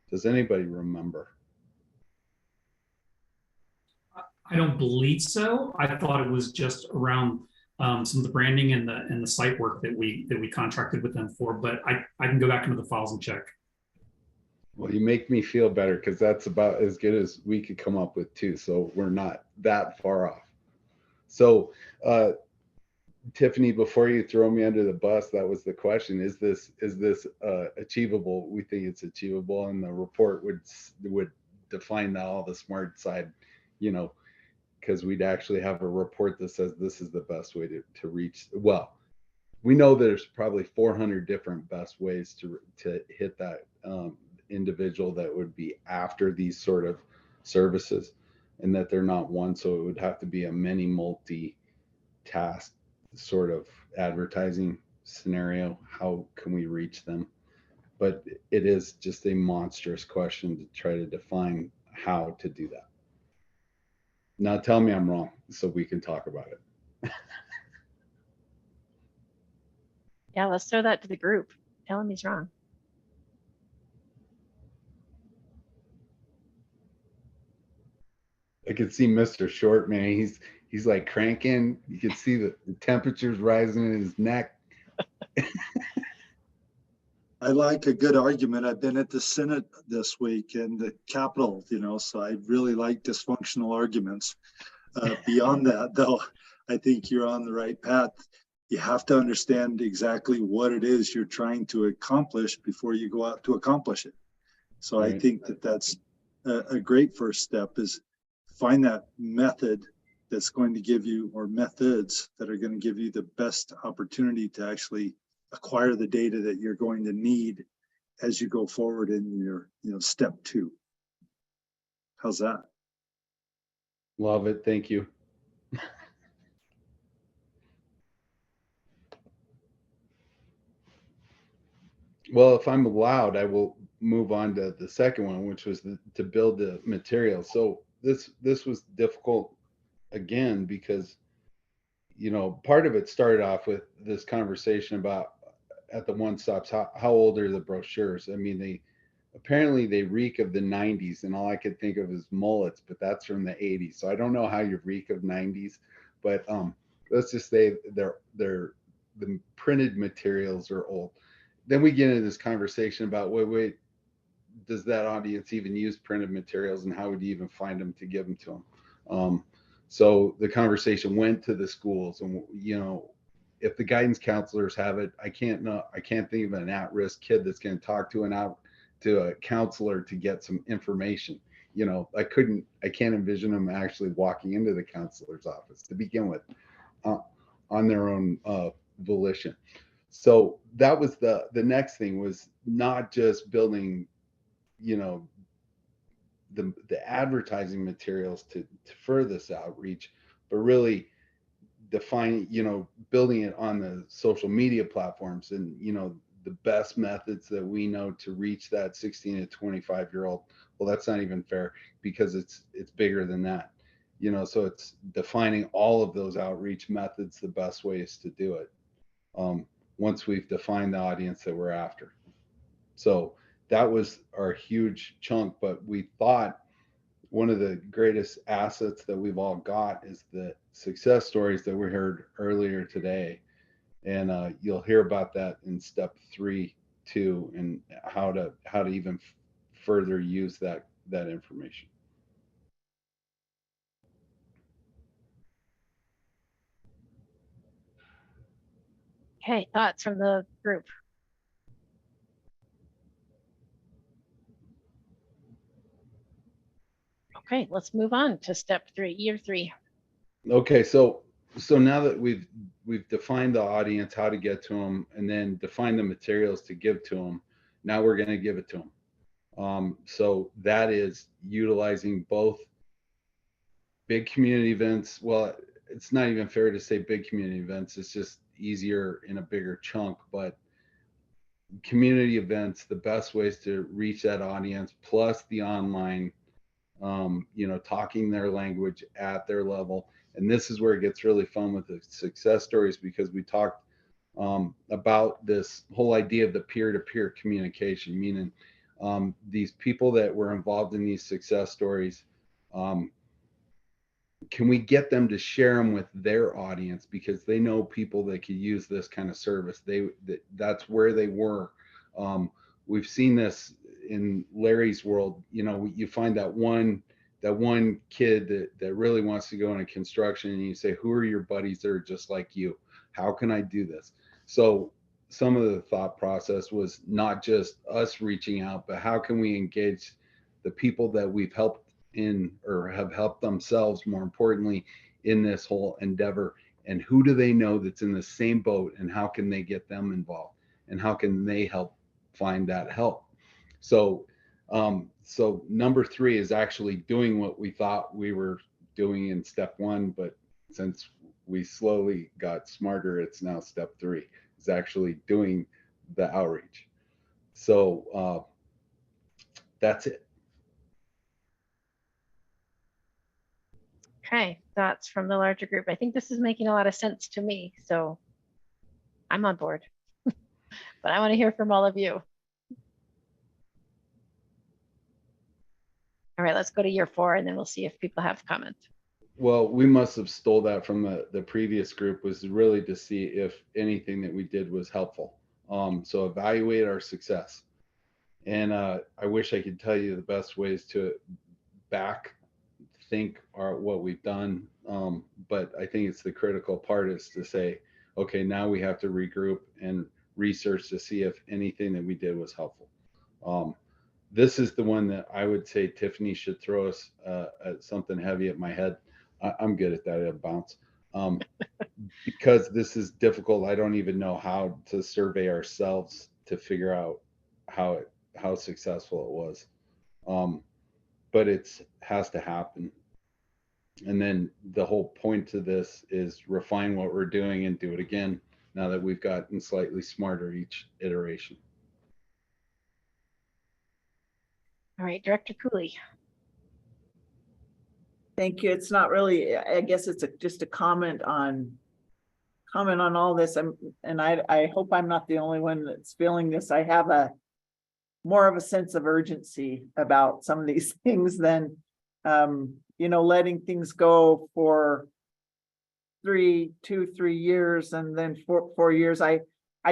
Does anybody remember? I don't believe so. I thought it was just around some of the branding and the site work that we contracted with them for, but I can go back into the files and check. Well, you make me feel better because that's about as good as we could come up with too. So we're not that far off. So Tiffany, before you throw me under the bus, that was the question. Is this achievable? We think it's achievable, and the report would define all the smart side, you know, because we'd actually have a report that says this is the best way to reach. Well, we know there's probably 400 different best ways to hit that individual that would be after these sort of services, and that they're not one. So it would have to be a many multi-task sort of advertising scenario. How can we reach them? But it is just a monstrous question to try to define how to do that. Now tell me I'm wrong so we can talk about it. Yeah, let's throw that to the group. Tell him he's wrong. I could see Mr. Short, man. He's like cranking. You can see the temperature's rising in his neck. I like a good argument. I've been at the Senate this week and the Capitol, so I really like dysfunctional arguments. Beyond that, though, I think you're on the right path. You have to understand exactly what it is you're trying to accomplish before you go out to accomplish it. So I think that that's a great first step, is find that method that's going to give you, or methods that are going to give you the best opportunity to actually acquire the data that you're going to need as you go forward in your, step 2. How's that? Love it. Thank you. Well, if I'm allowed, I will move on to the second one, which was to build the material. So this was difficult again, because, part of it started off with this conversation about at the one stops, how old are the brochures? I mean, apparently they reek of the 90s, and all I could think of is mullets, but that's from the 80s. So I don't know how you reek of 90s, but let's just say the printed materials are old. Then we get into this conversation about wait, does that audience even use printed materials, and how would you even find them to give them to them? So the conversation went to the schools, and if the guidance counselors have it, I can't think of an at-risk kid that's going to talk to a counselor to get some information. I can't envision them actually walking into the counselor's office to begin with, on their own volition. So that was the next thing, was not just building, the advertising materials to further this outreach, but really defining, building it on the social media platforms, and, the best methods that we know to reach that 16 to 25-year-old. Well, that's not even fair, because it's bigger than that, so it's defining all of those outreach methods, the best ways to do it. Once we've defined the audience that we're after. So that was our huge chunk, but we thought one of the greatest assets that we've all got is the success stories that we heard earlier today. And you'll hear about that in step 3 too, and how to even further use that information. Okay, thoughts from the group? Okay, let's move on to step 3, year 3. Okay, so now that we've defined the audience, how to get to them, and then define the materials to give to them, now we're going to give it to them. So that is utilizing both big community events. Well, it's not even fair to say big community events. It's just easier in a bigger chunk, but community events, the best ways to reach that audience, plus the online, talking their language at their level. And this is where it gets really fun with the success stories, because we talked about this whole idea of the peer-to-peer communication, meaning these people that were involved in these success stories, can we get them to share them with their audience, because they know people that could use this kind of service. That's where they were. We've seen this in Larry's world. You find that one kid that really wants to go into construction, and you say, who are your buddies that are just like you? How can I do this? So some of the thought process was not just us reaching out, but how can we engage the people that we've helped in, or have helped themselves, more importantly, in this whole endeavor, and who do they know that's in the same boat, and how can they get them involved, and how can they help find that help? So number 3 is actually doing what we thought we were doing in step 1, but since we slowly got smarter, it's now step 3 is actually doing the outreach. So that's it. Okay, thoughts from the larger group. I think this is making a lot of sense to me, so I'm on board. but I want to hear from all of you. All right, let's go to year 4 and then we'll see if people have comments. Well, we must have stole that from the previous group, was really to see if anything that we did was helpful. So evaluate our success. And I wish I could tell you the best ways to think what we've done. But I think it's the critical part is to say, okay, now we have to regroup and research to see if anything that we did was helpful. This is the one that I would say Tiffany should throw us at something heavy at my head. I'm good at that. It'll bounce. Because this is difficult. I don't even know how to survey ourselves to figure out how successful it was. But it has to happen. And then the whole point to this is refine what we're doing and do it again now that we've gotten slightly smarter each iteration. All right, Director Cooley. Thank you. It's not really, I guess it's just a comment on all this. I hope I'm not the only one that's feeling this. I have more of a sense of urgency about some of these things than, letting things go for 3 years and then 4 years. I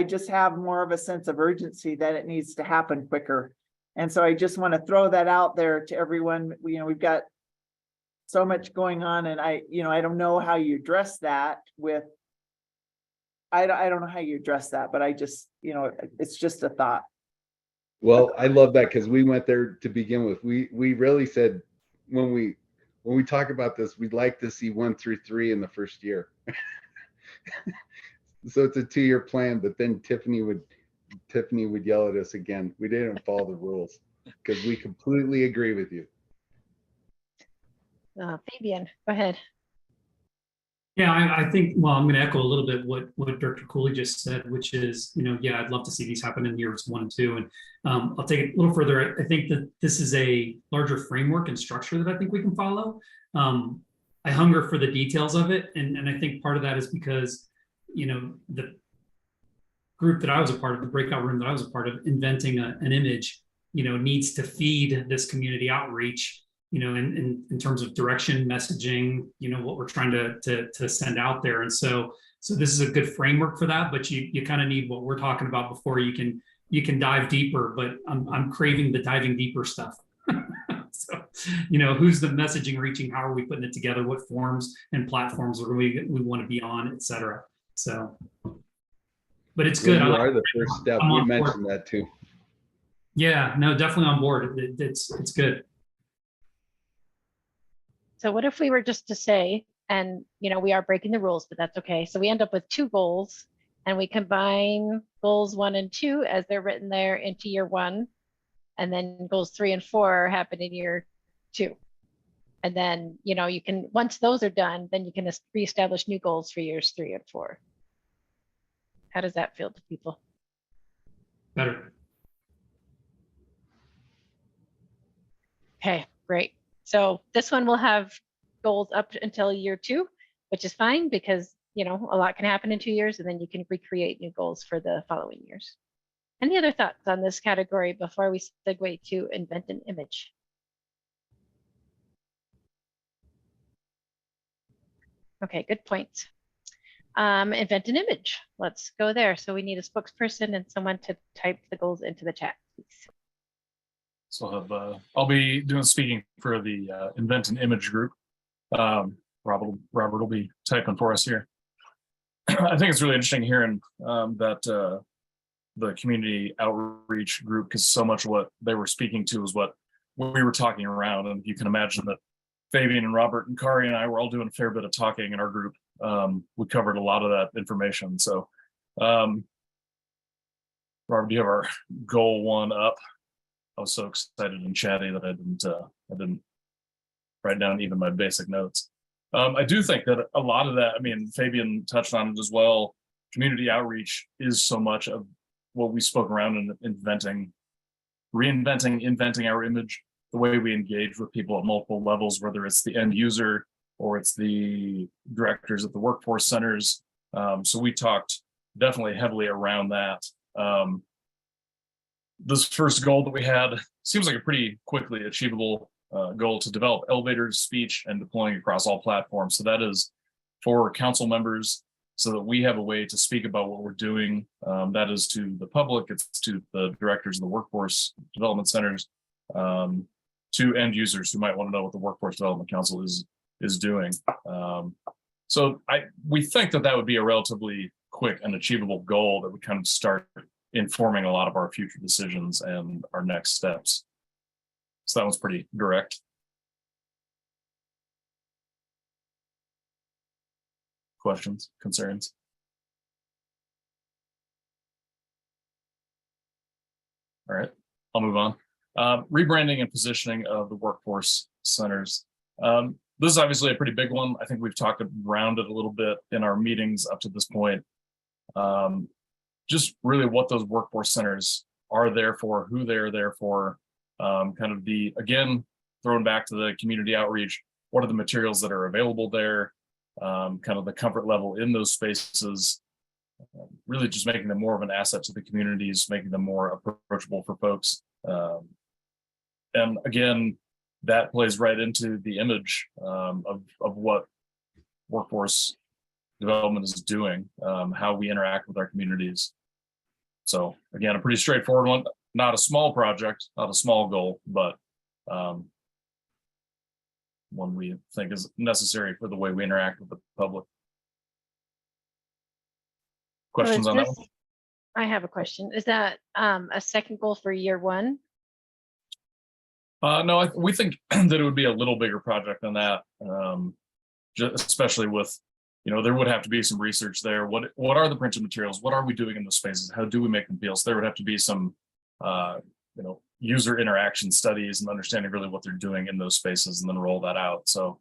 just have more of a sense of urgency that it needs to happen quicker. And so I just want to throw that out there to everyone. We've got so much going on, and I don't know how you address that with, I don't know how you address that, but I just, it's just a thought. Well, I love that because we went there to begin with. We really said when we talk about this, we'd like to see 1 through 3 in the first year. So it's a 2-year plan, but then Tiffany would yell at us again. We didn't follow the rules because we completely agree with you. Fabian, go ahead. Yeah, I think, well, I'm going to echo a little bit what Director Cooley just said, which is, yeah, I'd love to see these happen in years 1 and 2. And I'll take it a little further. I think that this is a larger framework and structure that I think we can follow. I hunger for the details of it. And I think part of that is because, the group that I was a part of, the breakout room that I was a part of, inventing an image, needs to feed this community outreach, in terms of direction, messaging, what we're trying to send out there. And so this is a good framework for that, but you kind of need what we're talking about before you can dive deeper, but I'm craving the diving deeper stuff. So, who's the messaging reaching? How are we putting it together? What forms and platforms are we want to be on, et cetera. So, but it's good. You are the first step. We mentioned that too. Yeah, no, definitely on board. It's good. So what if we were just to say, and we are breaking the rules, but that's okay. So we end up with 2 goals and we combine goals 1 and 2 as they're written there into year 1. And then goals 3 and 4 happen in year 2. And then, you can, once those are done, then you can reestablish new goals for years 3 and 4. How does that feel to people? Better. Okay, great. So this one will have goals up until year 2, which is fine because, a lot can happen in 2 years and then you can recreate new goals for the following years. Any other thoughts on this category before we segue to invent an image? Okay, good point. Invent an image. Let's go there. So we need a spokesperson and someone to type the goals into the chat, please. So I'll be doing speaking for the Invent an Image group. Robert will be typing for us here. I think it's really interesting hearing that the community outreach group, because so much of what they were speaking to is what we were talking around. And you can imagine that Fabian and Robert and Kari and I were all doing a fair bit of talking in our group. We covered a lot of that information. So Robert, do you have our goal 1 up? I was so excited and chatty that I didn't write down even my basic notes. I do think that a lot of that, Fabian touched on it as well. Community outreach is so much of what we spoke around in inventing our image, the way we engage with people at multiple levels, whether it's the end user or it's the directors at the workforce centers. So we talked definitely heavily around that. This first goal that we had seems like a pretty quickly achievable goal to develop elevators, speech, and deploying across all platforms. So that is for council members, so that we have a way to speak about what we're doing. That is to the public, it's to the directors of the workforce development centers, to end users who might want to know what the Workforce Development Council is doing. So we think that would be a relatively quick and achievable goal that would kind of start informing a lot of our future decisions and our next steps. So that was pretty direct. Questions, concerns? All right, I'll move on. Rebranding and positioning of the workforce centers. This is obviously a pretty big one. I think we've talked around it a little bit in our meetings up to this point. Just really what those workforce centers are there for, who they're there for, kind of again, thrown back to the community outreach, what are the materials that are available there, kind of the comfort level in those spaces, really just making them more of an asset to the communities, making them more approachable for folks. And again, that plays right into the image of what workforce development is doing, how we interact with our communities. So again, a pretty straightforward one, not a small project, not a small goal, but one we think is necessary for the way we interact with the public. Questions on that one? I have a question. Is that a second goal for year one? No, we think that it would be a little bigger project than that, especially with, there would have to be some research there. What are the printed materials? What are we doing in those spaces? How do we make them feel? So there would have to be some, user interaction studies and understanding really what they're doing in those spaces and then roll that out. So,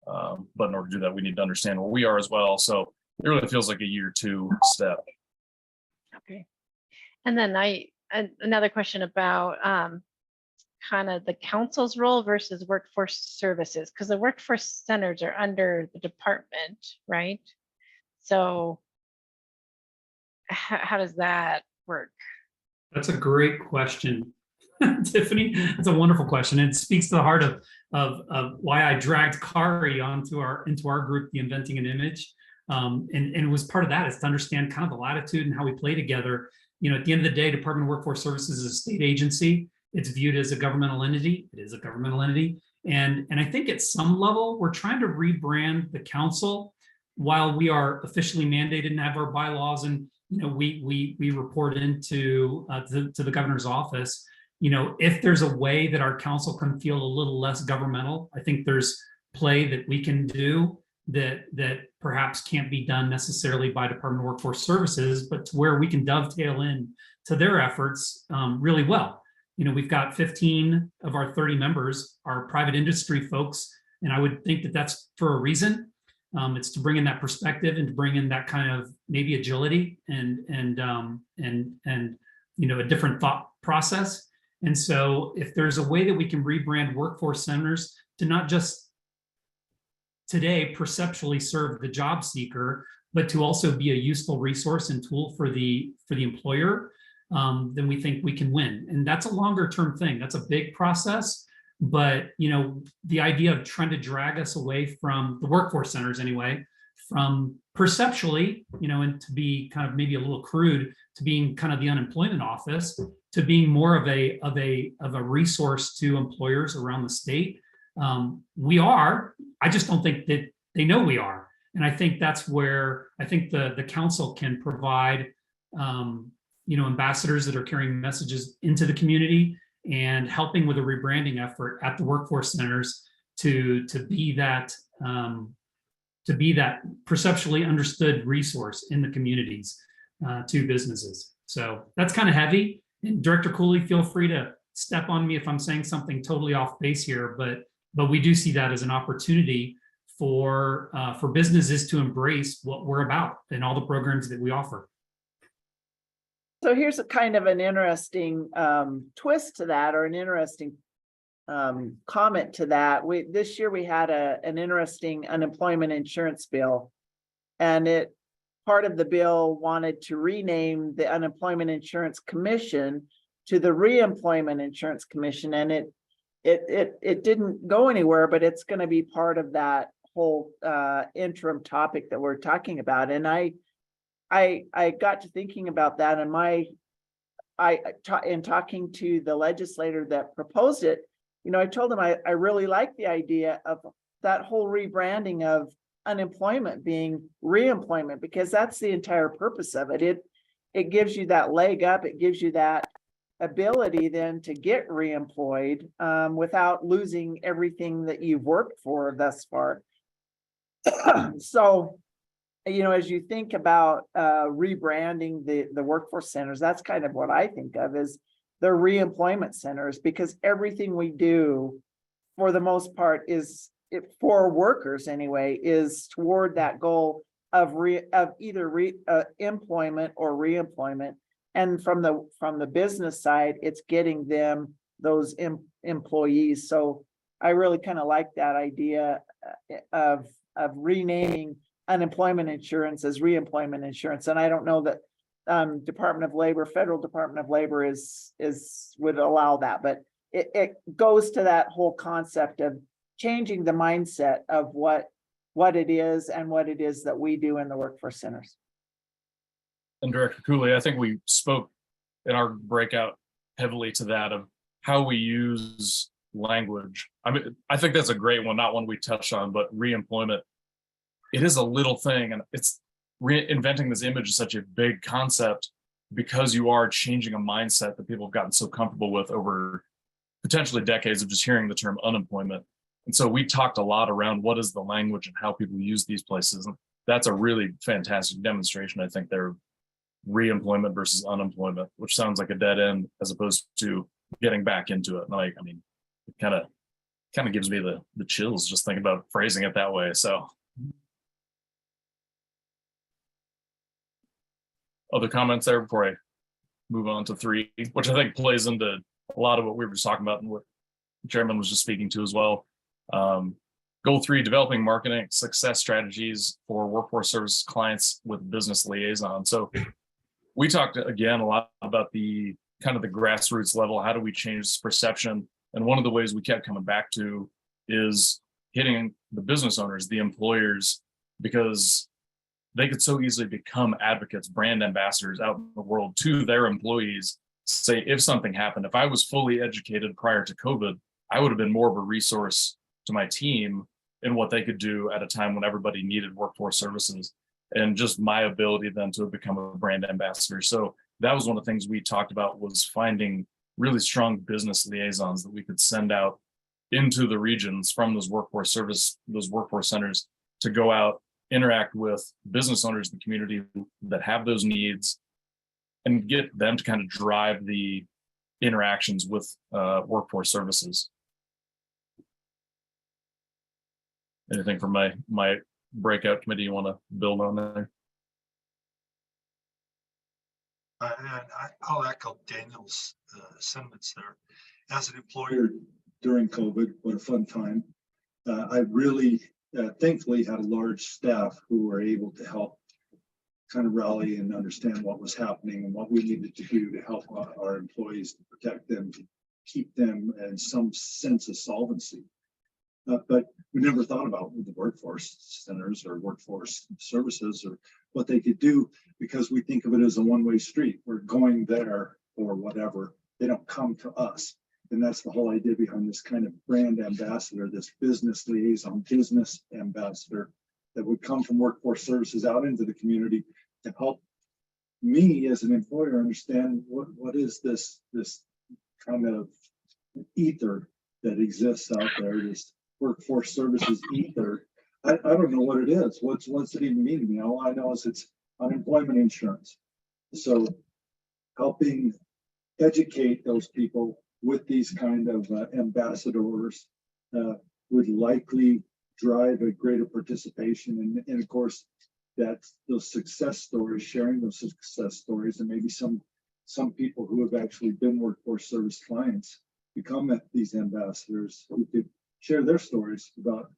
but in order to do that, we need to understand where we are as well. So it really feels like a year two step. Okay. And then another question about kind of the council's role versus workforce services, because the workforce centers are under the department, right? So how does that work? That's a great question, Tiffany. That's a wonderful question. It speaks to the heart of why I dragged Kari into our group, the Inventing an Image. And it was part of that, is to understand kind of the latitude and how we play together. At the end of the day, Department of Workforce Services is a state agency. It's viewed as a governmental entity. It is a governmental entity. And I think at some level, we're trying to rebrand the council while we are officially mandated and have our bylaws, and we report into to the governor's office. If there's a way that our council can feel a little less governmental, I think there's play that we can do that perhaps can't be done necessarily by Department of Workforce Services, but to where we can dovetail in to their efforts really well. We've got 15 of our 30 members are private industry folks, and I would think that that's for a reason. It's to bring in that perspective and to bring in that kind of maybe agility and a different thought process. And so if there's a way that we can rebrand workforce centers to not just today perceptually serve the job seeker, but to also be a useful resource and tool for the employer, then we think we can win. And that's a longer term thing. That's a big process. But the idea of trying to drag us away from the workforce centers anyway, from perceptually, and to be kind of maybe a little crude, to being kind of the unemployment office, to being more of a resource to employers around the state. We are. I just don't think that they know we are. And I think that's where I think the council can provide ambassadors that are carrying messages into the community and helping with a rebranding effort at the workforce centers to be that perceptually understood resource in the communities to businesses. So that's kind of heavy. And Director Cooley, feel free to step on me if I'm saying something totally off base here, but we do see that as an opportunity for businesses to embrace what we're about and all the programs that we offer. So here's a kind of an interesting twist to that, or an interesting comment to that. This year we had an interesting unemployment insurance bill, and it part of the bill wanted to rename the Unemployment Insurance Commission to the Reemployment Insurance Commission, and it didn't go anywhere, but it's going to be part of that whole interim topic that we're talking about. And I got to thinking about that, and in talking to the legislator that proposed it, you know, I told him I really like the idea of that whole rebranding of unemployment being reemployment, because that's the entire purpose of it. It gives you that leg up. It gives you that ability then to get reemployed without losing everything that you've worked for thus far. So, you know, as you think about rebranding the workforce centers, that's kind of what I think of as the reemployment centers, because everything we do, for the most part, is for workers anyway, is toward that goal of either employment or reemployment. And from the business side, it's getting them those employees. So I really kind of like that idea of renaming unemployment insurance as reemployment insurance. And I don't know that Department of Labor, Federal Department of Labor would allow that, but it goes to that whole concept of changing the mindset of what it is and what it is that we do in the workforce centers. And Director Cooley, I think we spoke in our breakout heavily to that of how we use language. I mean, I think that's a great one, not one we touched on, but reemployment. It is a little thing, and it's reinventing this image is such a big concept because you are changing a mindset that people have gotten so comfortable with over potentially decades of just hearing the term unemployment. And so we talked a lot around what is the language and how people use these places. And that's a really fantastic demonstration. I think they're reemployment versus unemployment, which sounds like a dead end as opposed to getting back into it. And I mean, it kind of gives me the chills just thinking about phrasing it that way. So other comments there before I move on to 3, which I think plays into a lot of what we were just talking about and what the chairman was just speaking to as well. Goal 3, developing marketing success strategies for workforce services clients with business liaison. So we talked again a lot about the kind of the grassroots level. How do we change this perception? And one of the ways we kept coming back to is hitting the business owners, the employers, because they could so easily become advocates, brand ambassadors out in the world to their employees. Say, if something happened, if I was fully educated prior to COVID, I would have been more of a resource to my team in what they could do at a time when everybody needed workforce services, and just my ability then to become a brand ambassador. So that was one of the things we talked about, was finding really strong business liaisons that we could send out into the regions from those workforce centers to go out, interact with business owners in the community that have those needs, and get them to kind of drive the interactions with workforce services. Anything from my breakout committee you want to build on there? I'll echo Daniel's sentiments there. As an employer during COVID, what a fun time. I really thankfully had a large staff who were able to help kind of rally and understand what was happening and what we needed to do to help our employees, to protect them, to keep them in some sense of solvency. But we never thought about the workforce centers or workforce services or what they could do, because we think of it as a one-way street. We're going there or whatever. They don't come to us. And that's the whole idea behind this kind of brand ambassador, this business liaison, business ambassador that would come from workforce services out into the community to help me as an employer understand what is this kind of ether that exists out there, this workforce services ether. I don't know what it is. What's it even mean to me? All I know is it's unemployment insurance. So helping educate those people with these kind of ambassadors would likely drive a greater participation. And of course, that's those success stories, sharing those success stories, and maybe some people who have actually been workforce service clients become these ambassadors who could share their stories about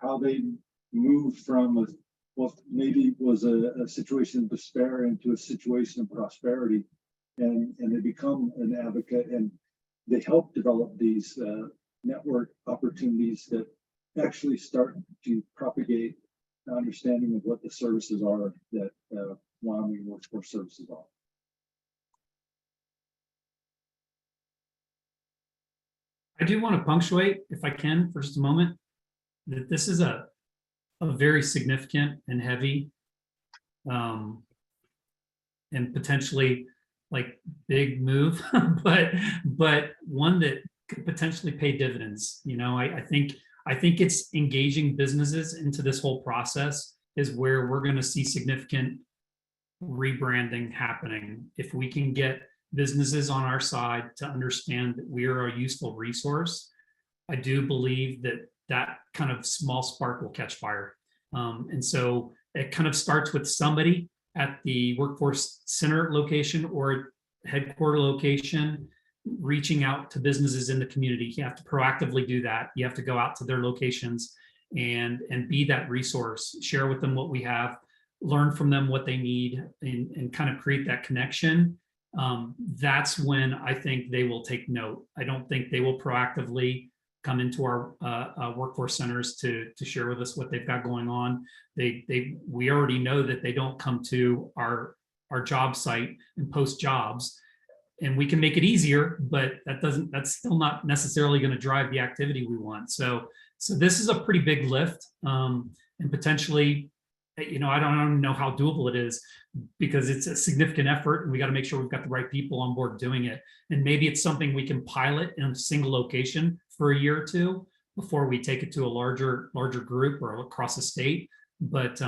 how they moved from what maybe was a situation of despair into a situation of prosperity. And they become an advocate, and they help develop these network opportunities that actually start to propagate the understanding of what the services are that Wyoming Workforce Services are. I do want to punctuate, if I can, for just a moment, that this is a very significant and heavy and potentially like big move, but one that could potentially pay dividends. You know, I think it's engaging businesses into this whole process is where we're going to see significant rebranding happening. If we can get businesses on our side to understand that we are a useful resource, I do believe that that kind of small spark will catch fire. And so it kind of starts with somebody at the workforce center location or headquarter location, reaching out to businesses in the community. You have to proactively do that. You have to go out to their locations and be that resource, share with them what we have, learn from them what they need, and kind of create that connection. That's when I think they will take note. I don't think they will proactively come into our workforce centers to share with us what they've got going on. We already know that they don't come to our job site and post jobs, and we can make it easier, but that's still not necessarily going to drive the activity we want. So this is a pretty big lift, and potentially, you know, I don't know how doable it is because it's a significant effort and we got to make sure we've got the right people on board doing it. And maybe it's something we can pilot in a single location for a year or two before we take it to a larger group or across the state. But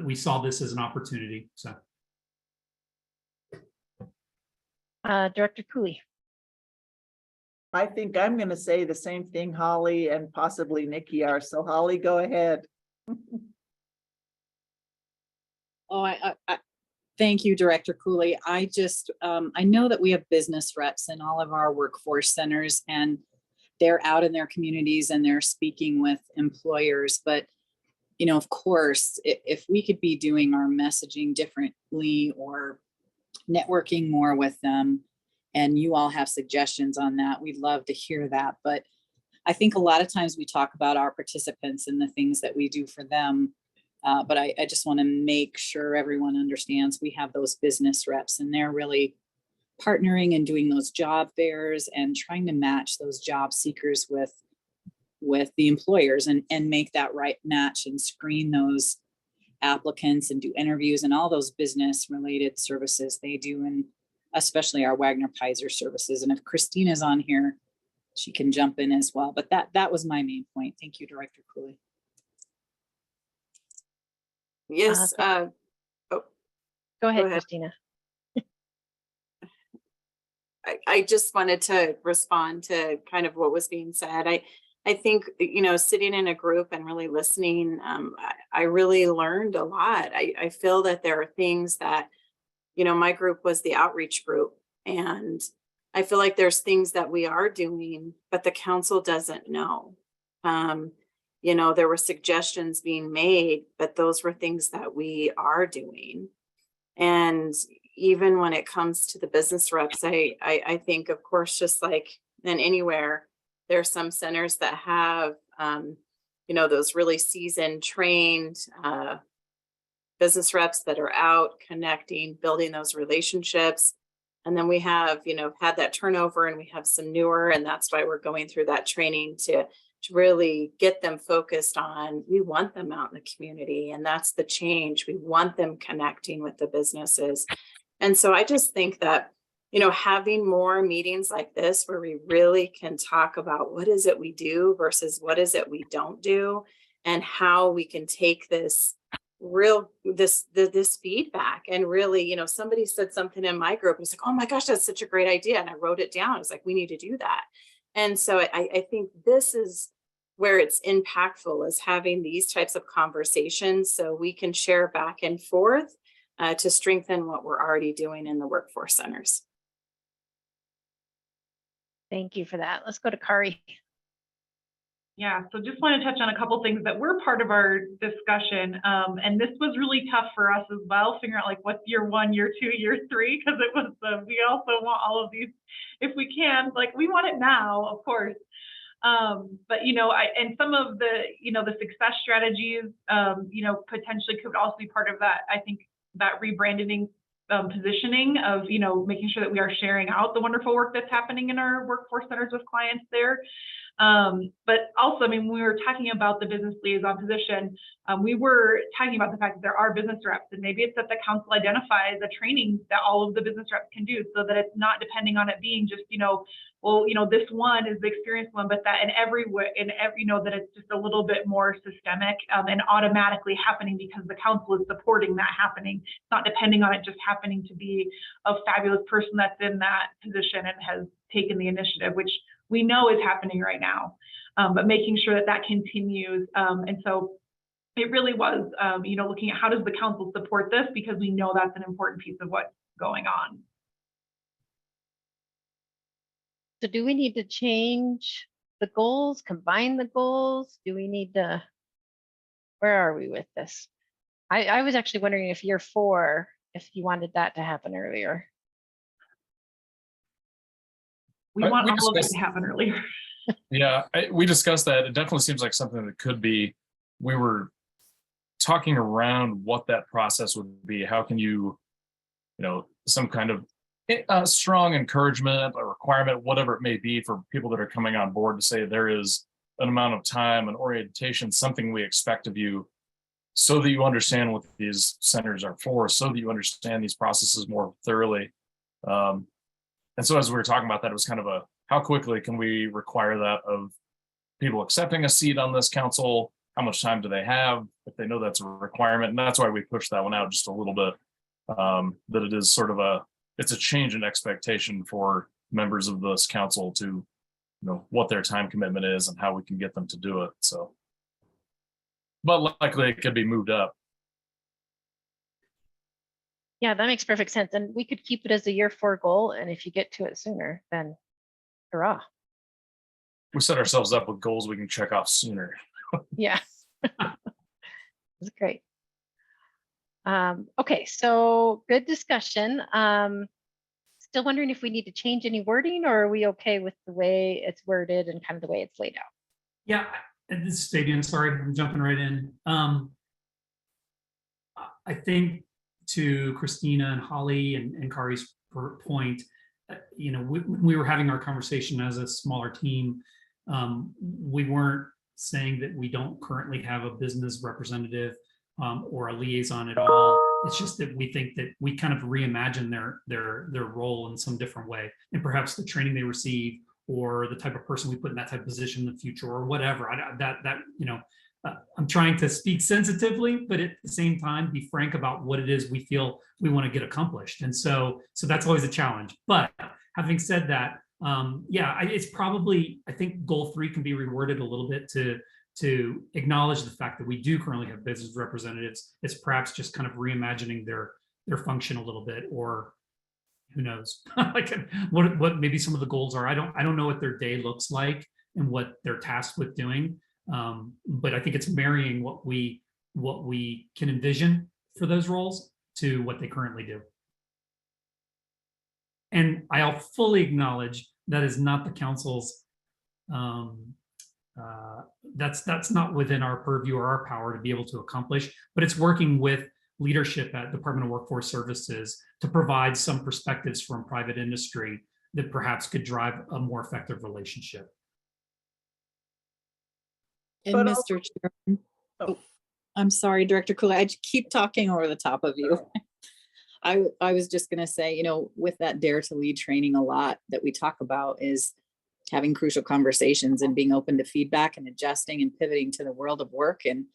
we saw this as an opportunity. So, Director Cooley. I think I'm going to say the same thing Holly and possibly Nikki are. So Holly, go ahead. Oh, I thank you, Director Cooley. I just, I know that we have business reps in all of our workforce centers, and they're out in their communities and they're speaking with employers. But, you know, of course, if we could be doing our messaging differently or networking more with them, and you all have suggestions on that, we'd love to hear that. But I think a lot of times we talk about our participants and the things that we do for them. But I just want to make sure everyone understands we have those business reps, and they're really partnering and doing those job fairs and trying to match those job seekers with the employers and make that right match and screen those applicants and do interviews and all those business related services they do, and especially our Wagner Pizer services. And if Christina's on here, she can jump in as well. But that was my main point. Thank you, Director Cooley. Yes. Go ahead, Christina. I just wanted to respond to kind of what was being said. I think, you know, sitting in a group and really listening, I really learned a lot. I feel that there are things that, you know, my group was the outreach group, and I feel like there's things that we are doing, but the council doesn't know. You know, there were suggestions being made, but those were things that we are doing. And even when it comes to the business reps, I think, of course, just like in anywhere, there are some centers that have, you know, those really seasoned, trained business reps that are out connecting, building those relationships. And then we have, you know, had that turnover, and we have some newer, and that's why we're going through that training to really get them focused on, we want them out in the community, and that's the change. We want them connecting with the businesses. And so I just think that, you know, having more meetings like this where we really can talk about what is it we do versus what is it we don't do, and how we can take this this feedback and really, you know, somebody said something in my group, it was like, oh my gosh, that's such a great idea. And I wrote it down. I was like, we need to do that. And so I think this is where it's impactful, is having these types of conversations so we can share back and forth to strengthen what we're already doing in the workforce centers. Thank you for that. Let's go to Kari. Yeah, so just want to touch on a couple things that were part of our discussion. And this was really tough for us as well, figuring out like what's year 1, year 2, year 3, because it was, we also want all of these, if we can, like we want it now, of course. But, and some of the, the success strategies, potentially could also be part of that. I think that rebranding positioning of, making sure that we are sharing out the wonderful work that's happening in our workforce centers with clients there. But also, when we were talking about the business liaison position, we were talking about the fact that there are business reps, and maybe it's that the council identifies a training that all of the business reps can do, so that it's not depending on it being just, this one is the experienced one, but that in every way, that it's just a little bit more systemic and automatically happening because the council is supporting that happening. It's not depending on it just happening to be a fabulous person that's in that position and has taken the initiative, which we know is happening right now, but making sure that that continues. And so it really was, looking at how does the council support this, because we know that's an important piece of what's going on. So do we need to change the goals, combine the goals? Do we need to, where are we with this? I was actually wondering if year 4, if you wanted that to happen earlier. We want all of it to happen earlier. Yeah, we discussed that. It definitely seems like something that could be, we were talking around what that process would be. How can you, some kind of strong encouragement, a requirement, whatever it may be for people that are coming on board to say there is an amount of time and orientation, something we expect of you, so that you understand what these centers are for, so that you understand these processes more thoroughly. And so as we were talking about that, it was kind of a, how quickly can we require that of people accepting a seat on this council? How much time do they have if they know that's a requirement? And that's why we pushed that one out just a little bit, that it is sort of it's a change in expectation for members of this council to, what their time commitment is and how we can get them to do it. So, but likely it could be moved up. Yeah, that makes perfect sense. And we could keep it as a year 4 goal. And if you get to it sooner, then hurrah. We set ourselves up with goals we can check off sooner. Yeah. That's great. Okay, so good discussion. Still wondering if we need to change any wording, or are we okay with the way it's worded and kind of the way it's laid out? Yeah, and this is Fabian, sorry, I'm jumping right in. I think to Christina and Holly and Kari's point, we were having our conversation as a smaller team. We weren't saying that we don't currently have a business representative or a liaison at all. It's just that we think that we kind of reimagine their role in some different way, and perhaps the training they receive or the type of person we put in that type of position in the future or whatever. I'm trying to speak sensitively, but at the same time, be frank about what it is we feel we want to get accomplished. And so that's always a challenge. But having said that, it's probably, I think goal 3 can be reworded a little bit to acknowledge the fact that we do currently have business representatives. It's perhaps just kind of reimagining their function a little bit, or who knows, like what maybe some of the goals are. I don't know what their day looks like and what they're tasked with doing. But I think it's marrying what we can envision for those roles to what they currently do. And I'll fully acknowledge that is not the council's, that's not within our purview or our power to be able to accomplish, but it's working with leadership at Department of Workforce Services to provide some perspectives from private industry that perhaps could drive a more effective relationship. And Mr. Chairman, I'm sorry, Director Cooley, I keep talking over the top of you. I was just going to say, with that Dare to Lead training, a lot that we talk about is having crucial conversations and being open to feedback and adjusting and pivoting to the world of work. And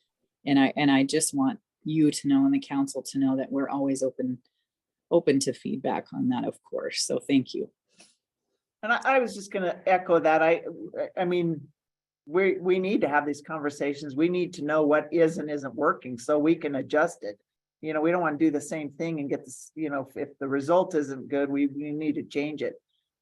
I just want you to know, and the council to know, that we're always open to feedback on that, of course. So thank you. And I was just going to echo that. I mean, we need to have these conversations. We need to know what is and isn't working so we can adjust it. We don't want to do the same thing and get this, if the result isn't good, we need to change it.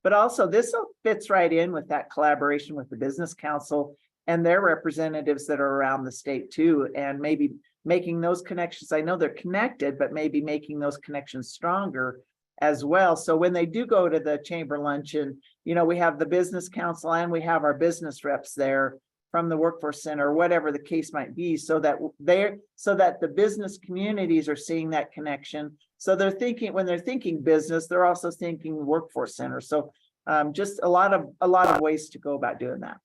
But also this fits right in with that collaboration with the business council and their representatives that are around the state too, and maybe making those connections. I know they're connected, but maybe making those connections stronger as well. So when they do go to the chamber luncheon, you know, we have the business council and we have our business reps there from the workforce center, whatever the case might be, so that the business communities are seeing that connection. So they're thinking, when they're thinking business, they're also thinking workforce center. So just a lot of ways to go about doing that.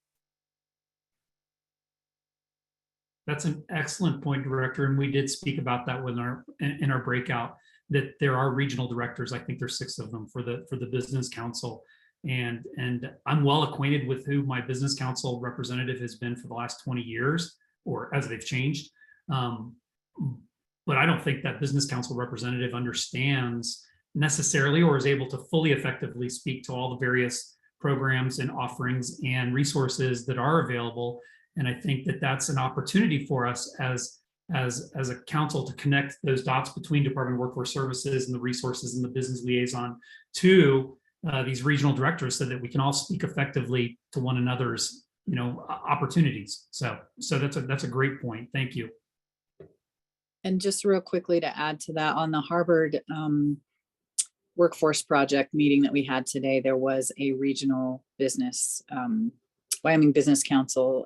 That's an excellent point, Director. And we did speak about that in our breakout, that there are regional directors. I think there's 6 of them for the business council. And I'm well acquainted with who my business council representative has been for the last 20 years, or as they've changed. But I don't think that business council representative understands necessarily or is able to fully effectively speak to all the various programs and offerings and resources that are available. And I think that that's an opportunity for us as a council to connect those dots between Department of Workforce Services and the resources and the business liaison to these regional directors, so that we can all speak effectively to one another's, you know, opportunities. So that's a great point. Thank you. And just real quickly to add to that, on the Harvard Workforce Project meeting that we had today, there was a regional business, Wyoming Business Council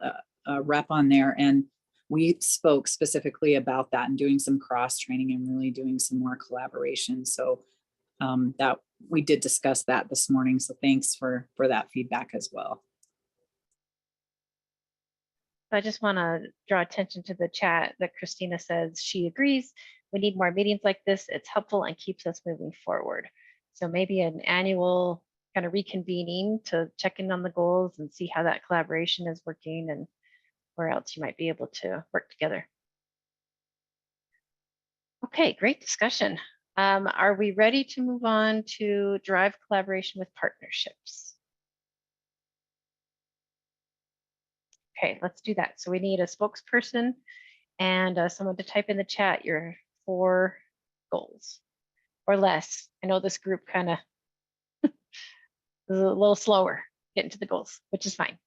rep on there, and we spoke specifically about that and doing some cross training and really doing some more collaboration. So that we did discuss that this morning. So thanks for that feedback as well. I just want to draw attention to the chat that Christina says she agrees. We need more meetings like this. It's helpful and keeps us moving forward. So maybe an annual kind of reconvening to check in on the goals and see how that collaboration is working and where else you might be able to work together. Okay, great discussion. Are we ready to move on to drive collaboration with partnerships? Okay, let's do that. So we need a spokesperson and someone to type in the chat your 4 goals or less. I know this group kind of is a little slower getting to the goals, which is fine.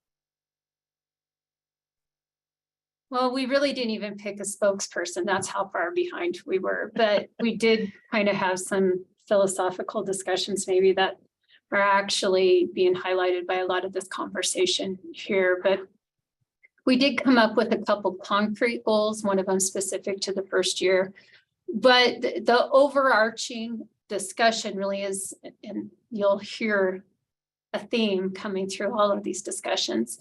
Well, we really didn't even pick a spokesperson. That's how far behind we were. But we did kind of have some philosophical discussions maybe that are actually being highlighted by a lot of this conversation here. But we did come up with a couple concrete goals, one of them specific to the first year. But the overarching discussion really is, and you'll hear a theme coming through all of these discussions,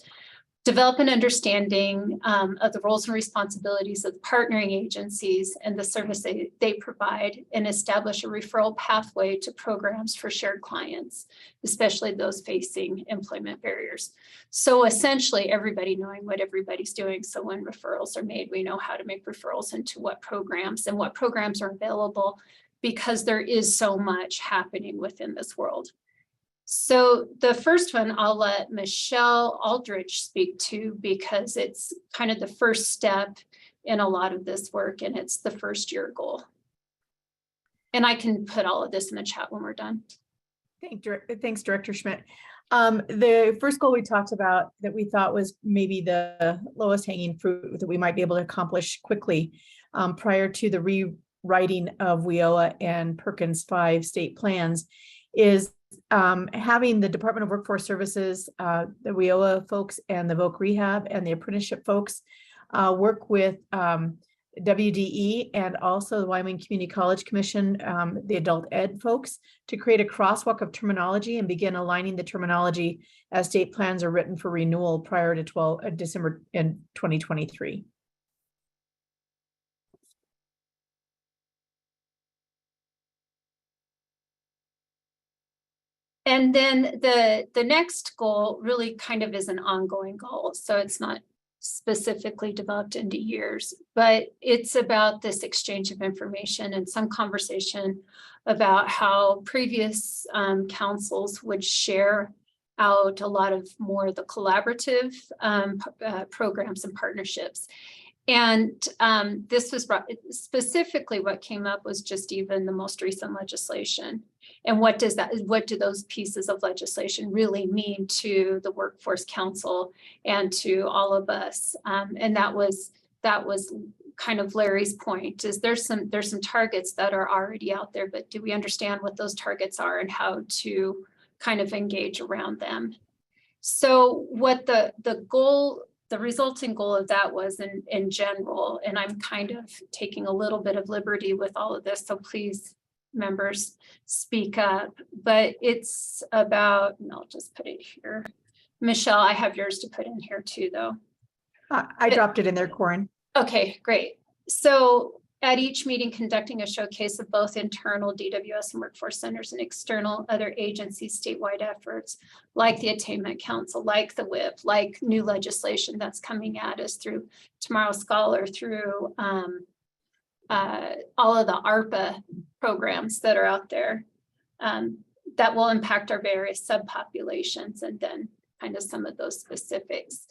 develop an understanding of the roles and responsibilities of partnering agencies and the service they provide, and establish a referral pathway to programs for shared clients, especially those facing employment barriers. So essentially everybody knowing what everybody's doing. So when referrals are made, we know how to make referrals into what programs and what programs are available, because there is so much happening within this world. So the first one I'll let Michelle Aldrich speak to, because it's kind of the first step in a lot of this work, and it's the first year goal. And I can put all of this in the chat when we're done. Thanks, Director Schmidt. The first goal we talked about that we thought was maybe the lowest hanging fruit that we might be able to accomplish quickly prior to the rewriting of WIOA and Perkins 5 state plans is having the Department of Workforce Services, the WIOA folks and the VOC Rehab and the apprenticeship folks work with WDE and also the Wyoming Community College Commission, the adult ed folks, to create a crosswalk of terminology and begin aligning the terminology as state plans are written for renewal prior to December in 2023. And then the next goal really kind of is an ongoing goal. So it's not specifically developed into years, but it's about this exchange of information and some conversation about how previous councils would share out a lot of more of the collaborative programs and partnerships. And this was specifically what came up was just even the most recent legislation. And what do those pieces of legislation really mean to the Workforce Council and to all of us? And that was kind of Larry's point, is there's some targets that are already out there, but do we understand what those targets are and how to kind of engage around them? So what the resulting goal of that was in general, and I'm kind of taking a little bit of liberty with all of this, so please, members, speak up, but it's about, and I'll just put it here. Michelle, I have yours to put in here too, though. I dropped it in there, Corin. Okay, great. So at each meeting, conducting a showcase of both internal DWS and workforce centers and external other agencies' statewide efforts, like the Attainment Council, like the WIP, like new legislation that's coming at us through Tomorrow Scholar, through all of the ARPA programs that are out there that will impact our various subpopulations, and then kind of some of those specifics.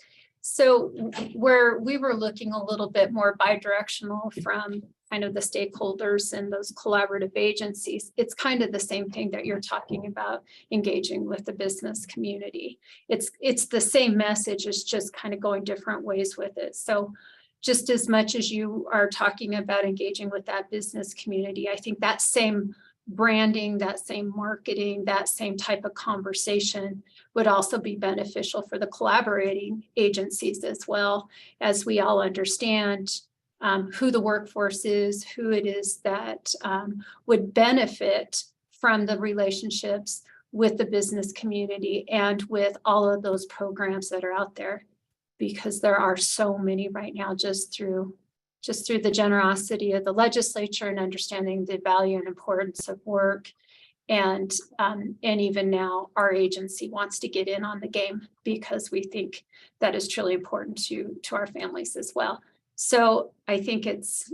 So where we were looking a little bit more bi-directional from kind of the stakeholders and those collaborative agencies, it's kind of the same thing that you're talking about, engaging with the business community. It's the same message, it's just kind of going different ways with it. So just as much as you are talking about engaging with that business community, I think that same branding, that same marketing, that same type of conversation would also be beneficial for the collaborating agencies, as well as we all understand who the workforce is, who it is that would benefit from the relationships with the business community and with all of those programs that are out there, because there are so many right now, just through the generosity of the legislature and understanding the value and importance of work. And even now our agency wants to get in on the game because we think that is truly important to our families as well. So I think it's,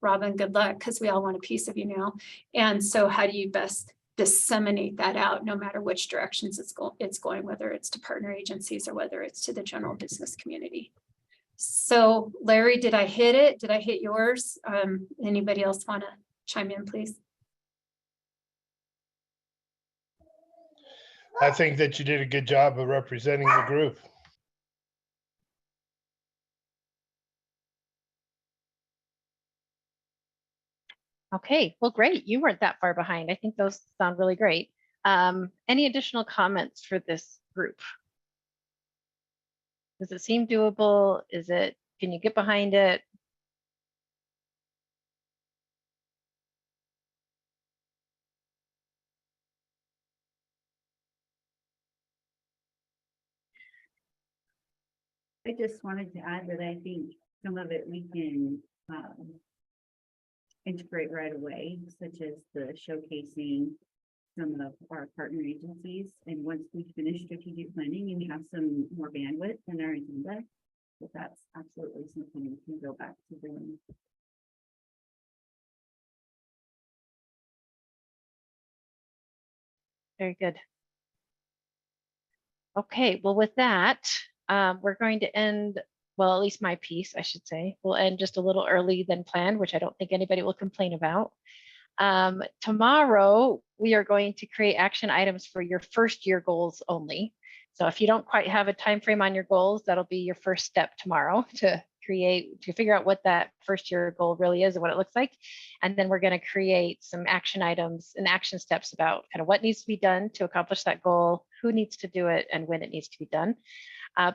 Robin, good luck, because we all want a piece of you now. And so how do you best disseminate that out, no matter which directions it's going, whether it's to partner agencies or whether it's to the general business community? So Larry, did I hit it? Did I hit yours? Anybody else want to chime in, please? I think that you did a good job of representing the group. Okay, well, great. You weren't that far behind. I think those sound really great. Any additional comments for this group? Does it seem doable? Can you get behind it? I just wanted to add that I think some of it we can integrate right away, such as the showcasing some of our partner agencies. And once we finish strategic planning and have some more bandwidth in our agenda, that's absolutely something we can go back to doing. Very good. Okay, well, with that, we're going to end, well, at least my piece, I should say, we'll end just a little early than planned, which I don't think anybody will complain about. Tomorrow, we are going to create action items for your first year goals only. So if you don't quite have a time frame on your goals, that'll be your first step tomorrow to figure out what that first year goal really is and what it looks like. And then we're going to create some action items and action steps about kind of what needs to be done to accomplish that goal, who needs to do it, and when it needs to be done.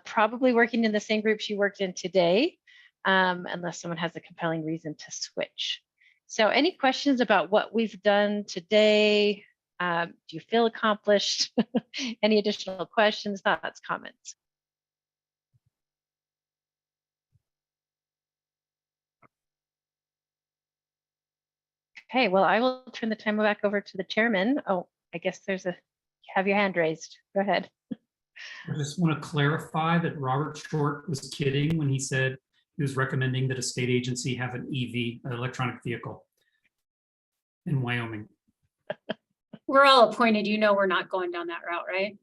Probably working in the same groups you worked in today, unless someone has a compelling reason to switch. So any questions about what we've done today? Do you feel accomplished? Any additional questions, thoughts, comments? Okay, well, I will turn the time back over to the chairman. Oh, I guess you have your hand raised. Go ahead. I just want to clarify that Robert Short was kidding when he said he was recommending that a state agency have an EV, an electronic vehicle, in Wyoming. We're all appointed, we're not going down that route, right?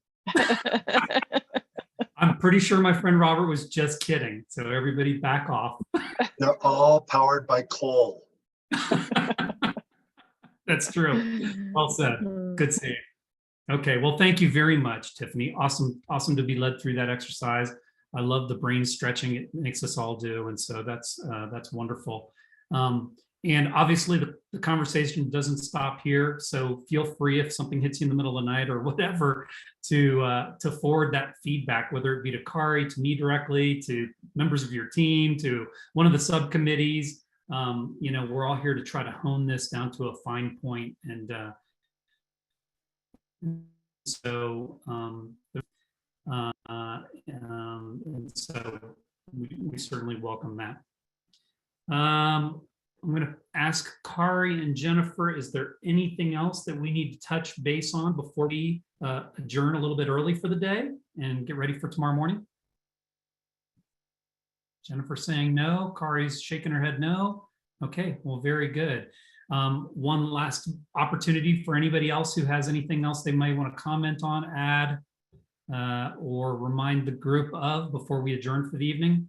I'm pretty sure my friend Robert was just kidding. So everybody back off. They're all powered by coal. That's true. Well said. Good save. Okay, well, thank you very much, Tiffany. Awesome to be led through that exercise. I love the brain stretching it makes us all do, and so that's wonderful. And obviously, the conversation doesn't stop here. So feel free, if something hits you in the middle of the night or whatever, to forward that feedback, whether it be to Kari, to me directly, to members of your team, to one of the subcommittees. We're all here to try to hone this down to a fine point, and so we certainly welcome that. I'm going to ask Kari and Jennifer, is there anything else that we need to touch base on before we adjourn a little bit early for the day and get ready for tomorrow morning? Jennifer saying no. Kari's shaking her head no. Okay, well, very good. One last opportunity for anybody else who has anything else they might want to comment on, add, or remind the group of before we adjourn for the evening.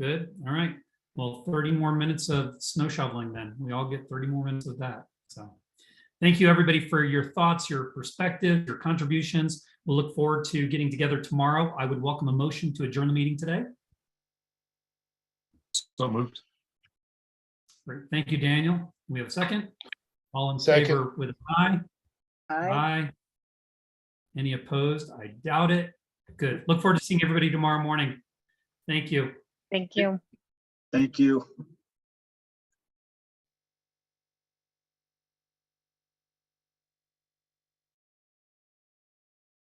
Good. All right. Well, 30 more minutes of snow shoveling then. We all get 30 more minutes of that. So thank you, everybody, for your thoughts, your perspective, your contributions. We'll look forward to getting together tomorrow. I would welcome a motion to adjourn the meeting today. So moved. Great. Thank you, Daniel. We have a second. All in Second. favor with an aye? Aye. Aye. Any opposed? I doubt it. Good. Look forward to seeing everybody tomorrow morning. Thank you. Thank you. Thank you.